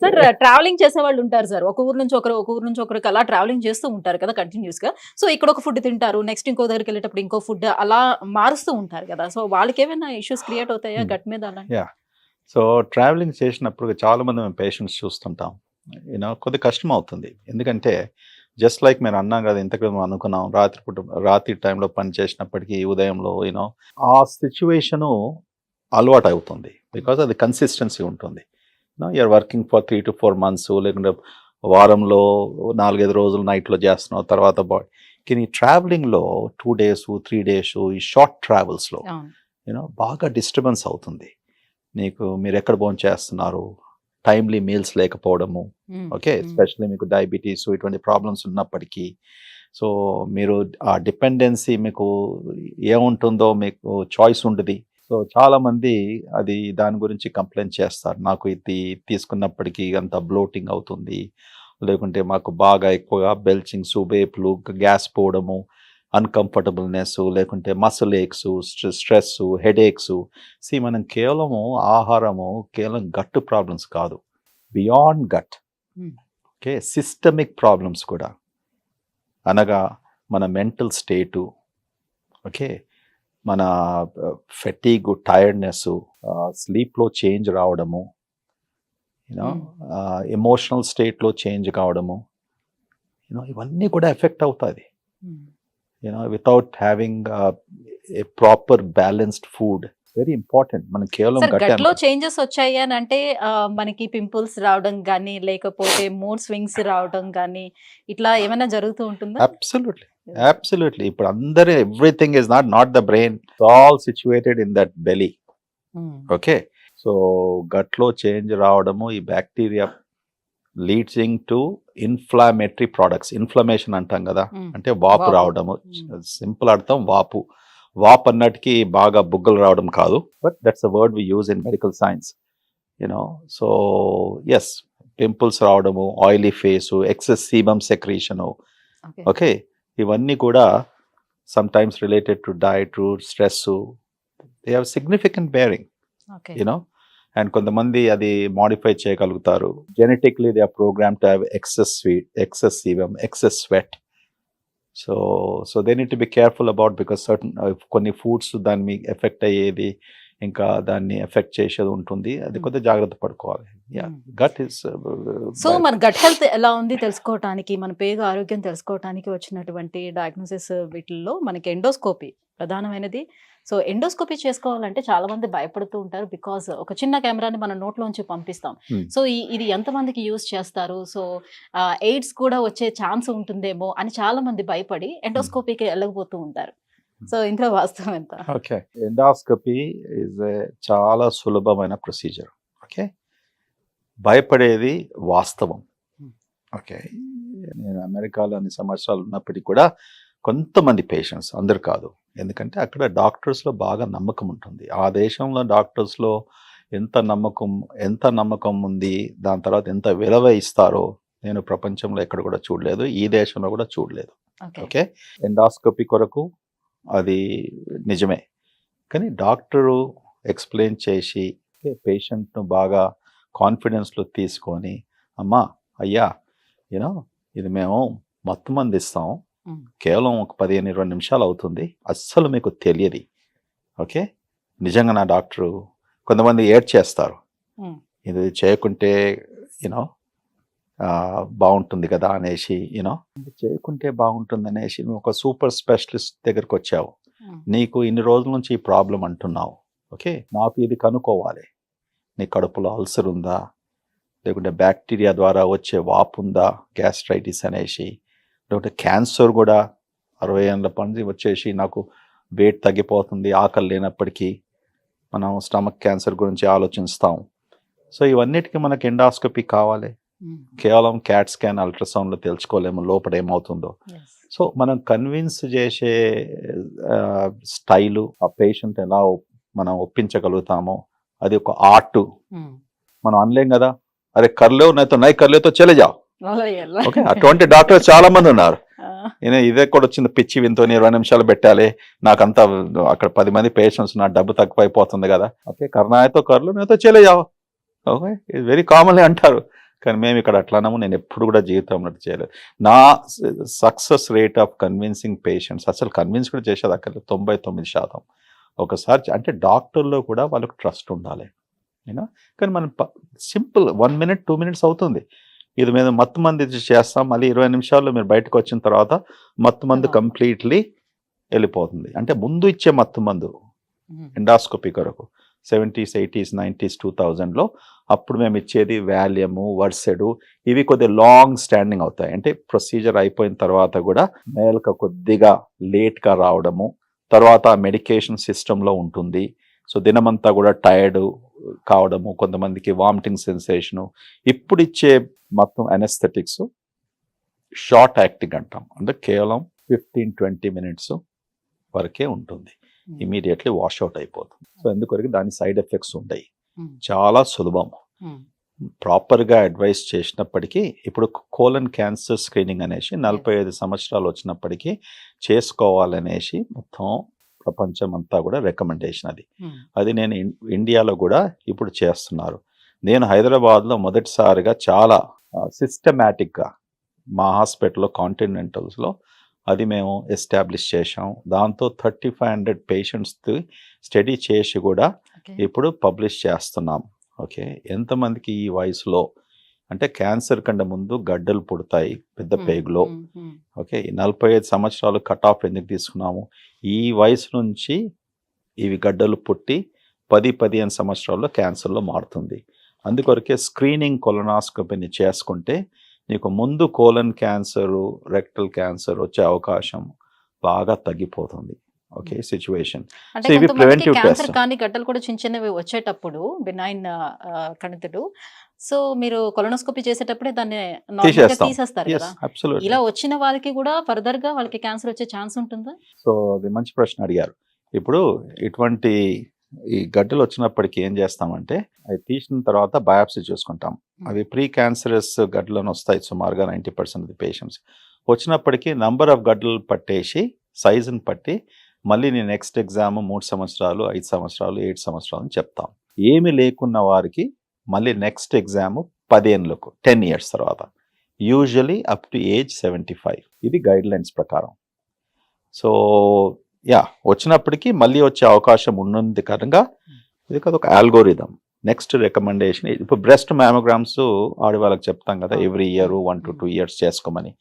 సార్ ట్రావెలింగ్ చేసే వాళ్ళు ఉంటారు సార్, ఒక ఊరు నుంచి ఒకరికి అలా ట్రావెలింగ్ చేస్తూ ఉంటారు కదా కంటిన్యూస్ గా. సో ఇక్కడ ఒక ఫుడ్ తింటారు, నెక్స్ట్ ఇంకో దగ్గరికి వెళ్ళేటప్పుడు ఇంకో ఫుడ్, అలా మారుస్తూ ఉంటారు కదా. సో వాళ్ళకి ఏమైనా ఇష్యూస్ క్రియేట్ అవుతాయా గట్ మీద అలా?
సో ట్రావెలింగ్ చేసినప్పుడు చాలా మంది మేము పేషెంట్స్ చూస్తుంటాం. కొద్ది కష్టం అవుతుంది, ఎందుకంటే జస్ట్ లైక్ మీరు అన్నాం కదా, ఇంతకు అనుకున్నాం రాత్రి టైంలో పని చేసినప్పటికీ ఉదయంలో ఆ సిచ్యువేషను అలవాటు అవుతుంది. బికాజ్ అది కన్సిస్టెన్సీ ఉంటుంది. You're working for 3 to 4 months, లేకుంటే వారంలో 4-5 రోజులు నైట్లో చేస్తున్నావు, తర్వాత బాడీ. కానీ ట్రావెలింగ్లో 2 days 3 days ఈ షార్ట్ ట్రావెల్స్లో బాగా డిస్టర్బెన్స్ అవుతుంది. మీరు ఎక్కడ భోజనం చేస్తున్నారు, టైమ్లీ మీల్స్ లేకపోవడము, ఓకే, ఎస్పెషల్లీ మీకు డయాబెటీస్ ఇటువంటి ప్రాబ్లమ్స్ ఉన్నప్పటికీ. సో మీరు ఆ డిపెండెన్సీ మీకు ఏముంటుందో మీకు చాయిస్ ఉంటుంది. సో చాలామంది దాని గురించి కంప్లైంట్ చేస్తారు, నాకు ఇది తీసుకున్నప్పటికీ అంత బ్లోటింగ్ అవుతుంది, లేకుంటే మాకు బాగా ఎక్కువగా బెల్చింగ్స్, వేపులు, గ్యాస్ పోవడము, అన్కంఫర్టబుల్నెస్, లేకుంటే మసిల్ ఏక్స్, స్ట్రెస్, హెడేక్స్. మనం కేవలము ఆహారము కేవలం గట్ ప్రాబ్లమ్స్ కాదు, beyond gut, okay, systemic problems కూడా. అనగా మన మెంటల్ స్టేటు, ఓకే, మన ఫెటీగ్, టైర్డ్నెస్, స్లీప్లో చేంజ్ రావడము, యూనో ఎమోషనల్ స్టేట్లో చేంజ్ కావడము, యూనో ఇవన్నీ కూడా ఎఫెక్ట్ అవుతుంది. Without having a proper balanced food very important. మనం కేవలం
సార్ గట్లో చేంజెస్ వచ్చాయి అని అంటే మనకి పింపుల్స్ రావడం కానీ లేకపోతే మూడ్ స్వింగ్స్ రావడం కానీ ఇట్లా ఏమైనా జరుగుతూ ఉంటుందా?
అబ్సల్యూట్లీ. ఇప్పుడు అందరూ everything is not the brain, all situated in that belly. Okay, so గట్లో చేంజ్ రావడము, ఈ bacteria leading to inflammatory products. Inflammation అంటాం కదా, అంటే వాపు రావడము. సింపుల్ అర్థం వాపు. వాప్ అన్నట్టుకి బాగా బుగ్గలు రావడం కాదు, but that's a word we use in medical science, you know. So yes, pimples రావడము, oily face, excess sebum secretion, okay, ఇవన్నీ కూడా sometimes related to diet, stress, they have significant bearing, you know. And కొంతమంది అది modify చేయగలుగుతారు. Genetically they are program to have excess sweet, excess sebum, excess sweat. So they need to be careful about, because certain కొన్ని foods దాన్ని effect అయ్యేది, ఇంకా దాన్ని effect చేసేది ఉంటుంది. అది కొద్దిగా జాగ్రత్త పడుకోవాలి. గట్ ఇస్
సో మన గట్ హెల్త్ ఎలా ఉంది తెలుసుకోవటానికి, మన పేగు ఆరోగ్యం తెలుసుకోవటానికి వచ్చినటువంటి డయాగ్నోసిస్ వీటిల్లో మనకి ఎండోస్కోపీ ప్రధానమైనది. సో ఎండోస్కోపీ చేసుకోవాలంటే చాలా మంది భయపడుతూ ఉంటారు, బికాజ్ ఒక చిన్న కెమెరాని మన నోట్లోంచి పంపిస్తాం. సో ఇది ఎంతమందికి యూజ్ చేస్తారు, సో ఎయిడ్స్ కూడా వచ్చే ఛాన్స్ ఉంటుందేమో అని చాలా మంది భయపడి ఎండోస్కోపీకి వెళ్ళకపోతూ ఉంటారు. సో ఇంట్లో వాస్తవం ఎంత?
ఓకే, ఎండోస్కోపీ ఇస్ చాలా సులభమైన ప్రొసీజర్. ఓకే, భయపడేది వాస్తవం. ఓకే, నేను అమెరికాలో అన్ని సంవత్సరాలు ఉన్నప్పటికీ కూడా కొంతమంది పేషెంట్స్, అందరు కాదు, ఎందుకంటే అక్కడ డాక్టర్స్లో బాగా నమ్మకం ఉంటుంది. ఆ దేశంలో డాక్టర్స్లో ఎంత నమ్మకం ఉంది, దాని తర్వాత ఎంత విలువ ఇస్తారో నేను ప్రపంచంలో ఎక్కడ కూడా చూడలేదు, ఈ దేశంలో కూడా చూడలేదు. ఓకే, ఎండాస్కోపీ కొరకు అది నిజమే, కానీ డాక్టరు ఎక్స్ప్లెయిన్ చేసి పేషెంట్ను బాగా కాన్ఫిడెన్స్లో తీసుకొని, అమ్మా అయ్యా, యూనో ఇది మేము మత్తు మంది ఇస్తాం, కేవలం ఒక 15-20 నిమిషాలు అవుతుంది, అస్సలు మీకు తెలియదు. ఓకే, నిజంగా నా డాక్టరు, కొంతమంది ఏడ్ చేస్తారు, ఇది చేయకుంటే యూనో బాగుంటుంది కదా అనేసి, యూనో చేయకుంటే బాగుంటుంది అనేసి, నువ్వు ఒక సూపర్ స్పెషలిస్ట్ దగ్గరికి వచ్చావు, నీకు ఇన్ని రోజుల నుంచి ఈ ప్రాబ్లం అంటున్నావు, ఓకే, నాకు ఇది కనుక్కోవాలి, నీ కడుపులో అల్సర్ ఉందా, లేకుంటే బ్యాక్టీరియా ద్వారా వచ్చే వాపు ఉందా, గ్యాస్ట్రైటిస్ అనేసి, లేకుంటే క్యాన్సర్ కూడా 60 ఏళ్ళ పంది వచ్చేసి నాకు వెయిట్ తగ్గిపోతుంది, ఆకలి లేనప్పటికీ మనం స్టమక్ క్యాన్సర్ గురించి ఆలోచిస్తాం. సో ఇవన్నిటికీ మనకి ఎండాస్కోపీ కావాలి, కేవలం క్యాట్ స్కాన్, అల్ట్రాసౌండ్లో తెలుసుకోలేము లోపల ఏమవుతుందో. సో మనం కన్విన్స్ చేసే స్టైలు, ఆ పేషెంట్ ఎలా మనం ఒప్పించగలుగుతామో అది ఒక ఆర్ట్. మనం అనలేం కదా, అరే కర్లేవు నైతో నై కర్లేతో చలే జావ్. ఓకే, అటువంటి డాక్టర్స్ చాలా మంది ఉన్నారు. ఇదే కూడా వచ్చింది పిచ్చి, వింతో 20 నిమిషాలు పెట్టాలి, నాకంతా అక్కడ 10 మంది పేషెంట్స్, నా డబ్బు తక్కువైపోతుంది కదా. ఓకే, కర్నాయతో కర్లు నేతో చలే జావ్. ఓకే, ఇది వెరీ కామన్లీ అంటారు, కానీ మేము ఇక్కడ అట్లానము, నేను ఎప్పుడు కూడా జీవితంలో చేయలేదు. నా success rate of convincing patients, అసలు కన్విన్స్ కూడా చేసేది అక్కడ 99%. ఒకసారి అంటే డాక్టర్లో కూడా వాళ్ళకు ట్రస్ట్ ఉండాలి, యూనో. కానీ మనం సింపుల్ 1 minute 2 minutes అవుతుంది, ఇది మీద మత్తు మంది చేస్తాం, మళ్ళీ 20 నిమిషాల్లో మీరు బయటకు వచ్చిన తర్వాత మత్తు మందు కంప్లీట్లీ వెళ్ళిపోతుంది. అంటే ముందు ఇచ్చే మత్తు మందు ఎండాస్కోపీ కొరకు 70s, 80s, 90s, 2000లో అప్పుడు మేము ఇచ్చేది వాల్యము, వర్సెడు, ఇవి కొద్దిగా లాంగ్ స్టాండింగ్ అవుతాయి. అంటే ప్రొసీజర్ అయిపోయిన తర్వాత కూడా మేల్క కొద్దిగా లేట్గా రావడము, తర్వాత మెడికేషన్ సిస్టంలో ఉంటుంది. సో దినమంతా కూడా టైర్డ్ కావడము, కొంతమందికి వామిటింగ్ సెన్సేషను. ఇప్పుడు ఇచ్చే మొత్తం అనెస్థెటిక్స్ షార్ట్ యాక్టింగ్ అంటాం, అంటే కేవలం 15-20 minutes వరకే ఉంటుంది, ఇమీడియట్లీ వాష్అవుట్ అయిపోతుంది. సో ఎందుకొరకు దాని సైడ్ ఎఫెక్ట్స్ ఉంటాయి, చాలా సులభం. ప్రాపర్గా అడ్వైస్ చేసినప్పటికీ, ఇప్పుడు కోలన్ క్యాన్సర్ స్క్రీనింగ్ అనేసి 45 సంవత్సరాలు వచ్చినప్పటికీ చేసుకోవాలనేసి మొత్తం ప్రపంచం అంతా కూడా రికమెండేషన్. అది నేను ఇండియాలో కూడా ఇప్పుడు చేస్తున్నారు. నేను హైదరాబాద్లో మొదటిసారిగా చాలా సిస్టమేటిక్గా మా హాస్పిటల్లో కాంటినెంటల్స్లో అది మేము ఎస్టాబ్లిష్ చేసాం. దాంతో 3500 పేషెంట్స్ స్టడీ చేసి కూడా ఇప్పుడు పబ్లిష్ చేస్తున్నాం. ఓకే, ఎంతమందికి ఈ వయసులో అంటే క్యాన్సర్ కంటే ముందు గడ్డలు పుడతాయి పెద్ద పేగులో. ఓకే, ఈ 45 సంవత్సరాలు కట్ ఆఫ్ ఎందుకు తీసుకున్నాము? ఈ వయసు నుంచి ఇవి గడ్డలు పుట్టి 10-15 సంవత్సరాల్లో క్యాన్సర్లో మారుతుంది. అందుకొరకే స్క్రీనింగ్ కొలనాస్కోపీని చేసుకుంటే నీకు ముందు కోలన్ క్యాన్సరు, రెక్టల్ క్యాన్సర్ వచ్చే అవకాశం బాగా తగ్గిపోతుంది. Okay, situation.
అంటే
సో ఇవి
కొంతమందికి
ప్రివెంటివ్
క్యాన్సర్
టెస్ట్.
కానీ గడ్డలు కూడా చిన్న చిన్నవి వచ్చేటప్పుడు బినైన్ కణితులు, సో మీరు కొలనోస్కోపీ చేసేటప్పుడే దాన్ని నార్మల్గా
తీసేస్తాం.
తీసేస్తారు
ఎస్,
కదా.
అబ్సల్యూట్లీ.
ఇలా వచ్చిన వాళ్ళకి కూడా ఫర్దర్ గా వాళ్ళకి క్యాన్సర్ వచ్చే ఛాన్స్ ఉంటుందా?
సో అది మంచి ప్రశ్న అడిగారు. ఇప్పుడు ఇటువంటి ఈ గడ్డలు వచ్చినప్పటికీ ఏం చేస్తామంటే అవి తీసిన తర్వాత బయాప్సీ చూసుకుంటాం. అవి ప్రీ క్యాన్సరస్ గడ్డలను వస్తాయి సుమారుగా 90% ఆఫ్ ది పేషెంట్స్. వచ్చినప్పటికీ నంబర్ ఆఫ్ గడ్డలు పట్టేసి సైజుని పట్టి మళ్ళీ నేను నెక్స్ట్ ఎగ్జామ్ 3 సంవత్సరాలు, 5 సంవత్సరాలు, 7 సంవత్సరాలు అని చెప్తాం. ఏమి లేకున్న వారికి మళ్ళీ నెక్స్ట్ ఎగ్జామ్ 10 ఏళ్ళకు, 10 ఇయర్స్ తర్వాత, యూజువలీ అప్ టు ఏజ్ 75. ఇది గైడ్ లైన్స్ ప్రకారం. సో యా, వచ్చినప్పటికీ మళ్ళీ వచ్చే అవకాశం ఉన్నందు కనుక ఇది కదా ఒక ఆల్గోరిథం. నెక్స్ట్ రికమెండేషన్ ఇప్పుడు బ్రెస్ట్ మ్యామోగ్రామ్స్ ఆడవాళ్ళకి చెప్తాం కదా, ఎవ్రీ ఇయర్ 1 to 2 years చేసుకోమని.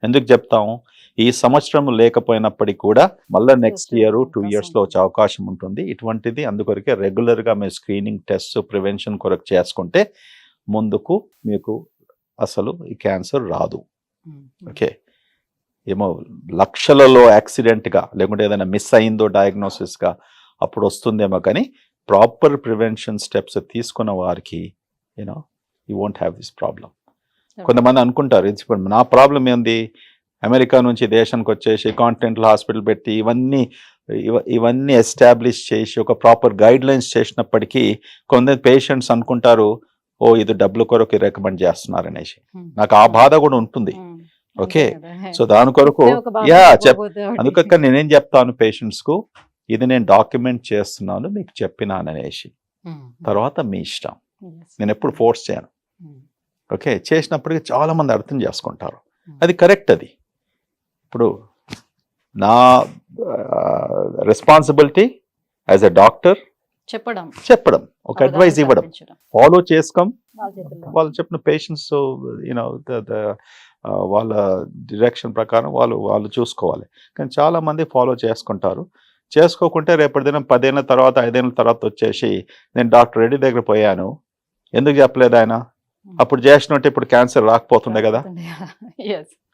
ఎందుకు చెప్తాము? ఈ సంవత్సరం లేకపోయినప్పటికీ కూడా మళ్ళీ నెక్స్ట్ ఇయర్ 2 yearsలో వచ్చే అవకాశం ఉంటుంది. ఇటువంటిది అందుకొరకే రెగ్యులర్గా మీరు స్క్రీనింగ్ టెస్ట్ ప్రివెన్షన్ కొరకు చేసుకుంటే ముందుకు మీకు అసలు ఈ క్యాన్సర్ రాదు. ఓకే, ఏమో లక్షలలో యాక్సిడెంట్గా లేకుంటే ఏదైనా మిస్ అయిందో డయాగ్నోసిస్గా అప్పుడు వస్తుందేమో, కానీ ప్రాపర్ ప్రివెన్షన్ స్టెప్స్ తీసుకున్న వారికి you know you won't have this problem. కొంతమంది అనుకుంటారు ఇప్పుడు నా ప్రాబ్లం ఏంది, అమెరికా నుంచి దేశానికి వచ్చేసి కాంటినెంటల్ హాస్పిటల్ పెట్టి ఇవన్నీ ఎస్టాబ్లిష్ చేసి ఒక ప్రాపర్ గైడ్ లైన్స్ చేసినప్పటికీ కొందరు పేషెంట్స్ అనుకుంటారు ఓ ఇది డబ్బుల కొరకు రికమెండ్ చేస్తున్నారు అనేసి. నాకు ఆ బాధ కూడా ఉంటుంది. ఓకే, సో దాని కొరకు యా అందుకక్క నేనేం చెప్తాను పేషెంట్స్కు, ఇది నేను డాక్యుమెంట్ చేస్తున్నాను మీకు చెప్పినాను అనేసి, తర్వాత మీ ఇష్టం, నేను ఎప్పుడు ఫోర్స్ చేయను. ఓకే, చేసినప్పటికీ చాలా మంది అర్థం చేసుకుంటారు, అది కరెక్ట్. అది ఇప్పుడు నా రెస్పాన్సిబిలిటీ యాజ్ ఎ డాక్టర్ చెప్పడం, ఒక అడ్వైస్ ఇవ్వడం, ఫాలో చేసుకోం. వాళ్ళు చెప్పిన పేషెంట్స్ యూనో వాళ్ళ డిరెక్షన్ ప్రకారం వాళ్ళు చూసుకోవాలి. కానీ చాలా మంది ఫాలో చేసుకుంటారు. చేసుకోకుంటే రేపటి దినం 10 ఏళ్ళ తర్వాత 5 ఏళ్ళ తర్వాత వచ్చేసి నేను డాక్టర్ రెడ్డి దగ్గర పోయాను, ఎందుకు చెప్పలేదు ఆయన, అప్పుడు చేసినట్టు ఇప్పుడు క్యాన్సర్ రాకపోతుంది కదా.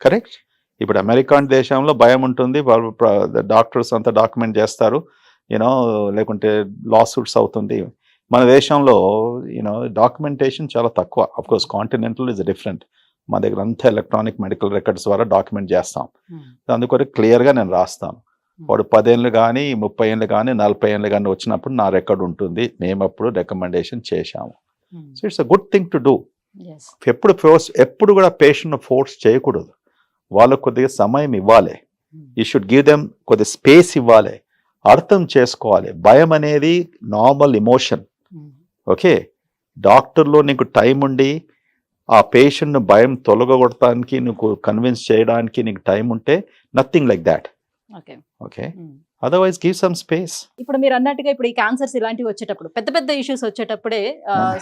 కరెక్ట్. ఇప్పుడు అమెరికాన్ దేశంలో భయం ఉంటుంది, వాళ్ళు డాక్టర్స్ అంతా డాక్యుమెంట్ చేస్తారు యూనో, లేకుంటే లా సూట్స్ అవుతుంది. మన దేశంలో యూనో డాక్యుమెంటేషన్ చాలా తక్కువ. Of course continental is different. మా దగ్గర అంతా ఎలక్ట్రానిక్ మెడికల్ రికార్డ్స్ ద్వారా డాక్యుమెంట్ చేస్తాం. అందుకొరకు క్లియర్గా నేను రాస్తాను. వాడు 10 ఏళ్ళు కానీ 30 ఏళ్ళు కానీ 40 ఏళ్ళు కానీ వచ్చినప్పుడు నా రికార్డ్ ఉంటుంది, మేము అప్పుడు రికమెండేషన్ చేశాము. So it's a good thing to do. ఎప్పుడు కూడా పేషెంట్ను ఫోర్స్ చేయకూడదు. వాళ్ళకు కొద్దిగా సమయం ఇవ్వాలి. యూ షుడ్ గివ్ దెమ్ కొద్దిగా స్పేస్ ఇవ్వాలి, అర్థం చేసుకోవాలి. భయం అనేది నార్మల్ ఎమోషన్. ఓకే, డాక్టర్లో నీకు టైం ఉండి ఆ పేషెంట్ను భయం తొలగొడటానికి నీకు కన్విన్స్ చేయడానికి నీకు టైం ఉంటే nothing like that. Okay, otherwise give some space.
ఇప్పుడు మీరు అన్నట్టుగా ఇప్పుడు ఈ క్యాన్సర్స్ ఇలాంటివి వచ్చేటప్పుడు పెద్ద పెద్ద ఇష్యూస్ వచ్చేటప్పుడే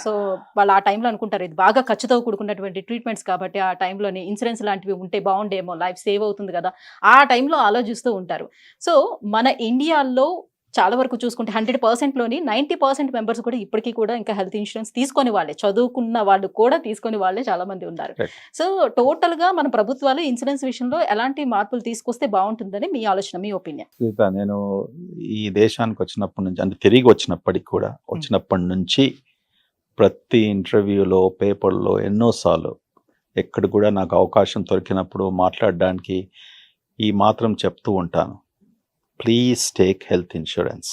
సో వాళ్ళు ఆ టైంలో అనుకుంటారు ఇది బాగా ఖర్చుతో కూడుకున్నటువంటి ట్రీట్మెంట్స్ కాబట్టి ఆ టైంలోని ఇన్సూరెన్స్ లాంటివి ఉంటే బాగుండేమో, లైఫ్ సేవ్ అవుతుంది కదా, ఆ టైంలో ఆలోచిస్తూ ఉంటారు. సో మన ఇండియాలో చాలా వరకు చూసుకుంటే 100%లోని 90% మెంబర్స్ కూడా ఇప్పటికీ కూడా ఇంకా హెల్త్ ఇన్సూరెన్స్ తీసుకొని వాళ్ళే, చదువుకున్న వాళ్ళు కూడా తీసుకొని వాళ్ళే చాలా మంది ఉన్నారు. సో టోటల్ గా మన ప్రభుత్వాలు ఇన్సూరెన్స్ విషయంలో ఎలాంటి మార్పులు తీసుకొస్తే బాగుంటుందని మీ ఆలోచన, మీ ఒపీనియన్?
నేను ఈ దేశానికి వచ్చినప్పటి నుంచి అంటే తిరిగి వచ్చినప్పటికి కూడా వచ్చినప్పటి నుంచి ప్రతి ఇంటర్వ్యూలో పేపర్లో ఎన్నోసార్లు ఎక్కడ కూడా నాకు అవకాశం దొరికినప్పుడు మాట్లాడడానికి ఈ మాత్రం చెప్తూ ఉంటాను, please take health insurance.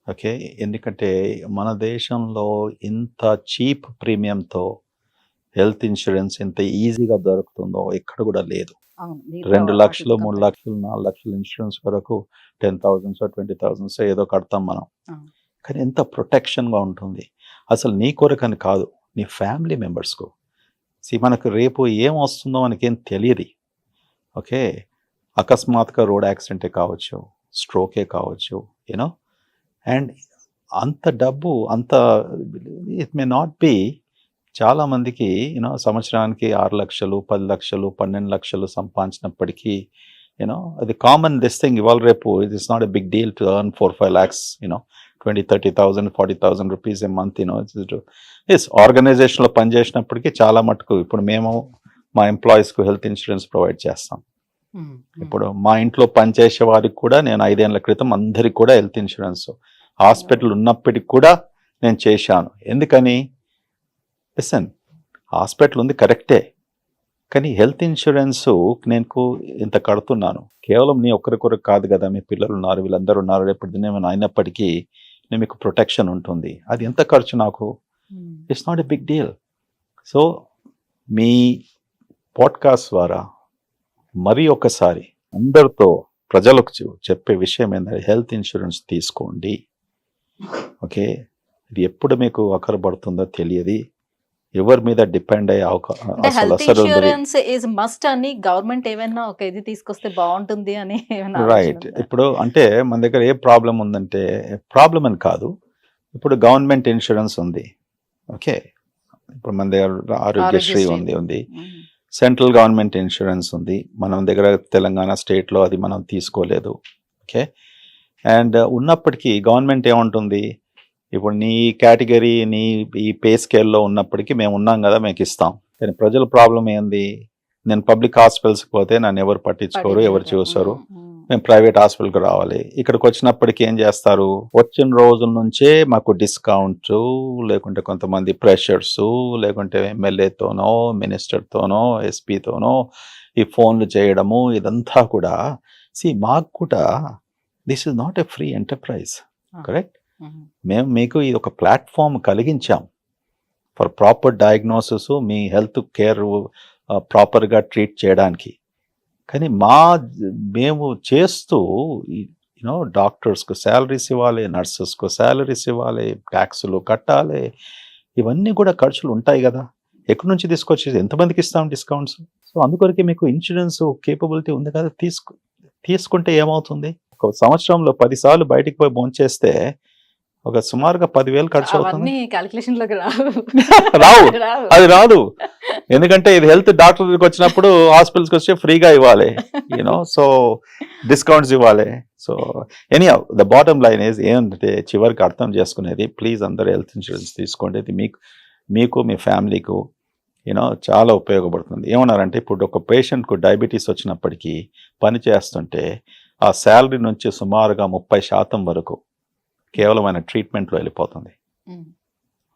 Okay, ఎందుకంటే మన దేశంలో ఇంత చీప్ ప్రీమియంతో హెల్త్ ఇన్సూరెన్స్ ఎంత ఈజీగా దొరుకుతుందో ఎక్కడ కూడా లేదు. 2 లక్షలు 3 లక్షలు 4 లక్షలు ఇన్సూరెన్స్ వరకు 10,000 20,000 ఏదో కడతాం మనం. కానీ ఎంత ప్రొటెక్షన్గా ఉంటుంది. అసలు నీ కొరకని కాదు, నీ ఫ్యామిలీ మెంబర్స్కు. మనకు రేపు ఏం వస్తుందో మనకేం తెలియదు. ఓకే, అకస్మాత్తుగా రోడ్ యాక్సిడెంటే కావచ్చు, స్ట్రోకే కావచ్చు, యూనో. అండ్ అంత డబ్బు అంత ఇట్ మే నాట్ బి చాలామందికి సంవత్సరానికి 6 లక్షలు 10 లక్షలు 12 లక్షలు సంపాదించినప్పటికీ అది కామన్ దిస్ థింగ్. ఇవాళ రేపు it is not a big deal to earn 4-5 lakhs 20,000-30,000 40,000 rupees a month. Yes, ఆర్గనైజేషన్లో పనిచేసినప్పటికీ చాలా మటుకు ఇప్పుడు మేము మా ఎంప్లాయీస్కు హెల్త్ ఇన్సూరెన్స్ ప్రొవైడ్ చేస్తాం. ఇప్పుడు మా ఇంట్లో పనిచేసే వారికి కూడా నేను 5 ఏళ్ల క్రితం అందరికి కూడా హెల్త్ ఇన్సూరెన్స్ హాస్పిటల్ ఉన్నప్పటికి కూడా నేను చేశాను. ఎందుకని? లిసన్, హాస్పిటల్ ఉంది కరెక్టే, కానీ హెల్త్ ఇన్సూరెన్స్ నేను ఇంత కడుతున్నాను. కేవలం నీ ఒక్కరికొరకు కాదు కదా, మీ పిల్లలు ఉన్నారు, వీళ్ళందరూ ఉన్నారు, రేపు దినేమైనా అయినప్పటికీ మీకు ప్రొటెక్షన్ ఉంటుంది. అది ఎంత ఖర్చు నాకు? It's not a big deal. So మీ పాడ్కాస్ట్ ద్వారా మరి ఒకసారి అందరితో ప్రజలకు చెప్పే విషయం ఏంటంటే హెల్త్ ఇన్సూరెన్స్ తీసుకోండి. ఓకే, ఇది ఎప్పుడు మీకు అక్కరపడుతుందో తెలియదు. ఎవరి మీద డిపెండ్ అయ్యే
హెల్త్ ఇన్సూరెన్స్ ఇస్ మస్ట్ అని గవర్నమెంట్ ఏమైనా ఒక ఇది తీసుకొస్తే బాగుంటుంది అని
రైట్. ఇప్పుడు అంటే మన దగ్గర ఏ ప్రాబ్లం ఉందంటే, ప్రాబ్లం అని కాదు, ఇప్పుడు గవర్నమెంట్ ఇన్సూరెన్స్ ఉంది. ఓకే, ఇప్పుడు మన దగ్గర ఆరోగ్యశ్రీ ఉంది, సెంట్రల్ గవర్నమెంట్ ఇన్సూరెన్స్ ఉంది. మన దగ్గర తెలంగాణ స్టేట్లో అది మనం తీసుకోలేదు. ఓకే, అండ్ ఉన్నప్పటికీ గవర్నమెంట్ ఏముంటుంది, ఇప్పుడు నీ కేటగిరీ నీ ఈ పే స్కేల్లో ఉన్నప్పటికీ మేము ఉన్నాం కదా, మీకు ఇస్తాం. కానీ ప్రజల ప్రాబ్లం ఏంది, నేను పబ్లిక్ హాస్పిటల్స్కి పోతే నన్ను ఎవరు పట్టించుకోరు, ఎవరు చూసారు, మేము ప్రైవేట్ హాస్పిటల్కి రావాలి. ఇక్కడికి వచ్చినప్పటికీ ఏం చేస్తారు, వచ్చిన రోజుల నుంచే మాకు డిస్కౌంట్, లేకుంటే కొంతమంది ప్రెషర్స్, లేకుంటే ఎమ్మెల్యేతోనో మినిస్టర్తోనో ఎస్పీతోనో ఈ ఫోన్లు చేయడము, ఇదంతా కూడా మాకు కూడా this is not a free enterprise. Correct? మేము మీకు ఇది ఒక ప్లాట్ఫామ్ కలిగించాం ఫర్ ప్రాపర్ డయాగ్నోసిస్, మీ హెల్త్ కేర్ ప్రాపర్గా ట్రీట్ చేయడానికి. కానీ మేము చేస్తూ డాక్టర్స్కు శాలరీస్ ఇవ్వాలి, నర్సెస్కు శాలరీస్ ఇవ్వాలి, ట్యాక్సులు కట్టాలి, ఇవన్నీ కూడా ఖర్చులు ఉంటాయి కదా. ఎక్కడి నుంచి తీసుకొచ్చేది, ఎంతమందికి ఇస్తాం డిస్కౌంట్స్? సో అందుకొరకే మీకు ఇన్సూరెన్స్ కేపబిలిటీ ఉంది కదా, తీసుకుంటే ఏమవుతుంది, ఒక సంవత్సరంలో 10 సార్లు బయటికి పోయి భోంచేస్తే ఒక సుమారుగా 10,000 ఖర్చు అవుతుంది. రావు, అది రాదు. ఎందుకంటే ఇది హెల్త్ డాక్టర్ దగ్గరికి వచ్చినప్పుడు హాస్పిటల్స్కి వచ్చి ఫ్రీగా ఇవ్వాలి, సో డిస్కౌంట్స్ ఇవ్వాలి. So anyhow the bottom line is ఏంటంటే చివరికి అర్థం చేసుకునేది, ప్లీజ్ అందరూ హెల్త్ ఇన్సూరెన్స్ తీసుకోండి. ఇది మీకు మీ ఫ్యామిలీకు చాలా ఉపయోగపడుతుంది. ఏమన్నారంటే ఇప్పుడు ఒక పేషెంట్కు డయాబెటీస్ వచ్చినప్పటికీ పని చేస్తుంటే ఆ శాలరీ నుంచి సుమారుగా 30% వరకు కేవలం ఆయన ట్రీట్మెంట్లో వెళ్ళిపోతుంది.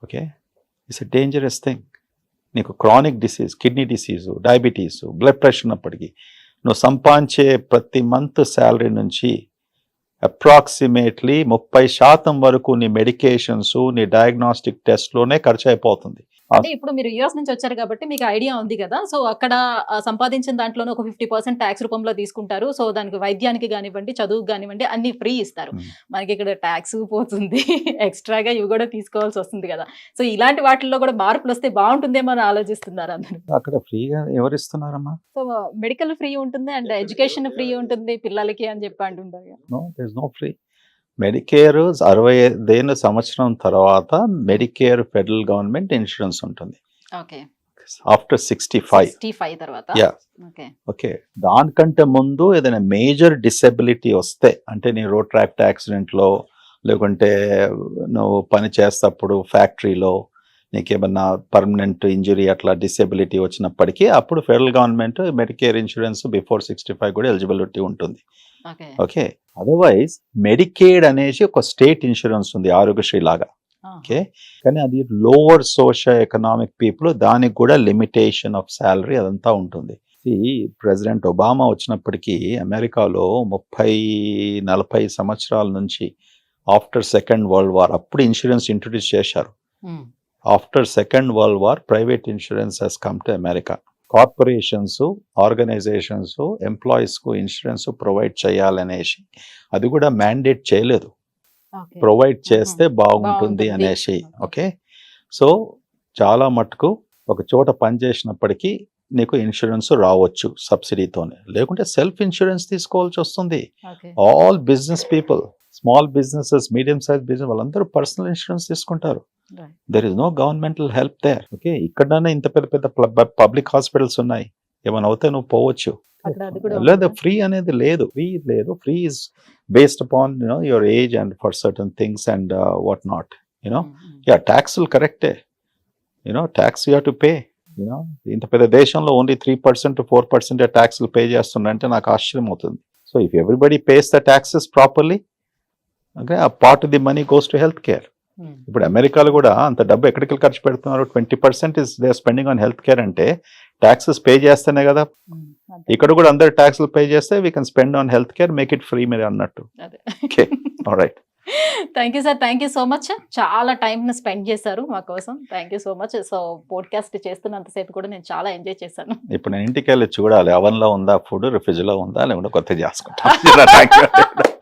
Okay, it's a dangerous thing. నీకు chronic disease, kidney disease, diabetes, blood pressure ఉన్నప్పటికీ నువ్వు సంపాదించే ప్రతి మంత్ శాలరీ నుంచి అప్రాక్సిమేట్లీ 30% వరకు నీ మెడికేషన్స్, నీ డయాగ్నోస్టిక్ టెస్ట్లోనే ఖర్చు అయిపోతుంది.
అంటే ఇప్పుడు మీరు యుఎస్ నుంచి వచ్చారు కాబట్టి మీకు ఐడియా ఉంది కదా, సో అక్కడ సంపాదించిన దాంట్లోనే ఒక 50% ట్యాక్స్ రూపంలో తీసుకుంటారు. సో దానికి వైద్యానికి కానివ్వండి, చదువుకు కానివ్వండి అన్ని ఫ్రీ ఇస్తారు. మనకి ఇక్కడ ట్యాక్స్ పోతుంది, ఎక్స్ట్రాగా ఇవి కూడా తీసుకోవాల్సి వస్తుంది కదా. సో ఇలాంటి వాటిల్లో కూడా మార్పులు వస్తే బాగుంటుందేమో అని ఆలోచిస్తున్నారు అందరూ.
అక్కడ ఫ్రీగా ఎవరు ఇస్తున్నారమ్మా?
సో మెడికల్ ఫ్రీ ఉంటుంది అండ్ ఎడ్యుకేషన్ ఫ్రీ ఉంటుంది పిల్లలకి అని చెప్పి అంటుంటారు.
No free. మెడికేర్ 65 సంవత్సరం తర్వాత మెడికేర్ ఫెడరల్ గవర్నమెంట్ ఇన్సూరెన్స్ ఉంటుంది. ఆఫ్టర్ 65
తర్వాత.
ఓకే, దానికంటే ముందు ఏదైనా మేజర్ డిసెబిలిటీ వస్తే, అంటే నీ రోడ్ ట్రాఫిక్ యాక్సిడెంట్లో, లేకుంటే నువ్వు పని చేసేటప్పుడు ఫ్యాక్టరీలో నీకేమన్నా పర్మనెంట్ ఇంజరీ అట్లా డిసెబిలిటీ వచ్చినప్పటికీ అప్పుడు federal government Medicare insurance before 65 కూడా ఎలిజిబిలిటీ ఉంటుంది. ఓకే, అదర్వైజ్ మెడికేడ్ అనేసి ఒక స్టేట్ ఇన్సూరెన్స్ ఉంది, ఆరోగ్యశ్రీ లాగా. ఓకే, కానీ అది లోవర్ సోషల్ ఎకనామిక్ పీపుల్, దానికి కూడా లిమిటేషన్ ఆఫ్ శాలరీ అదంతా ఉంటుంది. ప్రెసిడెంట్ ఒబామా వచ్చినప్పటికీ అమెరికాలో 30-40 సంవత్సరాల నుంచి ఆఫ్టర్ సెకండ్ వరల్డ్ వార్ అప్పుడు ఇన్సూరెన్స్ ఇంట్రొడ్యూస్ చేశారు. After second world war private insurance has come to America. Corporations, organizations ఎంప్లాయీస్కు ఇన్సూరెన్స్ ప్రొవైడ్ చేయాలనేసి అది కూడా మ్యాండేట్ చేయలేదు, ప్రొవైడ్ చేస్తే బాగుంటుంది అనేసి. ఓకే, సో చాలా మటుకు ఒక చోట పనిచేసినప్పటికీ నీకు ఇన్సూరెన్స్ రావచ్చు సబ్సిడీతోనే, లేకుంటే సెల్ఫ్ ఇన్సూరెన్స్ తీసుకోవాల్సి వస్తుంది.
Okay.
All business people, small businesses, medium size business వాళ్ళందరూ పర్సనల్ ఇన్సూరెన్స్ తీసుకుంటారు.
Right.
There is no governmental help there. Okay, ఇక్కడనే ఇంత పెద్ద పెద్ద పబ్లిక్ హాస్పిటల్స్ ఉన్నాయి, ఏమైనా అవుతే నువ్వు పోవచ్చు.
అక్కడ అది కూడా
లేదా
ఉందా?
ఫ్రీ అనేది లేదు, free is based upon your age and for certain things and what not. Yeah, ట్యాక్స్లు కరెక్టే, tax you have to pay. ఇంత పెద్ద దేశంలో ఓన్లీ 3% to 4% ట్యాక్స్లు పే చేస్తున్నారంటే నాకు ఆశ్చర్యం అవుతుంది. So if everybody pays the taxes properly, okay, a part of the money goes to health care. ఇప్పుడు అమెరికాలో కూడా అంత డబ్బు ఎక్కడికి ఖర్చు పెడుతున్నారు, 20% is they spending on health care అంటే ట్యాక్సెస్ పే చేస్తేనే కదా. ఇక్కడ కూడా అందరు ట్యాక్స్లు పే చేస్తే we can spend on health care, make it free మీరు అన్నట్టు. Okay, alright.
Thank you sir, thank you so much. చాలా టైంని స్పెండ్ చేశారు మా కోసం. Thank you so much. So podcast చేస్తున్నంతసేపు కూడా నేను చాలా ఎంజాయ్ చేశాను.
ఇప్పుడు నేను ఇంటికి వెళ్ళి చూడాలి, అవన్లో ఉందా ఫుడ్, ఫ్రిడ్జ్లో ఉందా, లేకుంటే కొత్త చేసుకుంటాను.